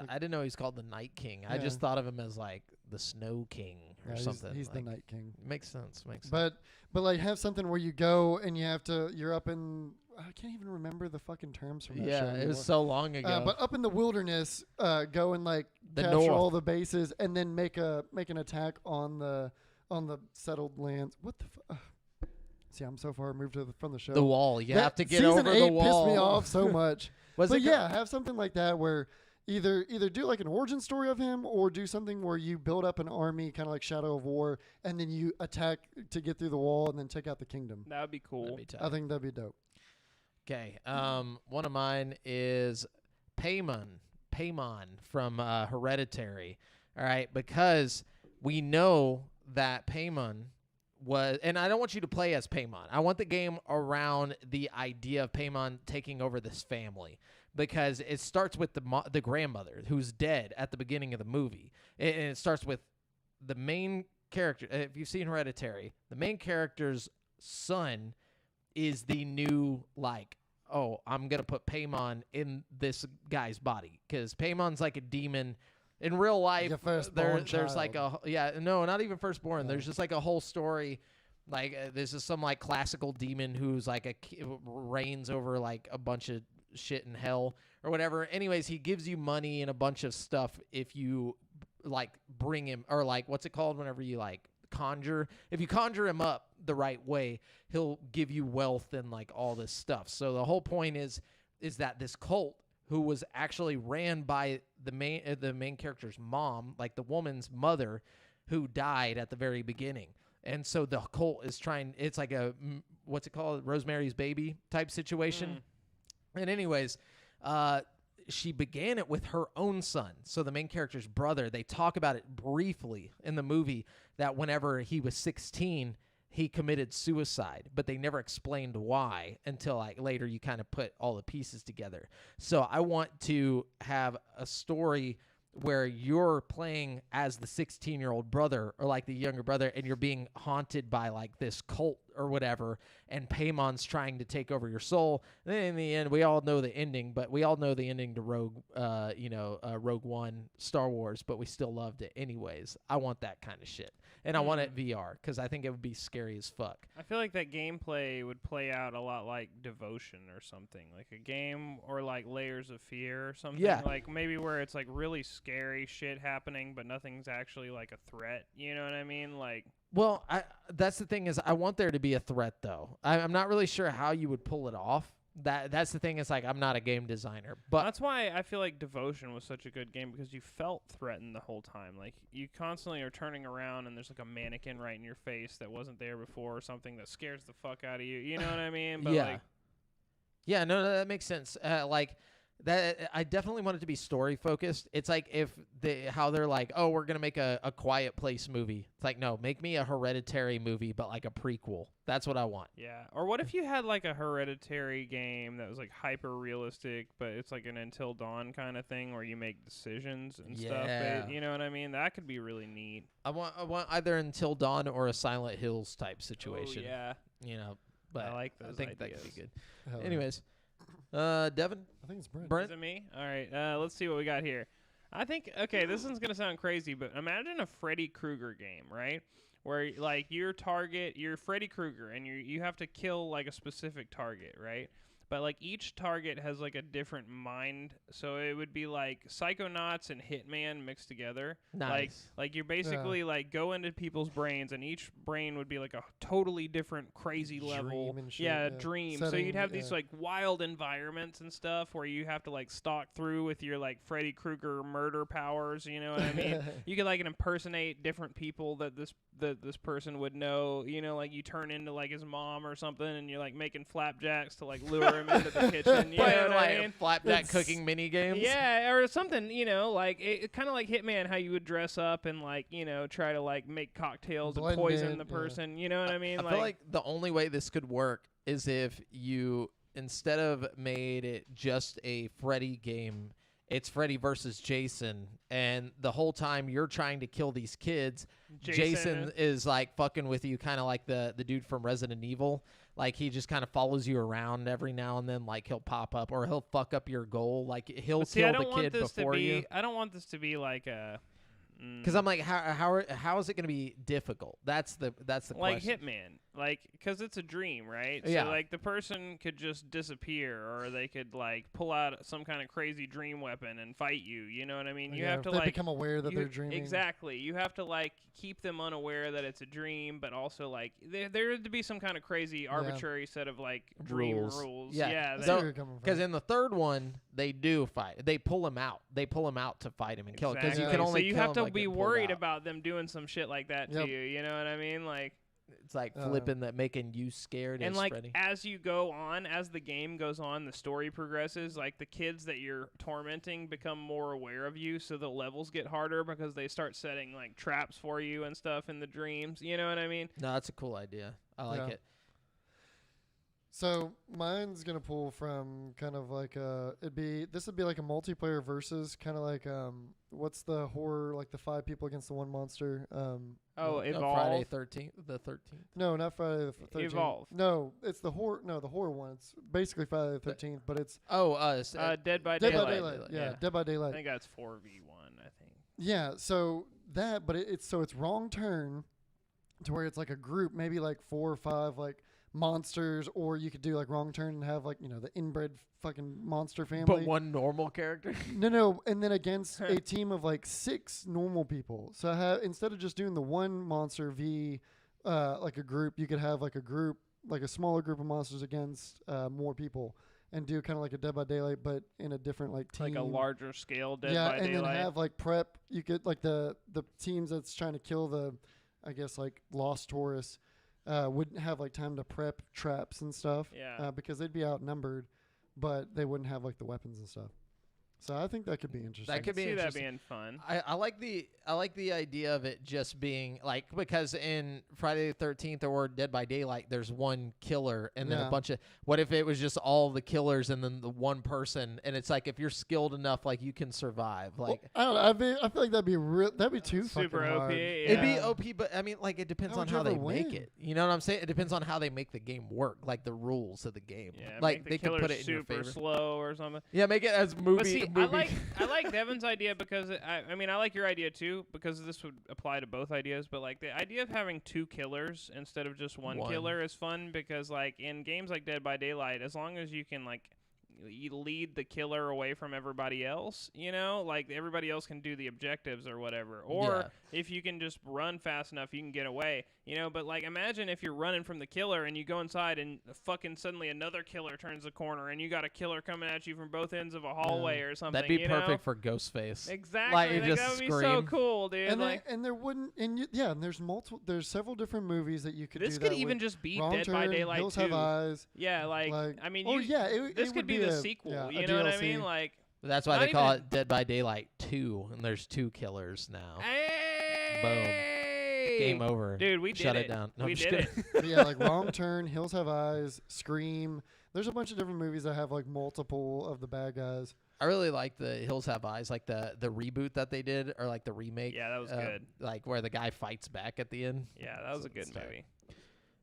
I didn't know he's called the Night King. I Yeah. just thought of him as like the Snow King or Yeah, something. He's the like, Night King. Makes sense. But like have something where you go and you're up in I can't even remember the fucking terms from that show Yeah, it anymore. was so long ago. But up in the wilderness, go and like The capture north. all the bases, and then make an attack on the settled lands. What the? See, I'm so far removed from the show. The wall. You have to get season over 8 the wall. pissed me off so much. Was But it yeah, have something like that where either do like an origin story of him, or do something where you build up an army, kind of like Shadow of War, and then you attack to get through the wall and then take out the kingdom. That would be cool. That'd be tight. I think that'd be dope. Okay. One of mine is Paimon from Hereditary. All right, because we know that Paimon was, and I don't want you to play as Paimon. I want the game around the idea of Paimon taking over this family, because it starts with the grandmother who's dead at the beginning of the movie, and it starts with the main character. If you've seen Hereditary, the main character's son is the new, like, oh, I'm going to put Paimon in this guy's body, because Paimon's like a demon. In real life, Like a firstborn there's like child. not even firstborn. No. There's just like a whole story. Like this is some like classical demon who's like reigns over like a bunch of shit in hell or whatever. Anyways, he gives you money and a bunch of stuff if you like bring him, or like what's it called whenever you like conjure. If you conjure him up the right way, he'll give you wealth and like all this stuff. So the whole point is that this cult, who was actually ran by the main character's mom, like the woman's mother, who died at the very beginning. And so the cult is trying, it's like a, what's it called? Rosemary's Baby type situation. And anyways, she began it with her own son. So the main character's brother, they talk about it briefly in the movie, that whenever he was 16, he committed suicide, but they never explained why until like later you kind of put all the pieces together. So I want to have a story where you're playing as the 16-year-old brother, or like the younger brother, and you're being haunted by like this cult or whatever, and Paimon's trying to take over your soul. And then in the end, we all know the ending, but we all know the ending to Rogue One, Star Wars, but we still loved it anyways. I want that kind of shit. And I want it VR, because I think it would be scary as fuck. I feel like that gameplay would play out a lot like Devotion or something. Like a game, or like Layers of Fear or something. Yeah. Like maybe where it's like really scary shit happening, but nothing's actually like a threat. You know what I mean? Like, well, that's the thing, is I want there to be a threat, though. I'm not really sure how you would pull it off. That's the thing, is like, I'm not a game designer, but that's why I feel like Devotion was such a good game, because you felt threatened the whole time. Like, you constantly are turning around and there's like a mannequin right in your face that wasn't there before, or something that scares the fuck out of you. You know what I mean? But yeah. like, Yeah, no, that makes sense. Like that, I definitely want it to be story focused. It's like how they're like, oh, we're gonna make a Quiet Place movie. It's like, no, make me a Hereditary movie, but like a prequel. That's what I want. yeah. Or what if you had like a Hereditary game that was like hyper realistic, but it's like an Until Dawn kind of thing where you make decisions and stuff. Yeah. You know what I mean? That could be really neat. I want either Until Dawn or a Silent Hills type situation. Oh, yeah. You know, but I like I those think that ideas. could be good. Hell yeah. Anyways, Devin, I think it's Brent. Brent. Is it me? All right. Let's see what we got here. I think, okay, this one's going to sound crazy, but imagine a Freddy Krueger game, right? Where, like, you're Freddy Krueger, and you have to kill, like, a specific target, right? But, like, each target has, like, a different mind. So it would be, like, Psychonauts and Hitman mixed together. Nice. Like you basically, like, go into people's brains, and each brain would be, like, a totally different crazy level. Dream and shit, yeah, yeah. dream. So Setting, you'd have these, yeah. like, wild environments and stuff where you have to, like, stalk through with your, like, Freddy Krueger murder powers, you know what I mean? You could, like, impersonate different people that this person would know, you know, like, you turn into, like, his mom or something, and you're, like, making flapjacks to, like, lure him into the kitchen, you know Playing what like I mean? flapjack cooking mini games. Yeah, or something, you know, like, it kind of like Hitman, how you would dress up and, like, you know, try to, like, make cocktails Blend and poison in, the yeah. person, you know what I mean? I feel like the only way this could work is if you, instead of made it just a Freddy game, it's Freddy versus Jason, and the whole time you're trying to kill these kids, Jason is like fucking with you, kind of like the dude from Resident Evil. Like, he just kind of follows you around every now and then. Like, he'll pop up, or he'll fuck up your goal. Like, he'll But see, kill I the don't want kid this before to be, you. I don't want this to be like a Because I'm like, how is it going to be difficult? That's the like question. Hitman, like, because it's a dream, right? Yeah. So like the person could just disappear, or they could like pull out some kind of crazy dream weapon and fight you. You know what I mean? You have to they like become aware that they're dreaming. Exactly. You have to like keep them unaware that it's a dream, but also like there had to be some kind of crazy arbitrary set of like dream rules. Yeah. that- That's where you're coming from. Because in the third one, they do fight. They pull him out. They pull him out to fight him and kill him. Because you can only so you kill have him to by be getting pulled worried out. about them doing some shit like that Yep. to you. You know what I mean? Like. It's like flipping that, making you scared. And as like Freddy. as you go on, as the game goes on, the story progresses. Like the kids that you're tormenting become more aware of you, so the levels get harder because they start setting like traps for you and stuff in the dreams. You know what I mean? No, that's a cool idea. I like it. So mine's gonna pull from kind of like this would be like a multiplayer versus kind of like what's the horror, like the 5 people against the one monster. Evolve. Friday the 13th. No, not Friday the 13th. Evolve. No, it's the horror. No, the horror one. It's basically Friday the 13th, but it's Dead by Dead Daylight. by Daylight. Yeah, Dead by I Daylight. think that's 4v1. I think. Yeah, so that, but it's wrong turn to where it's like a group, maybe like 4 or 5 like monsters, or you could do like wrong turn and have like, the inbred fucking monster family. But one normal character. No, and then against a team of like 6 normal people. So instead of just doing the one monster v like a group, you could have like a group, like a smaller group of monsters against more people, and do kind of like a Dead by Daylight, but in a different like team. Like a larger scale Dead by Yeah, Daylight. and then have like prep. You could like the teams that's trying to kill the, I guess like lost tourists, wouldn't have like time to prep traps and stuff. Yeah. Because they'd be outnumbered, but they wouldn't have like the weapons and stuff. So I think that could be interesting. That could be see that interesting. being fun. I like the idea of it just being like, because in Friday the 13th or Dead by Daylight, there's one killer and then a bunch of. What if it was just all the killers and then the one person? And it's like, if you're skilled enough, like you can survive. Like I don't know. I feel like that'd be too Super fucking OP. hard. Yeah. it'd be OP, but I mean, like it depends How on would you how they ever make win? it. You know what I'm saying? It depends on how they make the game work, like the rules of the game. Yeah, like make the they can killers put it in your super favor. slow or something. Yeah, make it as movie. But see, movie. I like Devin's idea because I mean I like your idea too, because this would apply to both ideas. But like the idea of having 2 killers instead of just one killer is fun, because like in games like Dead by Daylight, as long as you can like you lead the killer away from everybody else, like everybody else can do the objectives or whatever. Or if you can just run fast enough, you can get away, but like imagine if you're running from the killer and you go inside and fucking suddenly another killer turns the corner and you got a killer coming at you from both ends of a hallway or something. That'd be perfect for Ghostface. Exactly. Like, you Like, just that would be so scream. cool, dude. And like there wouldn't, and there's several different movies that you could this do could that even with. just be Wrong Dead by Turn, Daylight Hills 2. Have Eyes. Yeah, like I mean, this this could be the sequel. yeah, You a know what I DLC. mean? Like That's why Not they call even- it Dead by Daylight 2, and there's 2 killers now. hey, Game over. dude. We Shut did it down. No, we I'm just did kidding. it. But yeah, like Wrong Turn, Hills Have Eyes, Scream. There's a bunch of different movies that have like multiple of the bad guys. I really like the Hills Have Eyes, like the reboot that they did, or like the remake. Yeah, that was good. Like where the guy fights back at the end. Yeah, that was a good It's tight. movie.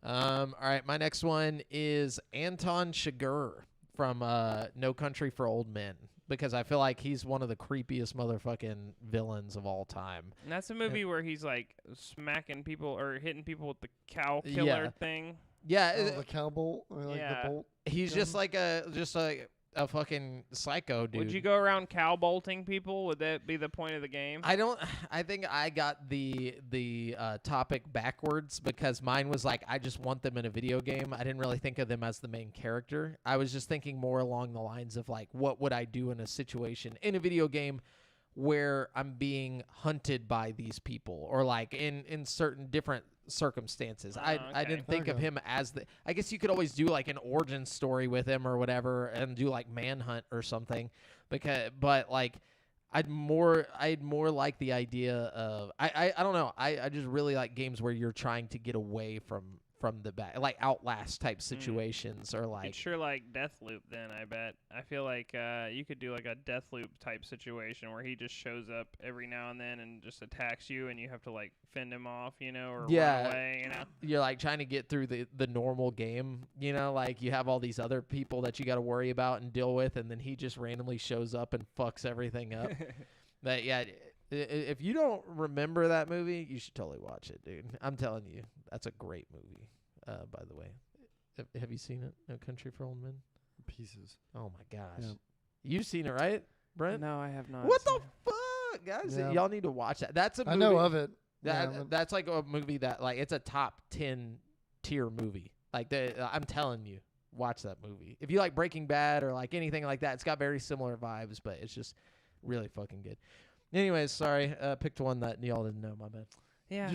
All right, my next one is Anton Chigurh from No Country for Old Men, because I feel like he's one of the creepiest motherfucking villains of all time. And that's a movie where he's like smacking people or hitting people with the cow killer thing. Yeah, The cow bolt, or like Yeah. the bolt. he's gun. just like a fucking psycho dude. Would you go around cow bolting people? Would that be the point of the game? I think I got the topic backwards, because mine was like, I just want them in a video game. I didn't really think of them as the main character. I was just thinking more along the lines of like, what would I do in a situation in a video game where I'm being hunted by these people, or like in certain different circumstances. I okay. didn't think of Okay. him as the. I guess you could always do like an origin story with him or whatever, and do like Manhunt or something, but like. I'd more like the idea of I don't know. I just really like games where you're trying to get away from the back, like Outlast type situations, or like It's sure like Deathloop then, I bet. I feel like you could do like a Deathloop type situation where he just shows up every now and then and just attacks you, and you have to like fend him off, or Yeah. run away, you're like trying to get through the normal game, like you have all these other people that you got to worry about and deal with, and then he just randomly shows up and fucks everything up. But yeah, If you don't remember that movie, you should totally watch it, dude. I'm telling you, that's a great movie. By the way, have you seen it? No Country for Old Men. Pieces. Oh my gosh, Yeah. you've seen it, right, Brent? No, I have not. What seen the fuck, guys? Yeah. Y'all need to watch that. That's a movie. I know of it. That's like a movie that like it's a top 10 tier movie. Like I'm telling you, watch that movie. If you like Breaking Bad or like anything like that, it's got very similar vibes, but it's just really fucking good. Anyways, sorry, picked one that y'all didn't know. My bad. Yeah,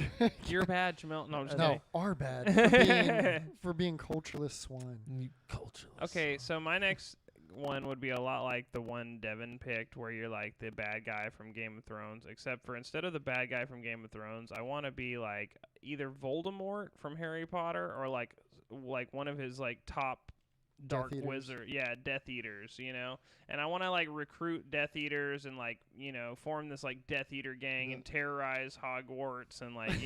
you're bad, Jamil. No, I'm just No, kidding. our bad for being cultureless swine. You cultureless. Okay, so my next one would be a lot like the one Devin picked, where you're like the bad guy from Game of Thrones, except for instead of the bad guy from Game of Thrones, I want to be like either Voldemort from Harry Potter or like one of his like top dark Death Eaters. wizard, Death Eaters, and I want to like recruit Death Eaters and like form this like Death Eater gang and terrorize Hogwarts and like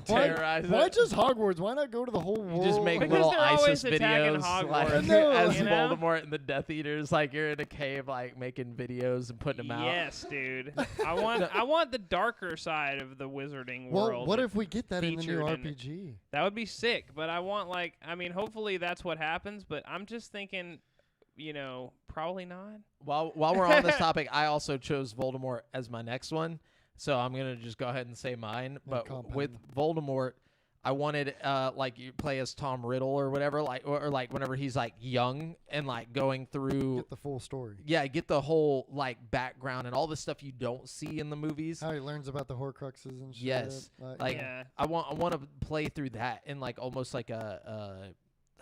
terrorize Why it. just Hogwarts? Why not go to the whole You world? just make Because little they're ISIS always attacking videos Hogwarts, No. as you know? Voldemort and the Death Eaters. Like you're in a cave, like making videos and putting them out. Yes, dude. I want the darker side of the wizarding well, world. what if we get that in the new featured in- RPG? That would be sick, but I want hopefully that's what happens, but I'm just thinking, probably not. While we're on this topic, I also chose Voldemort as my next one, so I'm gonna just go ahead and say mine. But compound. with Voldemort, I wanted like you play as Tom Riddle or whatever, like or like whenever he's like young and like going through. Get the full story. Yeah, get the whole like background and all the stuff you don't see in the movies. How he learns about the Horcruxes and shit. Yes, like Yeah. I want to play through that in like almost like a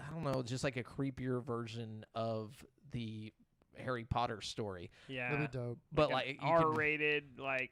I don't know, just like a creepier version of the Harry Potter story. Yeah. that'd be dope. But an like you can- R-rated, that'd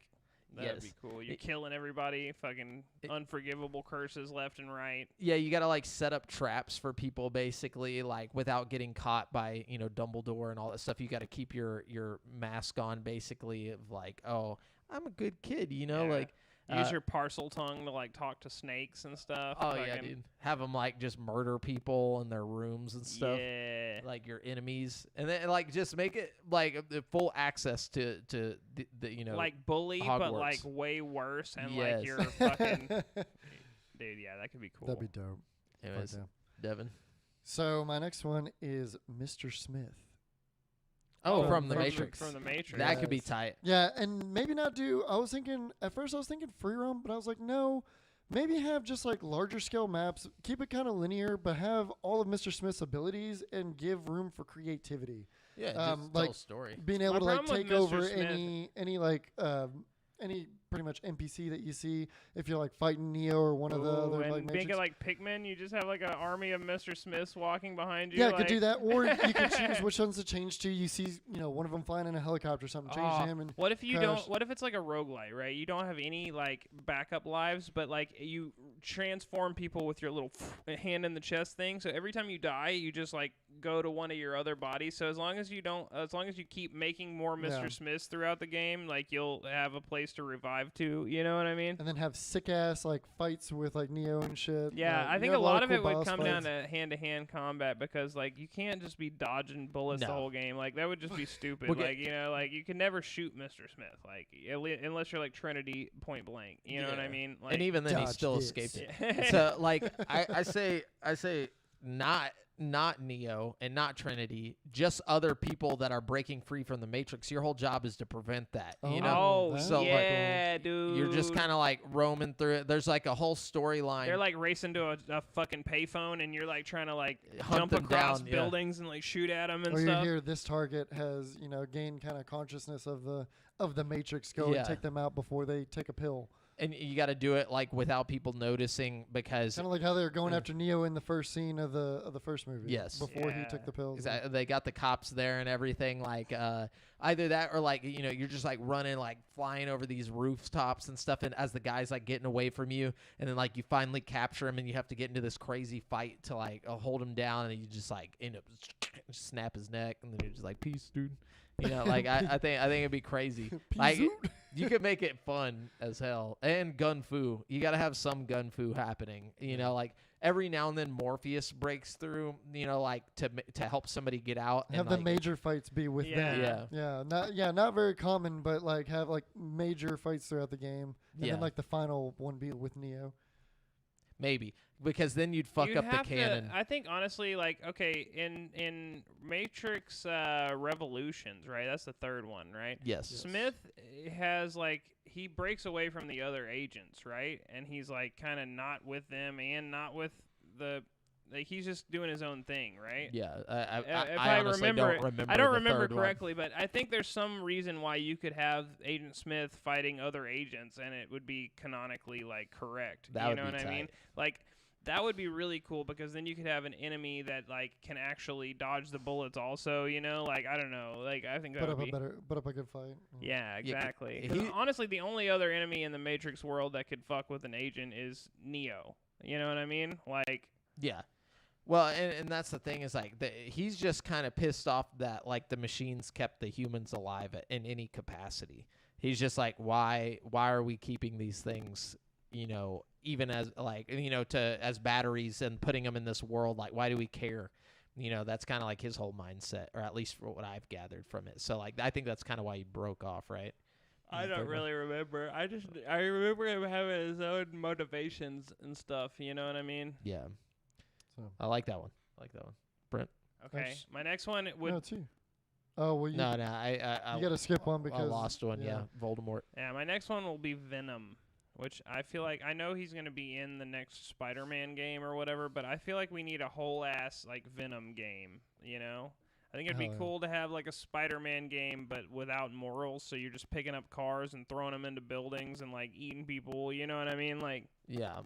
Yes. be cool. You're It- killing everybody, fucking unforgivable curses left and right. yeah, you got to like set up traps for people basically, like without getting caught by Dumbledore and all that stuff. You got to keep your mask on basically of like, oh, I'm a good kid, Yeah. like. Use your parcel tongue to like talk to snakes and stuff. Oh yeah, fucking- dude. Have them like just murder people in their rooms and stuff. Yeah. Like your enemies, and then like just make it like the full access to the like bully, but Hogwarts. like way worse, and Yes. like you're fucking dude. Yeah, that could be cool. That'd be dope. Anyways, Fuck yeah. Devin. So my next one is Mr. Smith. Oh, Oh, from the from the- Matrix. From the Matrix. That could be Yes. tight. Yeah, and maybe not do. At first I was thinking free roam, but I was like, no, maybe have just like larger scale maps. Keep it kind of linear, but have all of Mr. Smith's abilities and give room for creativity. Yeah, just like, tell a story. Being My able to like problem with take Mr. over Smith- any pretty much NPC that you see if you're like fighting Neo or one of the Ooh, other and like make Matrix. it like Pikmin. You just have like an army of Mr. Smiths walking behind you. Yeah, like, could do that, or you can choose which ones to change to. You see, one of them flying in a helicopter or something, change to him, and What if you crash. don't? What if it's like a roguelite, right? You don't have any like backup lives, but like you transform people with your little hand in the chest thing. So every time you die, you just like go to one of your other bodies. So as long as you keep making more Mr. Yeah. Smiths throughout the game, like you'll have a place to revive to. You know what I mean? and then have sick ass like fights with like Neo and shit. Yeah, Like, I you think have a lot of cool it would boss come down fights. to hand-to-hand combat because, like, you can't just be dodging bullets the No. whole game. Like, that would just be stupid. Well, like, like, you can never shoot Mr. Smith, like, unless you're, like, Trinity point blank. You know what I Yeah. mean? Like, And even then, he Dodge still this. escaped it. Yeah. So like I say not Neo and not Trinity, just other people that are breaking free from the Matrix. Your whole job is to prevent that. You know, Oh, that's So, like, yeah, dude. you're just kind of like roaming through it. There's like a whole storyline. They're like racing to a fucking payphone, and you're like trying to like Hunt jump them across down, yeah. buildings and like shoot at them and Or you stuff. hear this target has gained kind of consciousness of the Matrix. Go Yeah. and take them out before they take a pill. and you got to do it like without people noticing because Kind of like how they were going after Neo in the first scene of the first movie. Yes. Before he Yeah. took the pills. they got the cops there and everything. Like either that or like you're just like running like flying over these rooftops and stuff, and as the guy's like getting away from you, and then like you finally capture him and you have to get into this crazy fight to like hold him down, and you just like end up snap his neck, and then you're just like peace, dude. Like I think it'd be crazy. Like Peace you could make it fun as hell and gun fu. You got to have some gun fu happening. Like every now and then Morpheus breaks through, like to help somebody get out. Have and the like, major fights be with them. Yeah. Not very common, but like have like major fights throughout the game, and then like the final one be with Neo. Maybe because then you'd fuck up the canon. I think honestly, like in Matrix Revolutions, right? That's the third one, right? Yes. Smith has like he breaks away from the other agents, right? And he's like kind of not with them and not with the. Like he's just doing his own thing, right? Yeah, I honestly remember, don't remember. I don't the remember third one. correctly, but I think there's some reason why you could have Agent Smith fighting other agents, and it would be canonically like correct. That you would know be what I mean? tight. Like that would be really cool because then you could have an enemy that like can actually dodge the bullets. Also, like I don't know, like I think that would be put up a good fight. Yeah, exactly. Yeah, 'Cause honestly, the only other enemy in the Matrix world that could fuck with an agent is Neo. You know what I mean? Like Yeah. Well, and that's the thing is like he's just kind of pissed off that like the machines kept the humans alive in any capacity. He's just like, why are we keeping these things, even as like as batteries and putting them in this world? Like, why do we care? That's kind of like his whole mindset, or at least for what I've gathered from it. So like, I think that's kind of why he broke off, right? I don't really remember. I remember him having his own motivations and stuff. You know what I mean? Yeah. So. I like that one. Brent. Okay, my next one would. No, it's you. Oh well, you No, I you got to skip one because I lost one. Yeah, Voldemort. Yeah, my next one will be Venom, which I feel like I know he's gonna be in the next Spider-Man game or whatever, but I feel like we need a whole ass like Venom game. I think it'd be cool to have like a Spider-Man game, but without morals. So you're just picking up cars and throwing them into buildings and like eating people. You know what I mean? Like. Yeah.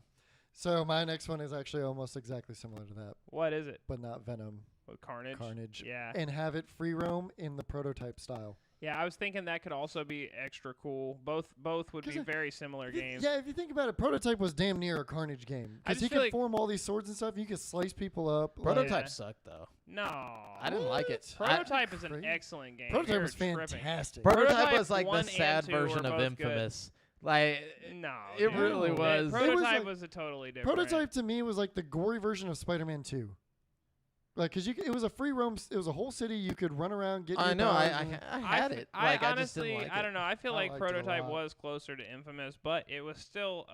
So my next one is actually almost exactly similar to that, What is it? but not Venom. With Carnage. Carnage. Yeah. And have it free roam in the prototype style. Yeah, I was thinking that could also be extra cool. Both would be very similar games. Yeah, if you think about it, Prototype was damn near a Carnage game. I Because just you feel could like- form all these swords and stuff. You could slice people up. Prototype sucked though. No. I didn't like it. Prototype is an Crazy. excellent game. Prototype You're was tripping. fantastic. Prototype was like Prototype the 1 sad and 2 version were of both good. Infamous. Like No. it dude. really was. Prototype like- was a totally different. Prototype to me was like the gory version of Spider-Man 2. Like, because it was a free roam. It was a whole city. You could run around, get. I your know. powers I and- had it. I Like I just honestly, didn't like I it. don't know. I feel I like liked it a Prototype lot. was closer to Infamous, but it was still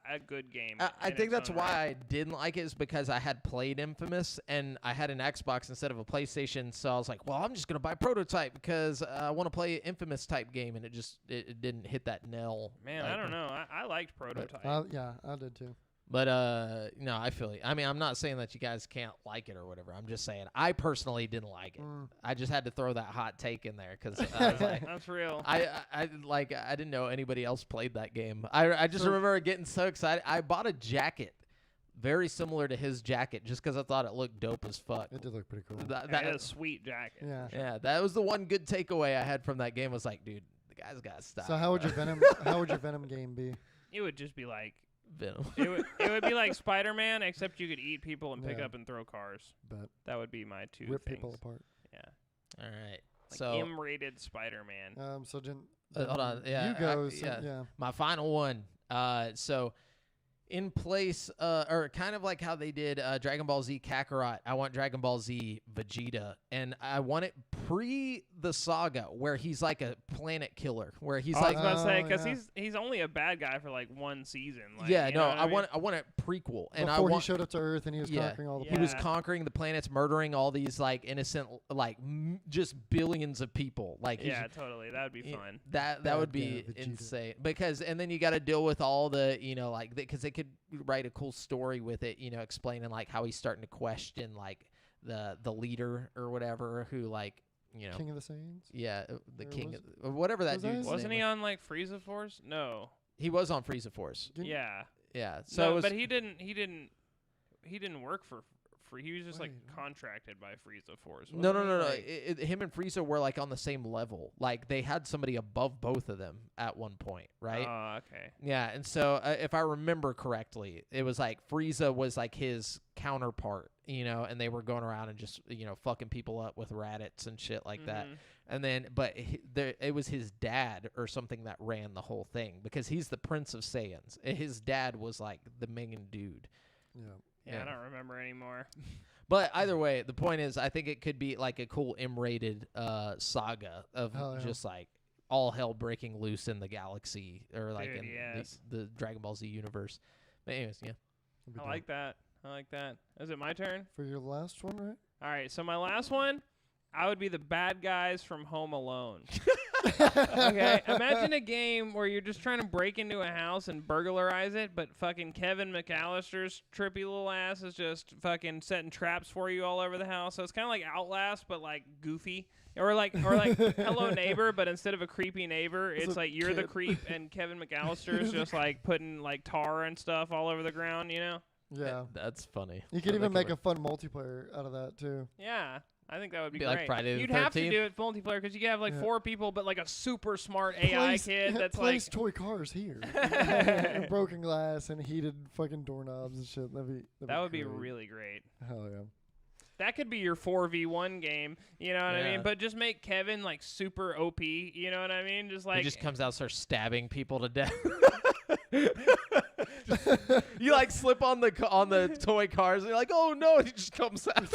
a good game. I in think its that's own why right. I didn't like it is because I had played Infamous and I had an Xbox instead of a PlayStation. So I was like, well, I'm just gonna buy Prototype because I want to play an Infamous type game, and it didn't hit that nail. Man, I don't know. I liked Prototype. yeah, I did too. But no, I feel it. I mean, I'm not saying that you guys can't like it or whatever. I'm just saying I personally didn't like it. I just had to throw that hot take in there because I was like, That's real. I didn't know anybody else played that game. I just remember getting so excited. I bought a jacket very similar to his jacket just because I thought it looked dope as fuck. It did look pretty cool. That is a sweet jacket. Yeah. Yeah, that was the one good takeaway I had from that game. Was like, dude, the guy's got to stop. So how would your Venom? How would your Venom game be? It would just be like Venom? it would be like Spider-Man, except you could eat people and pick Yeah. up and throw cars. But That would be my two rip things. people apart. Yeah, All right. like So M-rated Spider-Man. So hold on. Yeah, you go. yeah. My final one. So in place, or kind of like how they did Dragon Ball Z Kakarot, I want Dragon Ball Z Vegeta, and I want it pre the saga where he's like a planet killer, where he's I like, was about to say Oh, because yeah. he's only a bad guy for like one season. Like, yeah, you no, know what I mean? want a prequel, and I Before want he showed up to Earth and he was Yeah. conquering all the Yeah. he planets. was conquering the planets, murdering all these like innocent, like just billions of people. Like he's- Yeah, totally. That would be Yeah, fun. That Bad would guy be Vegeta. insane because and then you got to deal with all the like because they could write a cool story with it, explaining like how he's starting to question like the leader or whatever who like King of the Saiyans. yeah the Or king was- or whatever that was that dude's his- Wasn't name he was. on like Frieza Force? No. He was on Frieza Force. Didn't- Yeah. Yeah, so No, it was, but he didn't work for free. He was just like Wait, what? contracted by Frieza Force. no, wasn't he? Like- him and Frieza were like on the same level. Like they had somebody above both of them at one point, right? Oh, okay. Yeah, and so if I remember correctly, it was like Frieza was like his counterpart, and they were going around and just fucking people up with Raditz and shit like that. Mhm. And then, but it was his dad or something that ran the whole thing because he's the Prince of Saiyans. His dad was like the main dude. Yeah. Yeah, I don't remember anymore. But either way, the point is, I think it could be like a cool M-rated saga of just like all hell breaking loose in the galaxy or like Dude, in the Dragon Ball Z universe. But anyways, yeah. I like that. Is it my turn? For your last one, right? All right, so my last one, I would be the bad guys from Home Alone. Okay, imagine a game where you're just trying to break into a house and burglarize it, but fucking Kevin McAllister's trippy little ass is just fucking setting traps for you all over the house. So it's kind of like Outlast, but like goofy. Or like Hello Neighbor, but instead of a creepy neighbor, it's like you're the creep and Kevin McAllister is just like putting like tar and stuff all over the ground, you know? Yeah. That's funny. You could even make a fun multiplayer out of that, too. Yeah. I think that would be great. Like Friday the You'd 13th? have to do it multiplayer because you could have like 4 people, but like a super smart AI kid that's plays like toy cars here. And broken glass and heated fucking doorknobs and shit. That would be really great. Hell yeah. That could be your 4v1 game, you know what I mean? But just make Kevin like super OP, you know what I mean? Just like he just comes out and starts stabbing people to death. You like slip on the toy cars and you're like, oh no, and he just comes out.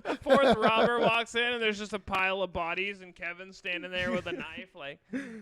The 4th robber walks in and there's just a pile of bodies and Kevin's standing there with a knife. Like,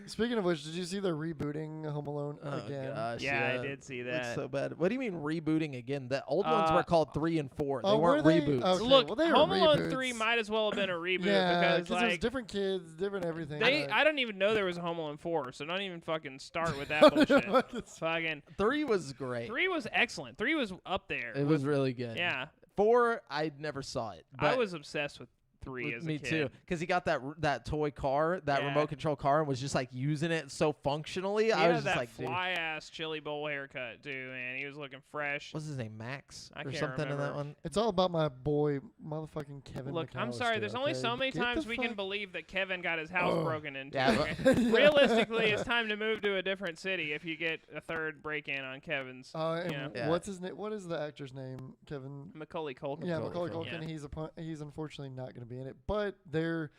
speaking of which, did you see the rebooting Home Alone again? Gosh, yeah, I did see that. Looks so bad. What do you mean rebooting again? The old ones were called 3 and 4. They weren't were they? reboots. Okay, Look, well, they were Home Alone reboots. 3 might as well have been a reboot Yeah, because there's like different kids, different everything. I don't even know there was a Home Alone 4, so don't even fucking start with that bullshit. Fucking 3 was great. 3 was excellent. 3 was up there. It was really good. Yeah. 4, I never saw it. I was obsessed with 3 as a me kid. too, because he got that toy car, that remote control car, and was just like using it so functionally. He I had was just that like, fly ass chili bowl haircut too, man. He was looking fresh. what's his name, Max I or can't something in that remember. one? It's all about my boy, motherfucking Kevin. Look, I'm McAllister, sorry. There's only so many Get times the we can fuck- believe that Kevin got his house broken into. Yeah, Okay? Realistically, it's time to move to a different city if you get a third break-in on Kevin's. And Yeah. what's his name? What is the actor's name? Kevin. Macaulay Culkin. Yeah, Macaulay Macaulay Culkin. Culkin. He's unfortunately not going to be in it, but they're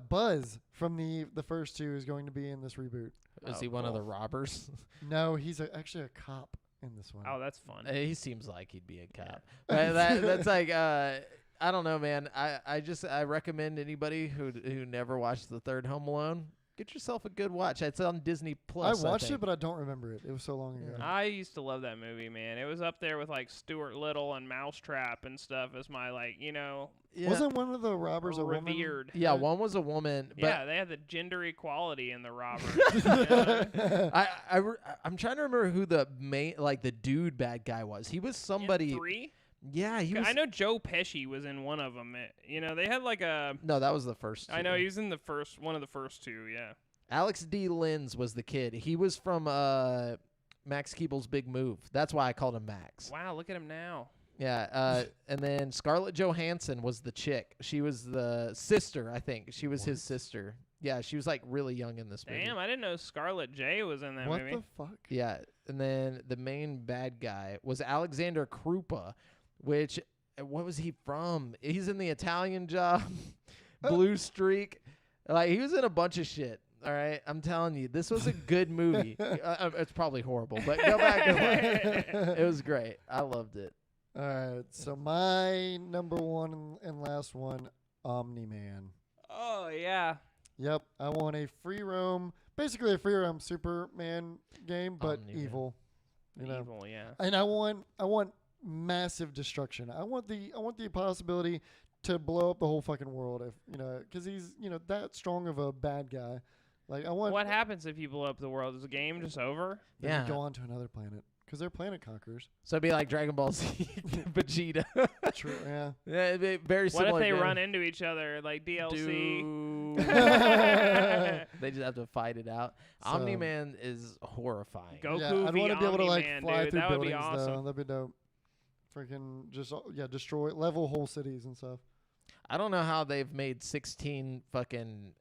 Buzz from the first 2 is going to be in this reboot. Is he one of the robbers? No, he's actually a cop in this one. Oh, that's fun. He seems like he'd be a cop. But that's like I don't know, man. I recommend anybody who never watched the 3rd Home Alone, get yourself a good watch. It's on Disney Plus. I watched it, but I don't remember it. It was so long ago. I used to love that movie, man. It was up there with like Stuart Little and Mousetrap and stuff as my like, you know, Wasn't one of the robbers a woman? revered. Yeah, one was a woman. But Yeah, they had the gender equality in the robbers. I'm trying to remember who the main, like the dude bad guy was. He was somebody. In 3? Yeah, he was. I know Joe Pesci was in one of them. You know, they had like a. No, that was the first. I know two. he was in the first one of the first 2. Yeah. Alex D. Linz was the kid. He was from Max Keeble's Big Move. That's why I called him Max. Wow, look at him now. Yeah, and then Scarlett Johansson was the chick. She was the sister, I think. She was his sister. Yeah, she was like really young in this movie. Damn, I didn't know Scarlett J was in that What movie. the fuck? Yeah, and then the main bad guy was Alexander Krupa, which, what was he from? He's in The Italian Job, Blue Streak. Like, he was in a bunch of shit. All right, I'm telling you, this was a good movie. It's probably horrible, but go back and watch. It was great. I loved it. All right, so my number 1 and last one, Omni-Man. Oh yeah. Yep, I want a free roam, basically a free roam Superman game, but Omni-Man. evil. You know, Evil, yeah. and I want massive destruction. I want the possibility to blow up the whole fucking world, if because he's that strong of a bad guy. Like I want. What happens if you blow up the world? Is the game just over? Then Yeah. you go on to another planet because they're planet conquerors. So it'd be like Dragon Ball Z, Vegeta. True. Yeah. Yeah, it'd be very What similar. if they game. run into each other like DLC? They just have to fight it out. So- Omni-Man is horrifying. Goku Yeah, I'd v want to be able to like Omni-Man, fly dude. through That would buildings be awesome. though. That'd be dope. Freaking just destroy level whole cities and stuff. I don't know how they've made 16 fucking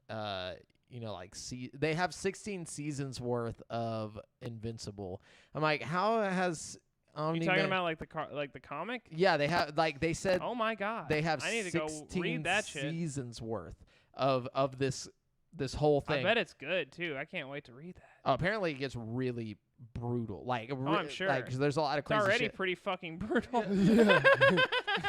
they have 16 seasons worth of Invincible. I'm like, how has You Omni-Man? talking about like the comic? Yeah, they have, like they said, Oh my god. they have I need to go 16 read that shit. seasons worth of this whole I thing. bet it's good too. I can't wait to read that. Apparently, it gets really brutal. Like, I'm sure. Like, 'cause there's a lot of It's crazy already shit. pretty fucking brutal. Yeah.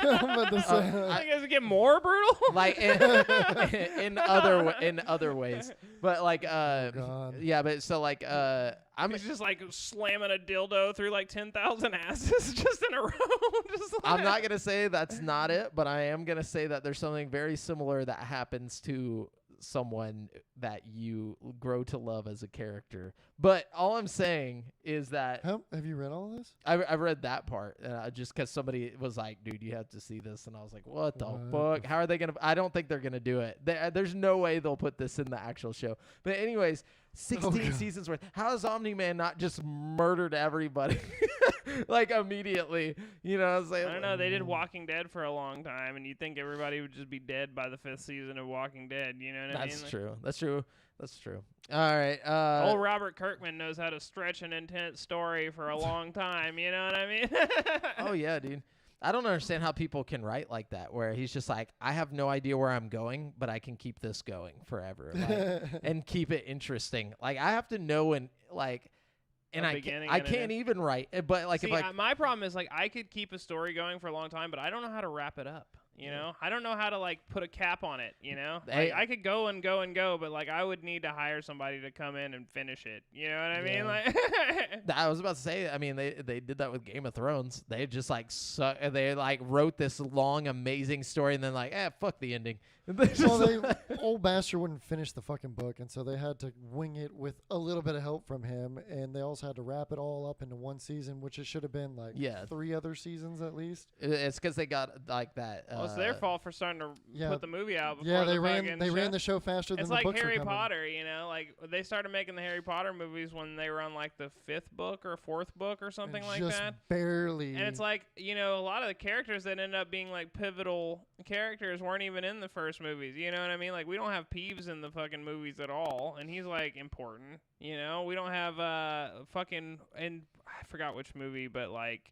I'm about to say, I think it get more brutal. Like in other ways, but like God. yeah, but so like He's just like slamming a dildo through like 10,000 asses just in a row. Just like, I'm not gonna say that's not it, but I am gonna say that there's something very similar that happens to someone that you grow to love as a character. But all I'm saying is that Have you read all this? I've read that part just because somebody was like, dude, you have to see this. And I was like, what the fuck? How are they going to? I don't think they're going to do it. There's no way they'll put this in the actual show. But anyways, 16 seasons worth. How has Omni-Man not just murdered everybody? Like immediately, you know what I'm saying? I don't know. They did Walking Dead for a long time, and you'd think everybody would just be dead by the 5th season of Walking Dead. You know what I mean? That's true. That's true. That's true. All right. Old Robert Kirkman knows how to stretch an intense story for a long time. You know what I mean? Oh, yeah, dude. I don't understand how people can write like that, where he's just like, I have no idea where I'm going, but I can keep this going forever and keep it interesting. Like, I have to know and I can't even write. But like, See, if my problem is like I could keep a story going for a long time, but I don't know how to wrap it up. You know, I don't know how to like put a cap on it. You know, like, I could go and go and go, but like I would need to hire somebody to come in and finish it. You know what I mean? Like, I was about to say, I mean, they did that with Game of Thrones. They just like they like wrote this long, amazing story, and then like, fuck the ending. Old bastard wouldn't finish the fucking book, and so they had to wing it with a little bit of help from him, and they also had to wrap it all up into one season, which it should have been like 3 other seasons at least. It's because they got like that. Well, it's their fault for starting to put the movie out. Before they ran the show faster than the books were coming. It's like Harry Potter, you know, like they started making the Harry Potter movies when they were on like the 5th book or 4th book or something like just that. Barely. And it's like, you know, a lot of the characters that end up being like pivotal characters weren't even in the first movies. You know what I mean? Like we don't have Peeves in the fucking movies at all, and he's like important. You know, we don't have and I forgot which movie, but like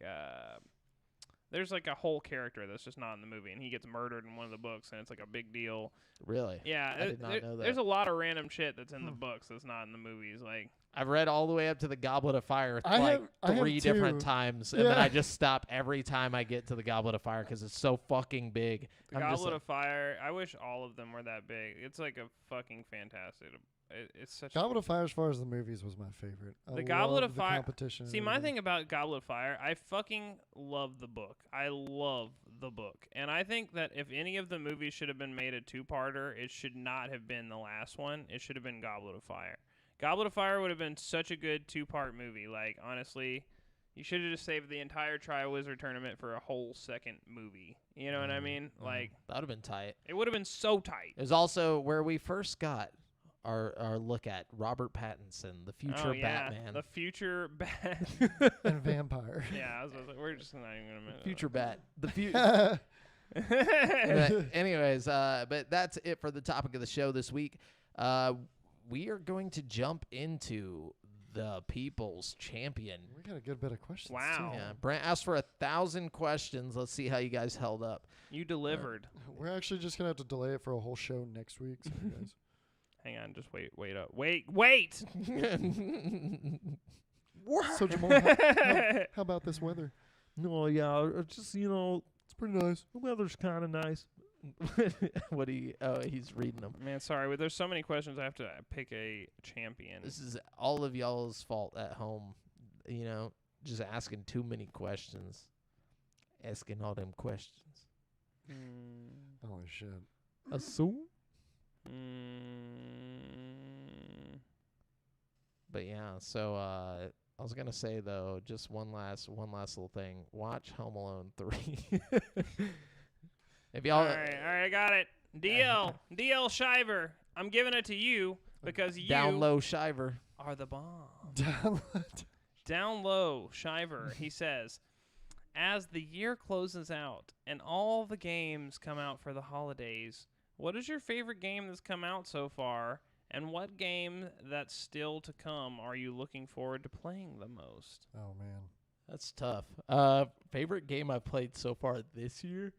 there's like a whole character that's just not in the movie, and he gets murdered in one of the books, and it's like a big deal. Really? Yeah. I did not know that. There's a lot of random shit that's in the books that's not in the movies. Like I've read all the way up to the Goblet of Fire I have 3 different too. times, and then I just stop every time I get to the Goblet of Fire because it's so fucking big. The Goblet of Fire, I wish all of them were that big. It's like a fucking fantastic. It's such Goblet of Fire, as far as the movies, was my favorite. The Goblet of the Fire competition. See, my thing about Goblet of Fire, I fucking love the book. I love the book, and I think that if any of the movies should have been made a 2-parter, it should not have been the last one. It should have been Goblet of Fire. Goblet of Fire would have been such a good 2-part movie. Like honestly, you should have just saved the entire Triwizard Tournament for a whole second movie. You know what I mean? Like that would have been tight. It would have been so tight. It was also where we first got our look at Robert Pattinson, the future Batman. The future Bat. and vampire. Yeah, I was like, we're just not even going to mention future Bat. The future. Anyways, but that's it for the topic of the show this week. We are going to jump into the People's Champion. We got a good bit of questions. Wow. Too. Yeah, Brent asked for 1,000 questions. Let's see how you guys held up. You delivered. We're actually just going to have to delay it for a whole show next week. So you guys. Hang on, just wait up. Wait! So, Jamal, how about this weather? No, yeah, just, you know, it's pretty nice. the weather's kind of nice. He's reading them. Man, sorry, there's so many questions. I have to pick a champion. This is all of y'all's fault at home. You know, just asking too many questions. Asking all them questions. Holy shit. Assume? But yeah, so I was gonna say though, just one last little thing. Watch Home Alone 3. If y'all, all right, I got it. DL Shiver. I'm giving it to you because you down low Shiver are the bomb. Download. Down low Shiver. He says, as the year closes out and all the games come out for the holidays, what is your favorite game that's come out so far? And what game that's still to come are you looking forward to playing the most? Oh, man. That's tough. Favorite game I've played so far this year?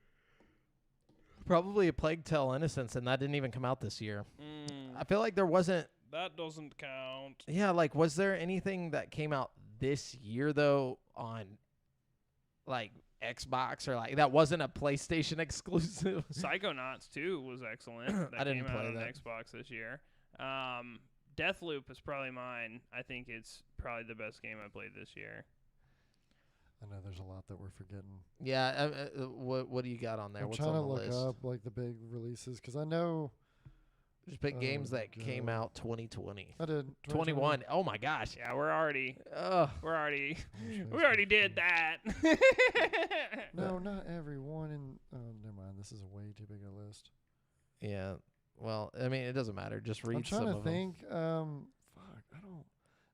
Probably A Plague Tale: Innocence, and that didn't even come out this year. I feel like there wasn't... That doesn't count. Yeah, like, was there anything that came out this year though on like Xbox or like that wasn't a PlayStation exclusive. Psychonauts 2 was excellent. That I didn't came out play on that. Xbox this year. Deathloop is probably mine. I think it's probably the best game I played this year. I know there's a lot that we're forgetting. Yeah, what do you got on there? I'm What's trying on to the look list? up like the big releases because I know Just pick games that came God. out 2020. I did 21. Oh my gosh. Yeah, we're already Ugh. we already did that. No, not everyone. Oh, never mind. This is a way too big a list. Yeah. Well, I mean, it doesn't matter. Just read I'm some trying to of them. think. Fuck, I don't.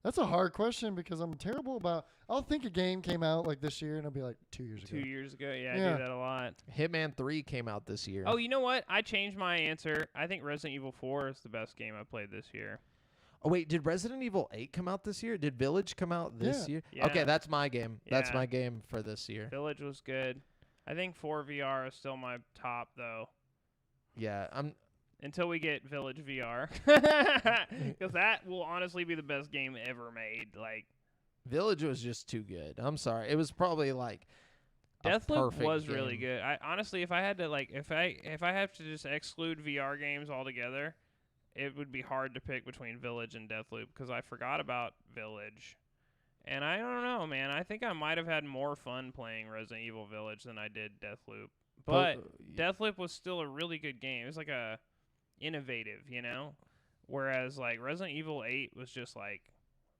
That's a hard question because I'm terrible about. I'll think a game came out like this year and it'll be like 2 years ago. 2 years ago, yeah, I Yeah. do that a lot. Hitman 3 came out this year. Oh, you know what? I changed my answer. I think Resident Evil 4 is the best game I played this year. Oh, wait, did Resident Evil 8 come out this year? Did Village come out this year? Yeah. Okay, that's my game. That's Yeah. my game for this year. Village was good. I think 4 VR is still my top though. Yeah, Until we get Village VR, because that will honestly be the best game ever made. Like Village was just too good. I'm sorry. It was probably like a Deathloop perfect was really game. good. I honestly, if I had to like, if I have to just exclude VR games altogether, it would be hard to pick between Village and Deathloop because I forgot about Village, and I don't know, man. I think I might have had more fun playing Resident Evil Village than I did Deathloop, but Deathloop was still a really good game. It was like a innovative, you know, whereas like Resident Evil 8 was just like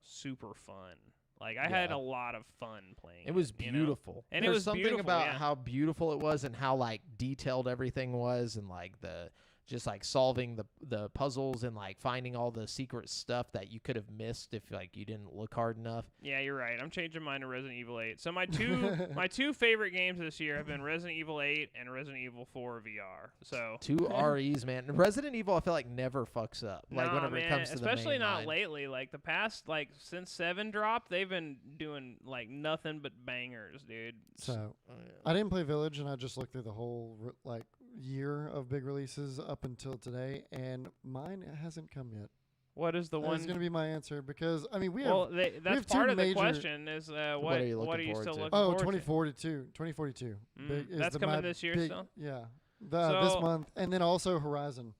super fun. Like I had Yeah. a lot of fun playing. It was you know? beautiful. And it There's was something beautiful, about yeah. how beautiful it was and how like detailed everything was and like the just like solving the puzzles and like finding all the secret stuff that you could have missed if like you didn't look hard enough. Yeah, you're right. I'm changing mine to Resident Evil 8. So my two favorite games this year have been Resident Evil 8 and Resident Evil 4 VR. So Two REs, man. Resident Evil, I feel like never fucks up. Like nah, whenever man, it comes to especially the main not line. lately. Like the past, like since 7 dropped, they've been doing like nothing but bangers, dude. So Oh, yeah. I didn't play Village, and I just looked through the whole like year of big releases up until today, and mine hasn't come yet. What is the That's one? going to be my answer because I mean we Well, have. that's have two part of the major- question is What are you what are looking you forward still to? looking Oh, forward to? 2042. Is That's my coming this year big, still? Yeah, this So- month, and then also Horizon.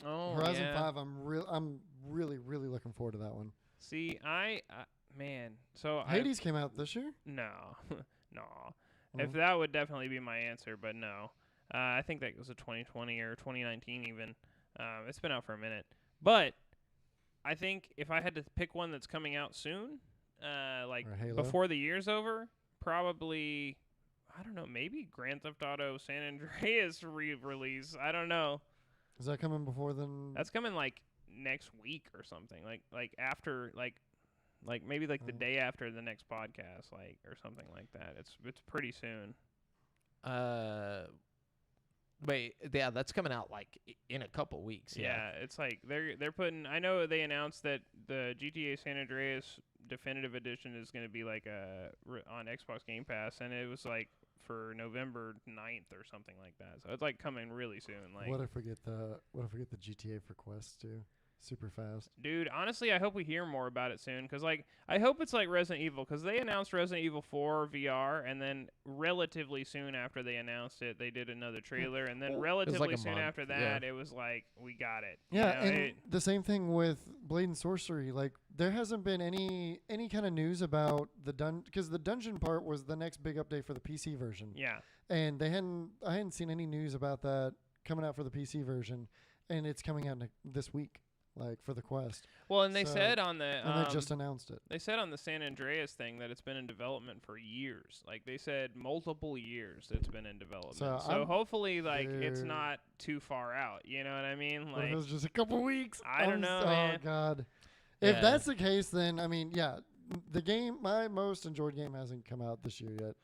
Oh, Horizon yeah. 5. I'm really looking forward to that one. See, man. So Hades came out this year. no, no. Oh. If that would definitely be my answer, but no. I think that was a 2020 or 2019 even. It's been out for a minute. But I think if I had to pick one that's coming out soon, like Or Halo? before the year's over, probably, I don't know, maybe Grand Theft Auto San Andreas re-release. I don't know. Is that coming before then? That's coming like next week or something. Like after like maybe like the Oh. day after the next podcast, like or something like that. It's pretty soon. Wait, yeah, that's coming out like in a couple weeks. Yeah, it's like they're putting. I know they announced that the GTA San Andreas Definitive Edition is going to be like on Xbox Game Pass, and it was like for November 9th or something like that. So it's like coming really soon. Like, What if we get the GTA for Quest too? Super fast. dude, honestly, I hope we hear more about it soon. Cause like I hope it's like Resident Evil, cause they announced Resident Evil 4 VR, and then relatively soon after they announced it, they did another trailer, and then Well, it was relatively like a soon month, after that, it was like we got it. you Yeah, know, and the same thing with Blade and Sorcery. Like there hasn't been any kind of news about the because the dungeon part was the next big update for the PC version. yeah. And I hadn't seen any news about that coming out for the PC version, and it's coming out this week, like for the Quest. Well, and they So- said on the And they just announced it. they said on the San Andreas thing that it's been in development for years. Like they said multiple years it's been in development. So So I'm hopefully like it's very- not too far out. You know what I mean? What if Like it was just a couple weeks? I don't know, man. Oh God. Yeah. If that's the case, then I mean, yeah, the game, my most enjoyed game, hasn't come out this year yet.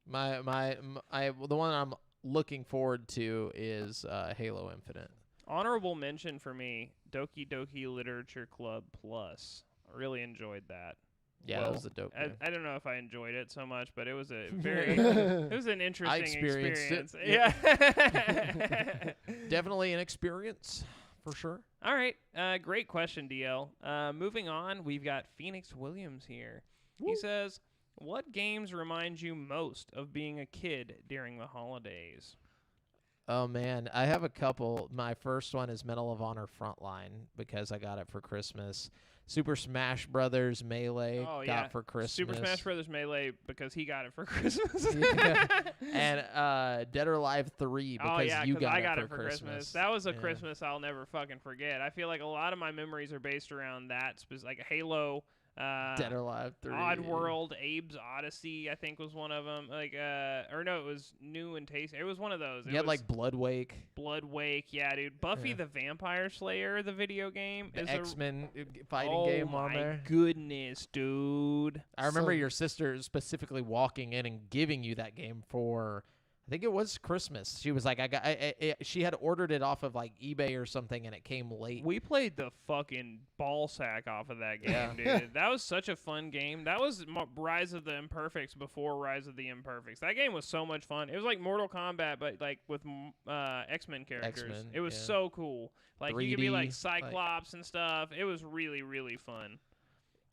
The one I'm looking forward to is Halo Infinite. honorable mention for me, Doki Doki Literature Club Plus. I really enjoed that. Yeah, Well, that was a dope game. I don't know if I enjoyed it so much, but it was a very it was an interesting experienced it. experience. Yeah. Definitely an experience, for sure. All right. Great question, DL. Moving on, we've got Phoenix Williams here. He says, "What games remind you most of being a kid during the holidays?" Oh man, I have a couple. My first one is Medal of Honor Frontline because I got it for Christmas. Super Smash Brothers Melee got for Christmas. Super Smash Brothers Melee because he got it for Christmas. And Dead or Alive 3 because you got, I got it for Christmas. That was a Christmas I'll never fucking forget. I feel like a lot of my memories are based around that, like Halo. Dead or Alive 3. Oddworld, Abe's Odyssey, I think was one of them. Or no, it was New and Tasty. It was one of those. You had like Blood Wake. Yeah, dude. Buffy the Vampire Slayer, the video game, the is X-Men fighting game on there. Oh my goodness, dude! I remember your sister specifically walking in and giving you that game for. I think it was Christmas. She was like, she had ordered it off of like eBay or something, and it came late. We played the fucking ball sack off of that game, dude. That was such a fun game. That was Rise of the Imperfects before Rise of the Imperfects. That game was so much fun. It was like Mortal Kombat, but like with X-Men characters. X-Men, it was so cool. Like 3D, you could be like Cyclops and stuff. It was really, really fun.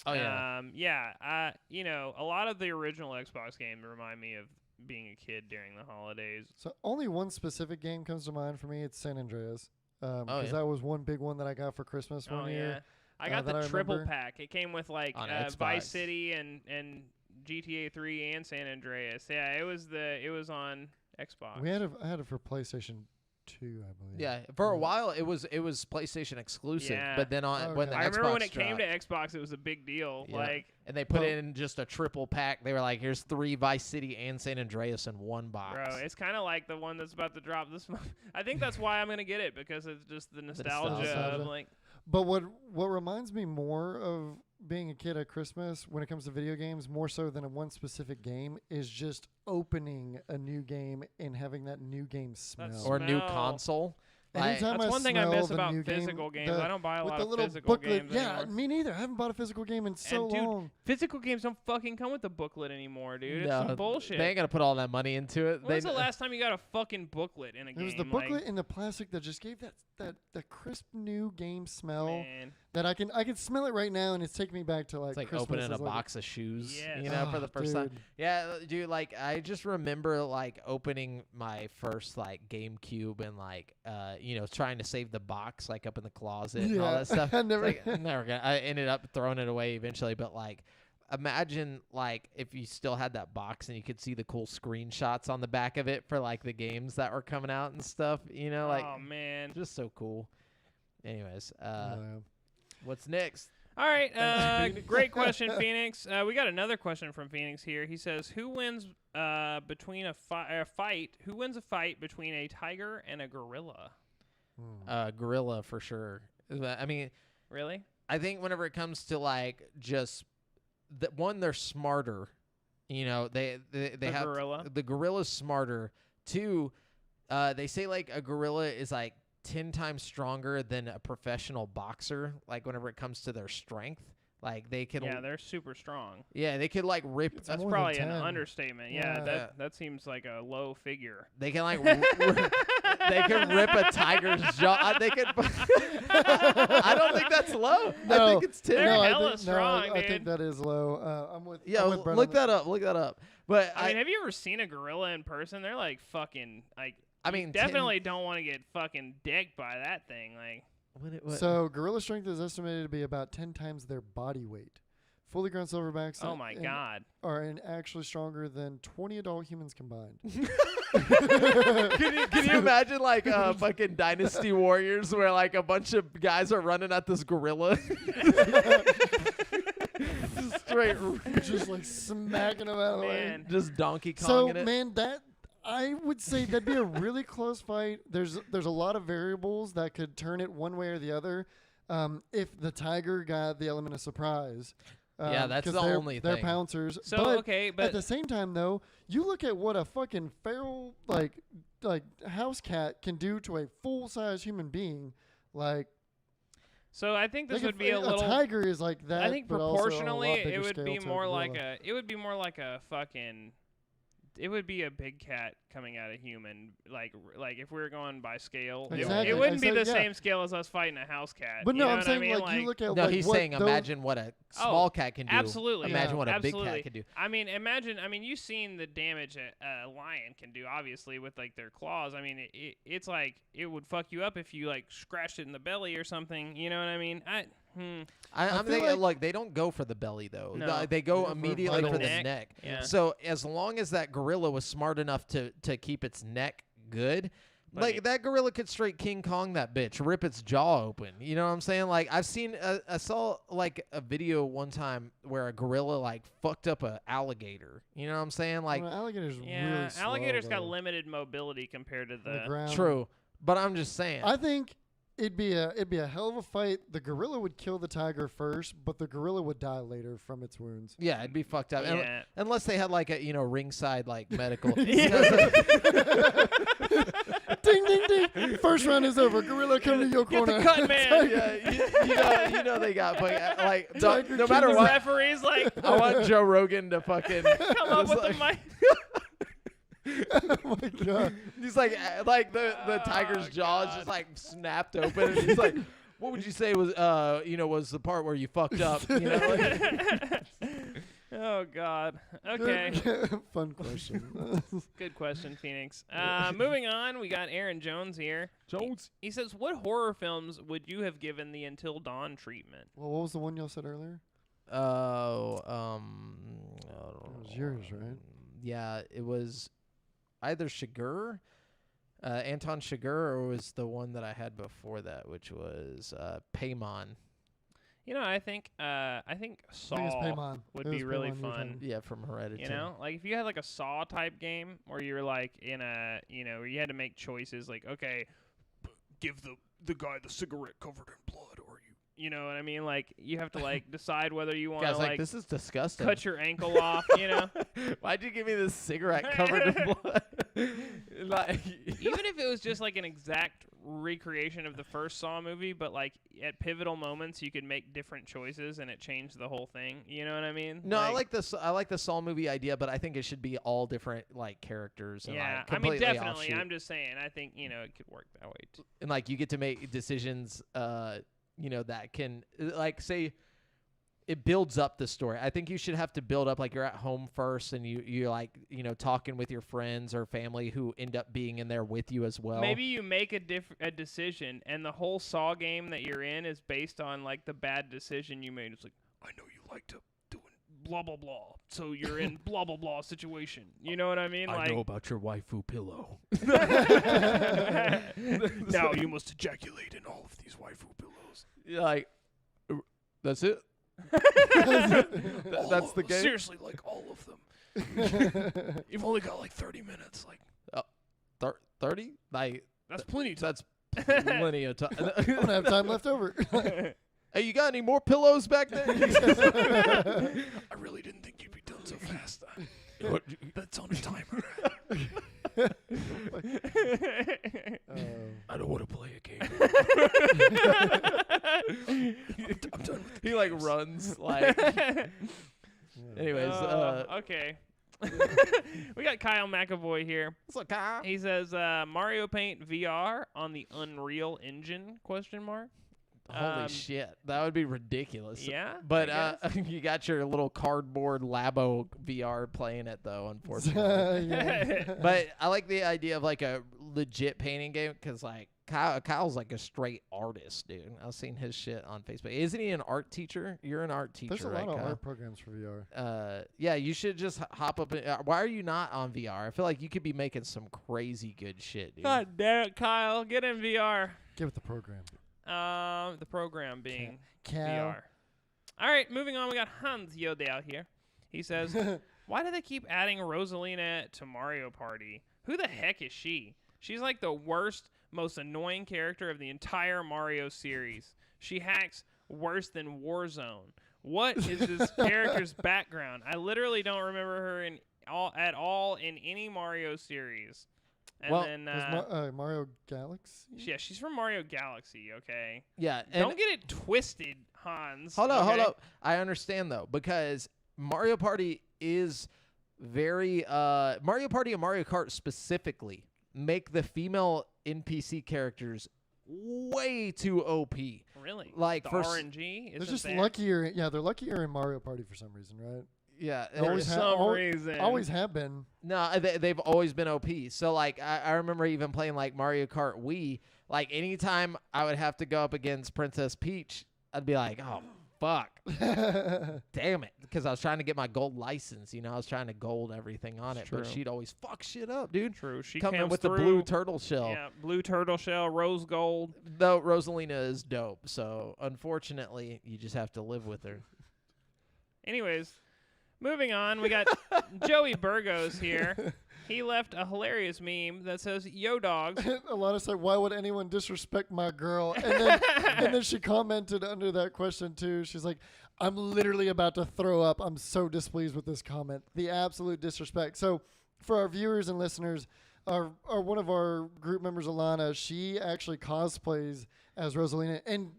Oh yeah. A lot of the original Xbox games remind me of being a kid during the holidays. So only one specific game comes to mind for me. It's San Andreas. Because that was one big one that I got for Christmas one year. I got the triple pack. It came with like Vice City and GTA 3 and San Andreas. Yeah, it was on Xbox. I had it for PlayStation 2, I believe. Yeah, for a while it was PlayStation exclusive, but then when the I Xbox remember when it dropped, came to Xbox, it was a big deal. Yeah. Like, and they put in just a triple pack. They were like, "Here's 3 Vice City and San Andreas in one box." Bro, it's kind of like the one that's about to drop this month. I think that's why I'm gonna get it, because it's just the nostalgia of like. But what reminds me more of being a kid at Christmas when it comes to video games, more so than one specific game, is just opening a new game and having that new game smell. Or a new console. That's one thing I miss about physical games. I don't buy a lot of physical games anymore. Me neither. I haven't bought a physical game in so long. Physical games don't fucking come with a booklet anymore, dude. It's some bullshit. They ain't gonna put all that money into it. When's the last time you got a fucking booklet in a game? It was the booklet in the plastic that just gave that crisp new game smell. Man. That I can smell it right now, and it's taking me back to it's like Christmas. opening a box of shoes, yes. For the first time. Yeah, dude. Like I just remember like opening my first like GameCube and like trying to save the box like up in the closet and all that stuff. I ended up throwing it away eventually, but like. Imagine like if you still had that box and you could see the cool screenshots on the back of it for like the games that were coming out and stuff, oh man, just so cool. Anyways, what's next? All right, great question, Phoenix. We got another question from Phoenix here. He says, "Who wins between a fight? Who wins a fight between a tiger and a gorilla?" Gorilla for sure. I mean, really? I think whenever it comes to like just they're smarter. They have gorilla. The gorilla's smarter. 2, they say like a gorilla is like 10 times stronger than a professional boxer. Like whenever it comes to their strength, like they can. Yeah, they're super strong. Yeah, they could like rip. That's probably an understatement. Yeah, that seems like a low figure. They can like they can rip a tiger's jaw. They could. I don't think that's low. No, I think it's 10. They're hella strong, I think that is low. I'm with. Yeah, I'm with Brett look on that up. Look that up. But I mean, have you ever seen a gorilla in person? They're like fucking like. I mean, definitely don't want to get fucking decked by that thing. Like. What? So gorilla strength is estimated to be about 10 times their body weight. Fully grown silverbacks. Oh my god. Are actually stronger than 20 adult humans combined. Can you imagine like fucking Dynasty Warriors where like a bunch of guys are running at this gorilla? Straight, just like smacking them out of the way. Just Donkey Konging so, it. man, I would say that'd be a really close fight. There's a lot of variables that could turn it one way or the other. If the tiger got the element of surprise. Yeah, that's the only thing. They're pouncers. So but but at the same time, though, you look at what a fucking feral like house cat can do to a full-size human being. Like, so I think this would be a little. tiger is like that. I think but proportionally, also a lot it would be scale more to a like gorilla. it would be more like a fucking It would be a big cat coming at a human, like if we were going by scale. Exactly. It wouldn't be the Exactly, yeah. same scale as us fighting a house cat. But you no, know I'm what saying I mean? like you look at No, like he's what saying those- imagine what a small cat can do. Absolutely. Imagine what a Absolutely. big cat can do. I mean, imagine. I mean, you've seen the damage a lion can do, obviously, with like their claws. I mean, it's like it would fuck you up if you like scratched it in the belly or something. You know what I mean? I'm feel thinking like they don't go for the belly though. No. They go They go for immediately for vitals. the neck. Yeah. So as long as that gorilla was smart enough to keep its neck good, But like that gorilla could straight King Kong that bitch, rip its jaw open. You know what I'm saying? Like I've seen, I saw like a video one time where a gorilla like fucked up a alligator. You know what I'm saying? Like Well, alligators Yeah, really slow, alligators got though. limited mobility compared to On the the. ground. true, but I'm just saying. I think it'd be a hell of a fight. The gorilla would kill the tiger first, but the gorilla would die later from its wounds. Yeah, it'd be fucked up. Yeah. Unless they had like a ringside like medical. Yeah. Ding ding ding! First round is over. Gorilla, come to your Get corner. the cut man. Yeah, you know they got like Tiger no King matter The is what. referee's like, I want Joe Rogan to fucking come up just with the like- mic. Oh my god! He's like the tiger's jaw is God. just like snapped open, and he's like, "What would you say was was the part where you fucked up?" You know, like, Oh God. Okay. Fun question. Good question, Phoenix. Moving on, we got Aaron Jones here. Jones. He says, "What horror films would you have given the Until Dawn treatment?" Well, what was the one y'all said earlier? Oh, It was yours, right? Yeah, it was either Chigurh, Anton Chigurh, or was the one that I had before that, which was Paimon. You know, I think I think it's Saw Paimon. would It be was really Paimon you were fun. talking- Yeah, from Hereditary. You know, like if you had like a Saw type game where you're like in a, where you had to make choices, like okay, give the guy the cigarette covered in blood, or you know what I mean? Like you have to like decide whether you want Guys, to like like this is disgusting. cut your ankle off, you know. Why'd you give me this cigarette covered in blood? Like, Even if it was just like an exact recreation of the first Saw movie, but like at pivotal moments you could make different choices and it changed the whole thing. You know what I mean? no, I like this. I like the Saw movie idea, but I think it should be all different like characters. And, Yeah, like, I mean completely definitely. offshoot. I'm just saying. I think it could work that way too. And like you get to make decisions. That can like say. It builds up the story. I think you should have to build up like you're at home first, and you're like talking with your friends or family who end up being in there with you as well. Maybe you make a decision, and the whole Saw game that you're in is based on like the bad decision you made. It's like, I know you like to doing blah blah blah, so you're in blah blah blah situation. You know what I mean? I know about your waifu pillow. Now you must ejaculate in all of these waifu pillows. You're like, that's it. That's the game. Seriously, like all of them. You've only got like 30 minutes. Like 30? Like that's plenty of time. that's plenty of time. I don't have time left over. Hey, you got any more pillows back there? I really didn't think you'd be done so fast. That's on a timer. I don't want to play a game. I'm done with He like runs like. Anyways, okay. We got Kyle McAvoy here. what's up, Kyle? He says Mario Paint VR on the Unreal Engine ? Holy shit, that would be ridiculous. Yeah, But I you got your little cardboard Labo VR playing it though, unfortunately. Yeah. But I like the idea of like a legit painting game because like Kyle's like a straight artist, dude. I've seen his shit on Facebook. Isn't he an art teacher? You're an art teacher, There's a right, lot of Kyle? art programs for VR. Yeah, you should just hop up. Why are you not on VR? I feel like you could be making some crazy good shit, dude. God damn it, Kyle, get in VR. Give it the program. The program being Cal. VR. All right, moving on. We got Hans Yodel here. He says, "Why do they keep adding Rosalina to Mario Party? Who the heck is she? She's like the worst, most annoying character of the entire Mario series. She hacks worse than Warzone. What is this character's background? I literally don't remember her at all in any Mario series." And Well, then, There's Mario Galaxy. yeah, she's from Mario Galaxy. Okay, Yeah, and don't get it twisted, Hans. hold okay? up. I understand though because Mario Party is very Mario Party and Mario Kart specifically make the female NPC characters way too OP. Really? Like the for RNG? They're just luckier. Yeah, they're luckier in Mario Party for some reason, right? Yeah, For some reason. Always have been. No, they've always been OP. So like I remember even playing like Mario Kart Wii. Like anytime I would have to go up against Princess Peach, I'd be like, oh fuck, damn it, because I was trying to get my gold license. You know, I was trying to gold everything on it, but true. she'd always fuck shit up, dude. True. She Coming in comes with through, the blue turtle shell. Yeah, blue turtle shell, rose gold. Though Rosalina is dope, so unfortunately you just have to live with her. Anyways, moving on, we got Joey Burgos here. He left a hilarious meme that says, "Yo, dogs." Alana said, "Why would anyone disrespect my girl?" And then she commented under that question too. She's like, "I'm literally about to throw up. I'm so displeased with this comment. The absolute disrespect." So, for our viewers and listeners, our one of our group members, Alana, she actually cosplays as Rosalina and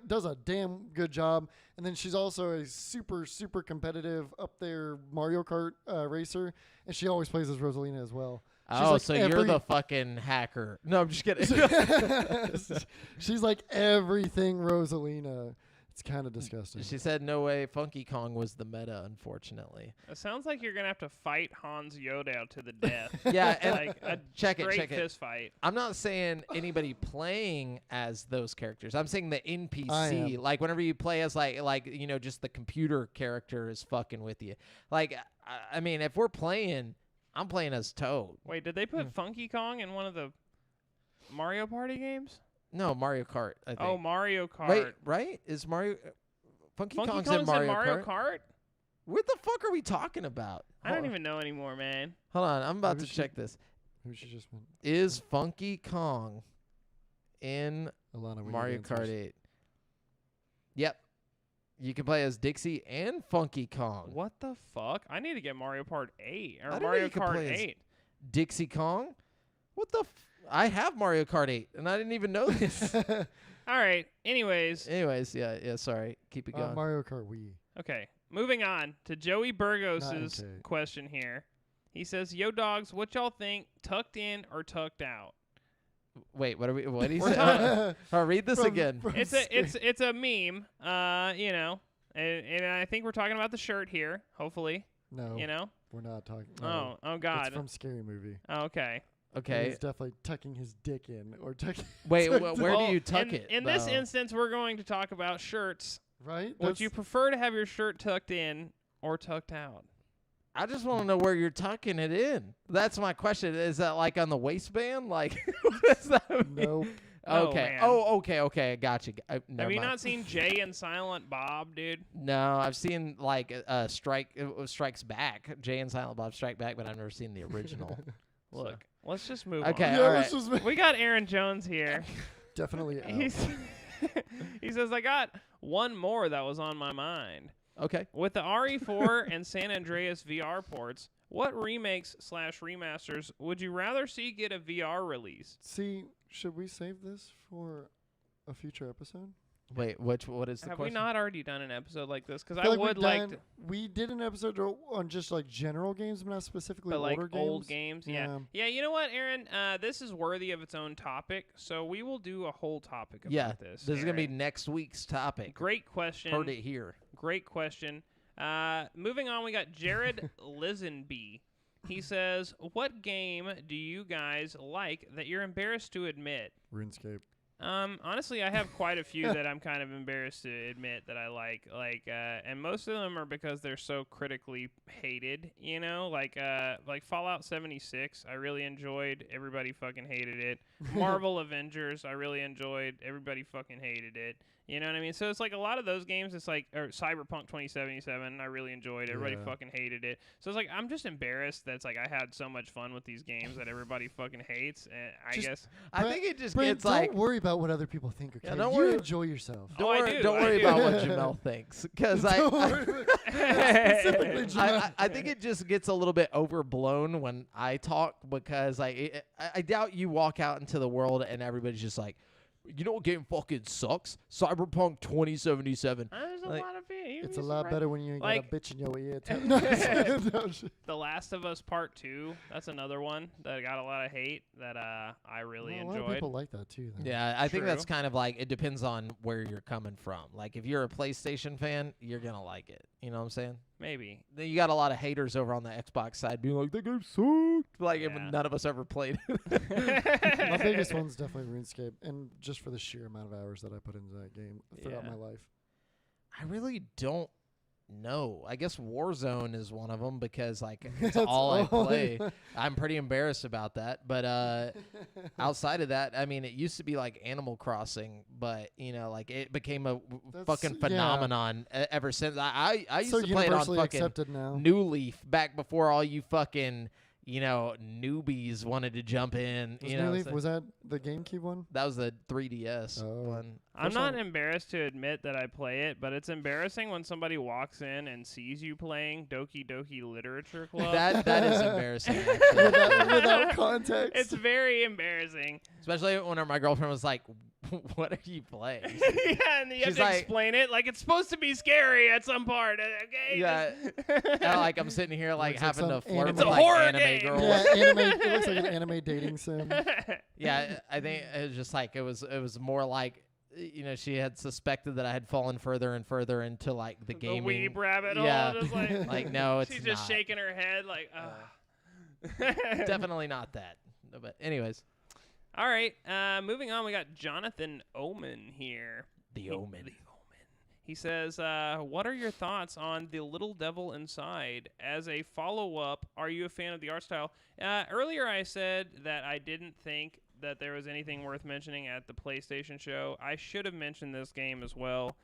does a damn good job. And then she's also a super, super competitive up there Mario Kart racer, and she always plays as Rosalina as well. She's Oh, like so you're the fucking hacker. No, I'm just kidding. She's like everything Rosalina. It's kind of disgusting. She said, no way, Funky Kong was the meta, unfortunately. It sounds like you're going to have to fight Hans Yoda to the death. Yeah, and like a check great it. fist fight. I'm not saying anybody playing as those characters. I'm saying the I NPC. am. Like, whenever you play as, like you know, just the computer character is fucking with you. Like, I mean, if we're playing, I'm playing as Toad. Wait, did they put Funky Kong in one of the Mario Party games? No, Mario Kart, I think. Oh, Mario Kart. Wait, right? Is Mario... Funky Kong's in Mario Kart? What the fuck are we talking about? I don't even know anymore, man. Hold on, I'm about Maybe to check this. Maybe she just went. Is Funky Kong in Alana, we need Mario answers. Kart 8? Yep. You can play as Dixie and Funky Kong. What the fuck? I need to get Mario Kart 8 I or didn't know Mario you could Kart play as 8. Dixie Kong? What the I have Mario Kart 8, and I didn't even know this. All right. Anyways, yeah, sorry. Keep it going. Mario Kart Wii. okay. Moving on to Joey Burgos's okay. question here. He says, "Yo, dogs, what y'all think? Tucked in or tucked out?" Wait, what did he We're say? Read this again. It's a meme. You know, and I think we're talking about the shirt here. Hopefully, No, you know. we're not talking. Oh God. It's from Scary Movie. Oh, okay. Okay. He's definitely tucking his dick in or tucking. Wait, where Well, do you tuck it? In this though? instance, we're going to talk about shirts. Right? Would you prefer to have your shirt tucked in or tucked out? I just want to know where you're tucking it in. That's my question. Is that like on the waistband? Like, what does that mean? Nope. No, Okay. man. Oh, okay. I got you. Have you not seen Jay and Silent Bob, dude? No, I've seen like Strikes Back, Jay and Silent Bob Strike Back, but I've never seen the original. Look, let's just move Okay. on. Yeah, all let's right. just We got Aaron Jones here. definitely out. He says, I got one more that was on my mind. Okay. With the RE4 and San Andreas VR ports, what remakes/remasters would you rather see get a VR release? See, should we save this for a future episode? Wait, what is the Have question? we not already done an episode like this? Because I I feel would we've like done- to. We did an episode on just like general games, but not specifically But like older games. old games, yeah. Yeah. Yeah, you know what, Aaron? This is worthy of its own topic, so we will do a whole topic about Yeah, this. this is gonna be Aaron. next week's topic. Great question. Heard it here. Great question. Moving on, we got Jared Lisenby. He says, what game do you guys like that you're embarrassed to admit? RuneScape. Honestly, I have quite a few that I'm kind of embarrassed to admit that I like, and most of them are because they're so critically hated, you know, like Fallout 76, I really enjoyed, everybody fucking hated it. Marvel Avengers, I really enjoyed, everybody fucking hated it. You know what I mean? So it's like a lot of those games, it's like, or Cyberpunk 2077, I really enjoyed, everybody Yeah. fucking hated it. So it's like, I'm just embarrassed that it's like I had so much fun with these games that everybody fucking hates, and I Just- guess. I Brent- think it just Brent, gets don't like. worry about what other people think, okay? Yeah, don't you worry- enjoy yourself. Oh, I Don't do, I worry do. about what Jamel thinks, because Don't worry about- Specifically, Jamel. I think it just gets a little bit overblown when I talk, because I doubt you walk out into the world and everybody's just like, you know what game fucking sucks? Cyberpunk 2077. There's a Like- lot of people. It's a lot better when you ain't Like- got a bitch in your ear. No, shit. The Last of Us Part 2, that's another one that got a lot of hate that I really Well, a lot of enjoyed. people like that too. Though. Yeah, I think that's True. kind of like, it depends on where you're coming from. Like, if you're a PlayStation fan, you're going to like it. You know what I'm saying? Maybe. Then you got a lot of haters over on the Xbox side being like, the game sucked. Like, Yeah. none of us ever played it. My biggest one's definitely RuneScape, and just for the sheer amount of hours that I put into that game throughout Yeah. my life. I really don't know. I guess Warzone is one of them because, like, it's That's all I all- play. I'm pretty embarrassed about that. But outside of that, I mean, it used to be like Animal Crossing, but, you know, like, it became a fucking yeah. phenomenon ever since. I used so to play it on universally fucking accepted now. New Leaf back before all you fucking, you know, newbies wanted to jump in. Was You New know, Leaf, so was that the GameCube one? that was the 3DS Oh. one. I'm First not one- embarrassed to admit that I play it, but it's embarrassing when somebody walks in and sees you playing Doki Doki Literature Club. That is embarrassing, actually. without context. It's very embarrassing. Especially when my girlfriend was like, "What are you playing?" Yeah, and you have She's to like- explain it like it's supposed to be scary at some part. Okay. Yeah. just- And, like, I'm sitting here like Looks like having to some flirt anime- with It's a like horror anime game. girls. yeah, anime. It looks like an anime dating sim. Yeah, I think it was just like it was more like, you know, she had suspected that I had fallen further and further into like the the gaming. weeb rabbit Yeah. hole. Just like, Like, no, it's she's just not. shaking her head like, Definitely not that. But anyways, All right, moving on. We got Jonathan Omen here. the Omen. The Omen. He says, what are your thoughts on The Little Devil Inside? As a follow-up, are you a fan of the art style? Earlier I said that I didn't think that there was anything worth mentioning at the PlayStation show. I should have mentioned this game as well.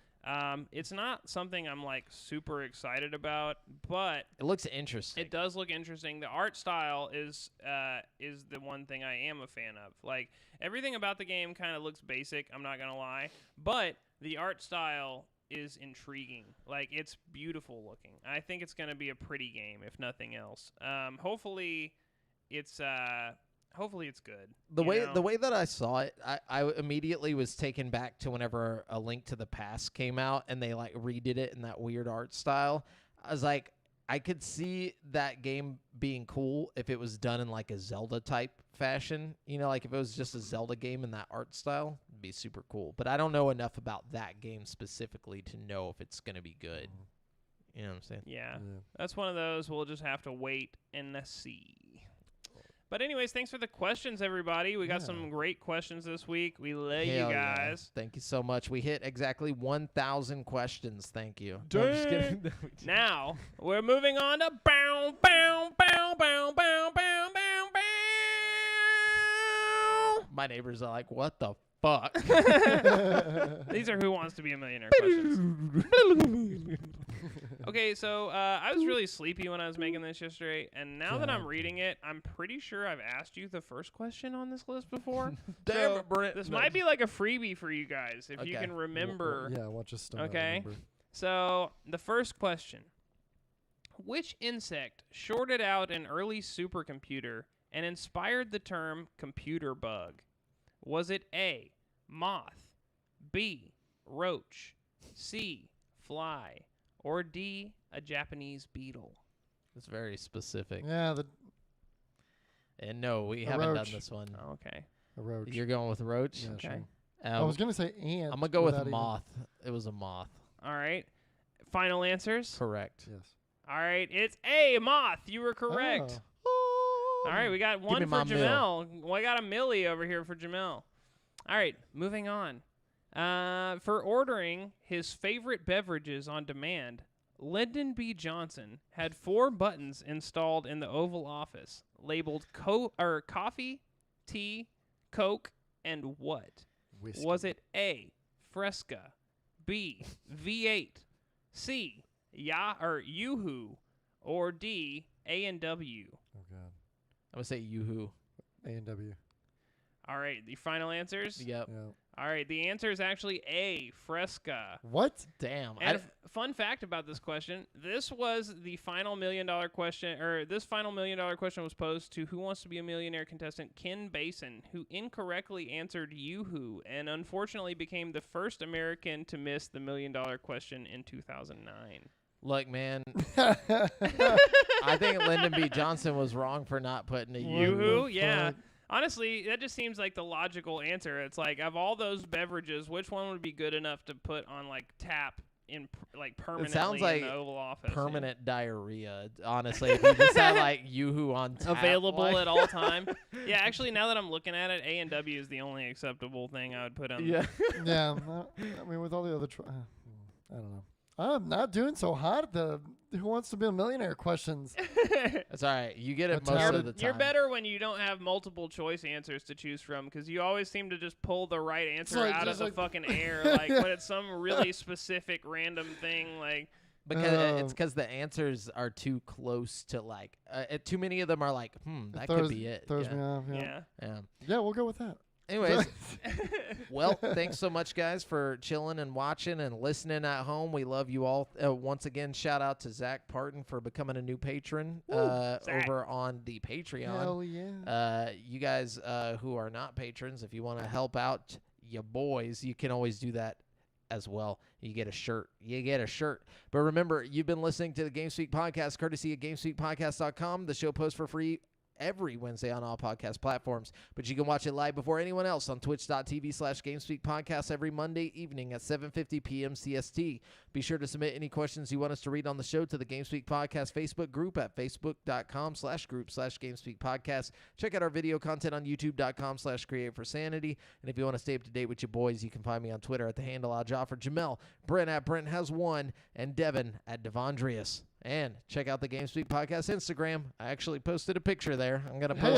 It's not something I'm like super excited about, but It looks interesting. it does look interesting. The art style is the one thing I am a fan of. Like, everything about the game kind of looks basic, I'm not gonna lie, but the art style is intriguing. Like, it's beautiful looking. I think it's gonna be a pretty game, if nothing else. Hopefully it's good. The you way know? the way that I saw it, I immediately was taken back to whenever A Link to the Past came out and they like redid it in that weird art style. I was like, I could see that game being cool if it was done in like a Zelda type fashion. You know, like if it was just a Zelda game in that art style, it'd be super cool. But I don't know enough about that game specifically to know if it's gonna be good. You know what I'm saying? Yeah. Yeah. That's one of those we'll just have to wait and see. But anyways, thanks for the questions, everybody. We got Yeah. some great questions this week. We love you Hell yeah. guys. Thank you so much. We hit exactly 1,000 questions. Thank you. No, I'm just kidding. Now we're moving on to bow, bow, bow, bow, bow, bow, bow, bow. My neighbors are like, what the fuck? These are Who Wants to Be a Millionaire questions. Okay, so I was really sleepy when I was making this yesterday, and now that I'm God. reading it, I'm pretty sure I've asked you the first question on this list before. Damn So it, Brent. this No. might be like a freebie for you guys if you Okay. can remember. Yeah, watch us start. Okay. So the first question: which insect shorted out an early supercomputer and inspired the term computer bug? Was it A, moth, B, roach, C, fly, or D, a Japanese beetle? It's very specific. Yeah, And no, we A haven't done roach. this one. Oh, okay. a roach. You're going with roach? Yeah, Okay. sure. Um, I was gonna say ant. I'm going to go with without even- moth. It was a moth. All right. Final answers? Correct. Yes. All right. It's A, moth. You were correct. Oh. All right, we got one me for my mill. Jamel. We got a millie over here for Jamel. All right, moving on. For ordering his favorite beverages on demand, Lyndon B. Johnson had 4 buttons installed in the Oval Office, labeled coffee, tea, Coke, and what? Whiskey. Was it A, Fresca, B, V8, C, Yoo-hoo, or D, A&W? Oh God. I'm going to say Yoo-hoo. A&W. All right, the final answers? Yep. Yeah. All right, the answer is actually A, Fresca. What? Damn. And fun fact about this question: this was the final $1 million question, or this final $1 million question was posed to Who Wants to Be a Millionaire contestant Ken Basin, who incorrectly answered Yoo-hoo, and unfortunately became the first American to miss the $1 million question in 2009. Look, man, I think Lyndon B. Johnson was wrong for not putting a Yoo-hoo, yeah. Honestly, that just seems like the logical answer. It's like, of all those beverages, which one would be good enough to put on like tap in like permanently It sounds like in the Oval Office? permanent diarrhea. Honestly, if you just had like Yoo-hoo on tap, Available like, at all time. Yeah, actually, now that I'm looking at it, A&W is the only acceptable thing I would put on. Yeah. Yeah. I mean, with all the other, I don't know. I'm not doing so hot at the Who Wants to Be a Millionaire questions. That's all right. You get it That's most how of the time. You're better when you don't have multiple choice answers to choose from, because you always seem to just pull the right answer like- out of just the like- fucking air, like when it's some really specific random thing. Like, Because it's because the answers are too close to like. Too many of them are like, that could be it. Throws Yeah. me off. yeah. Yeah. Yeah, we'll go with that. Anyways, well, thanks so much, guys, for chilling and watching and listening at home. We love you all. Once again, shout out to Zach Parton for becoming a new patron over on the Patreon. Hell yeah. You guys who are not patrons, if you want to help out your boys, you can always do that as well. You get a shirt. But remember, you've been listening to the GameSpeak Podcast, courtesy of GameSpeakPodcast.com. The show posts for free every Wednesday on all podcast platforms, but you can watch it live before anyone else on twitch.tv/GameSpeak Podcast every Monday evening at 7:50 p.m. CST. Be sure to submit any questions you want us to read on the show to the GameSpeak Podcast Facebook group at facebook.com/group/GameSpeak Podcast. Check out our video content on youtube.com/create4sanity. And if you want to stay up to date with your boys, you can find me on Twitter at the handle Aljoffrey, Jamel, Brent at Brent Has One, and Devin at Devondrius. And check out the GameSpeak Podcast Instagram. I actually posted a picture there. I'm going to post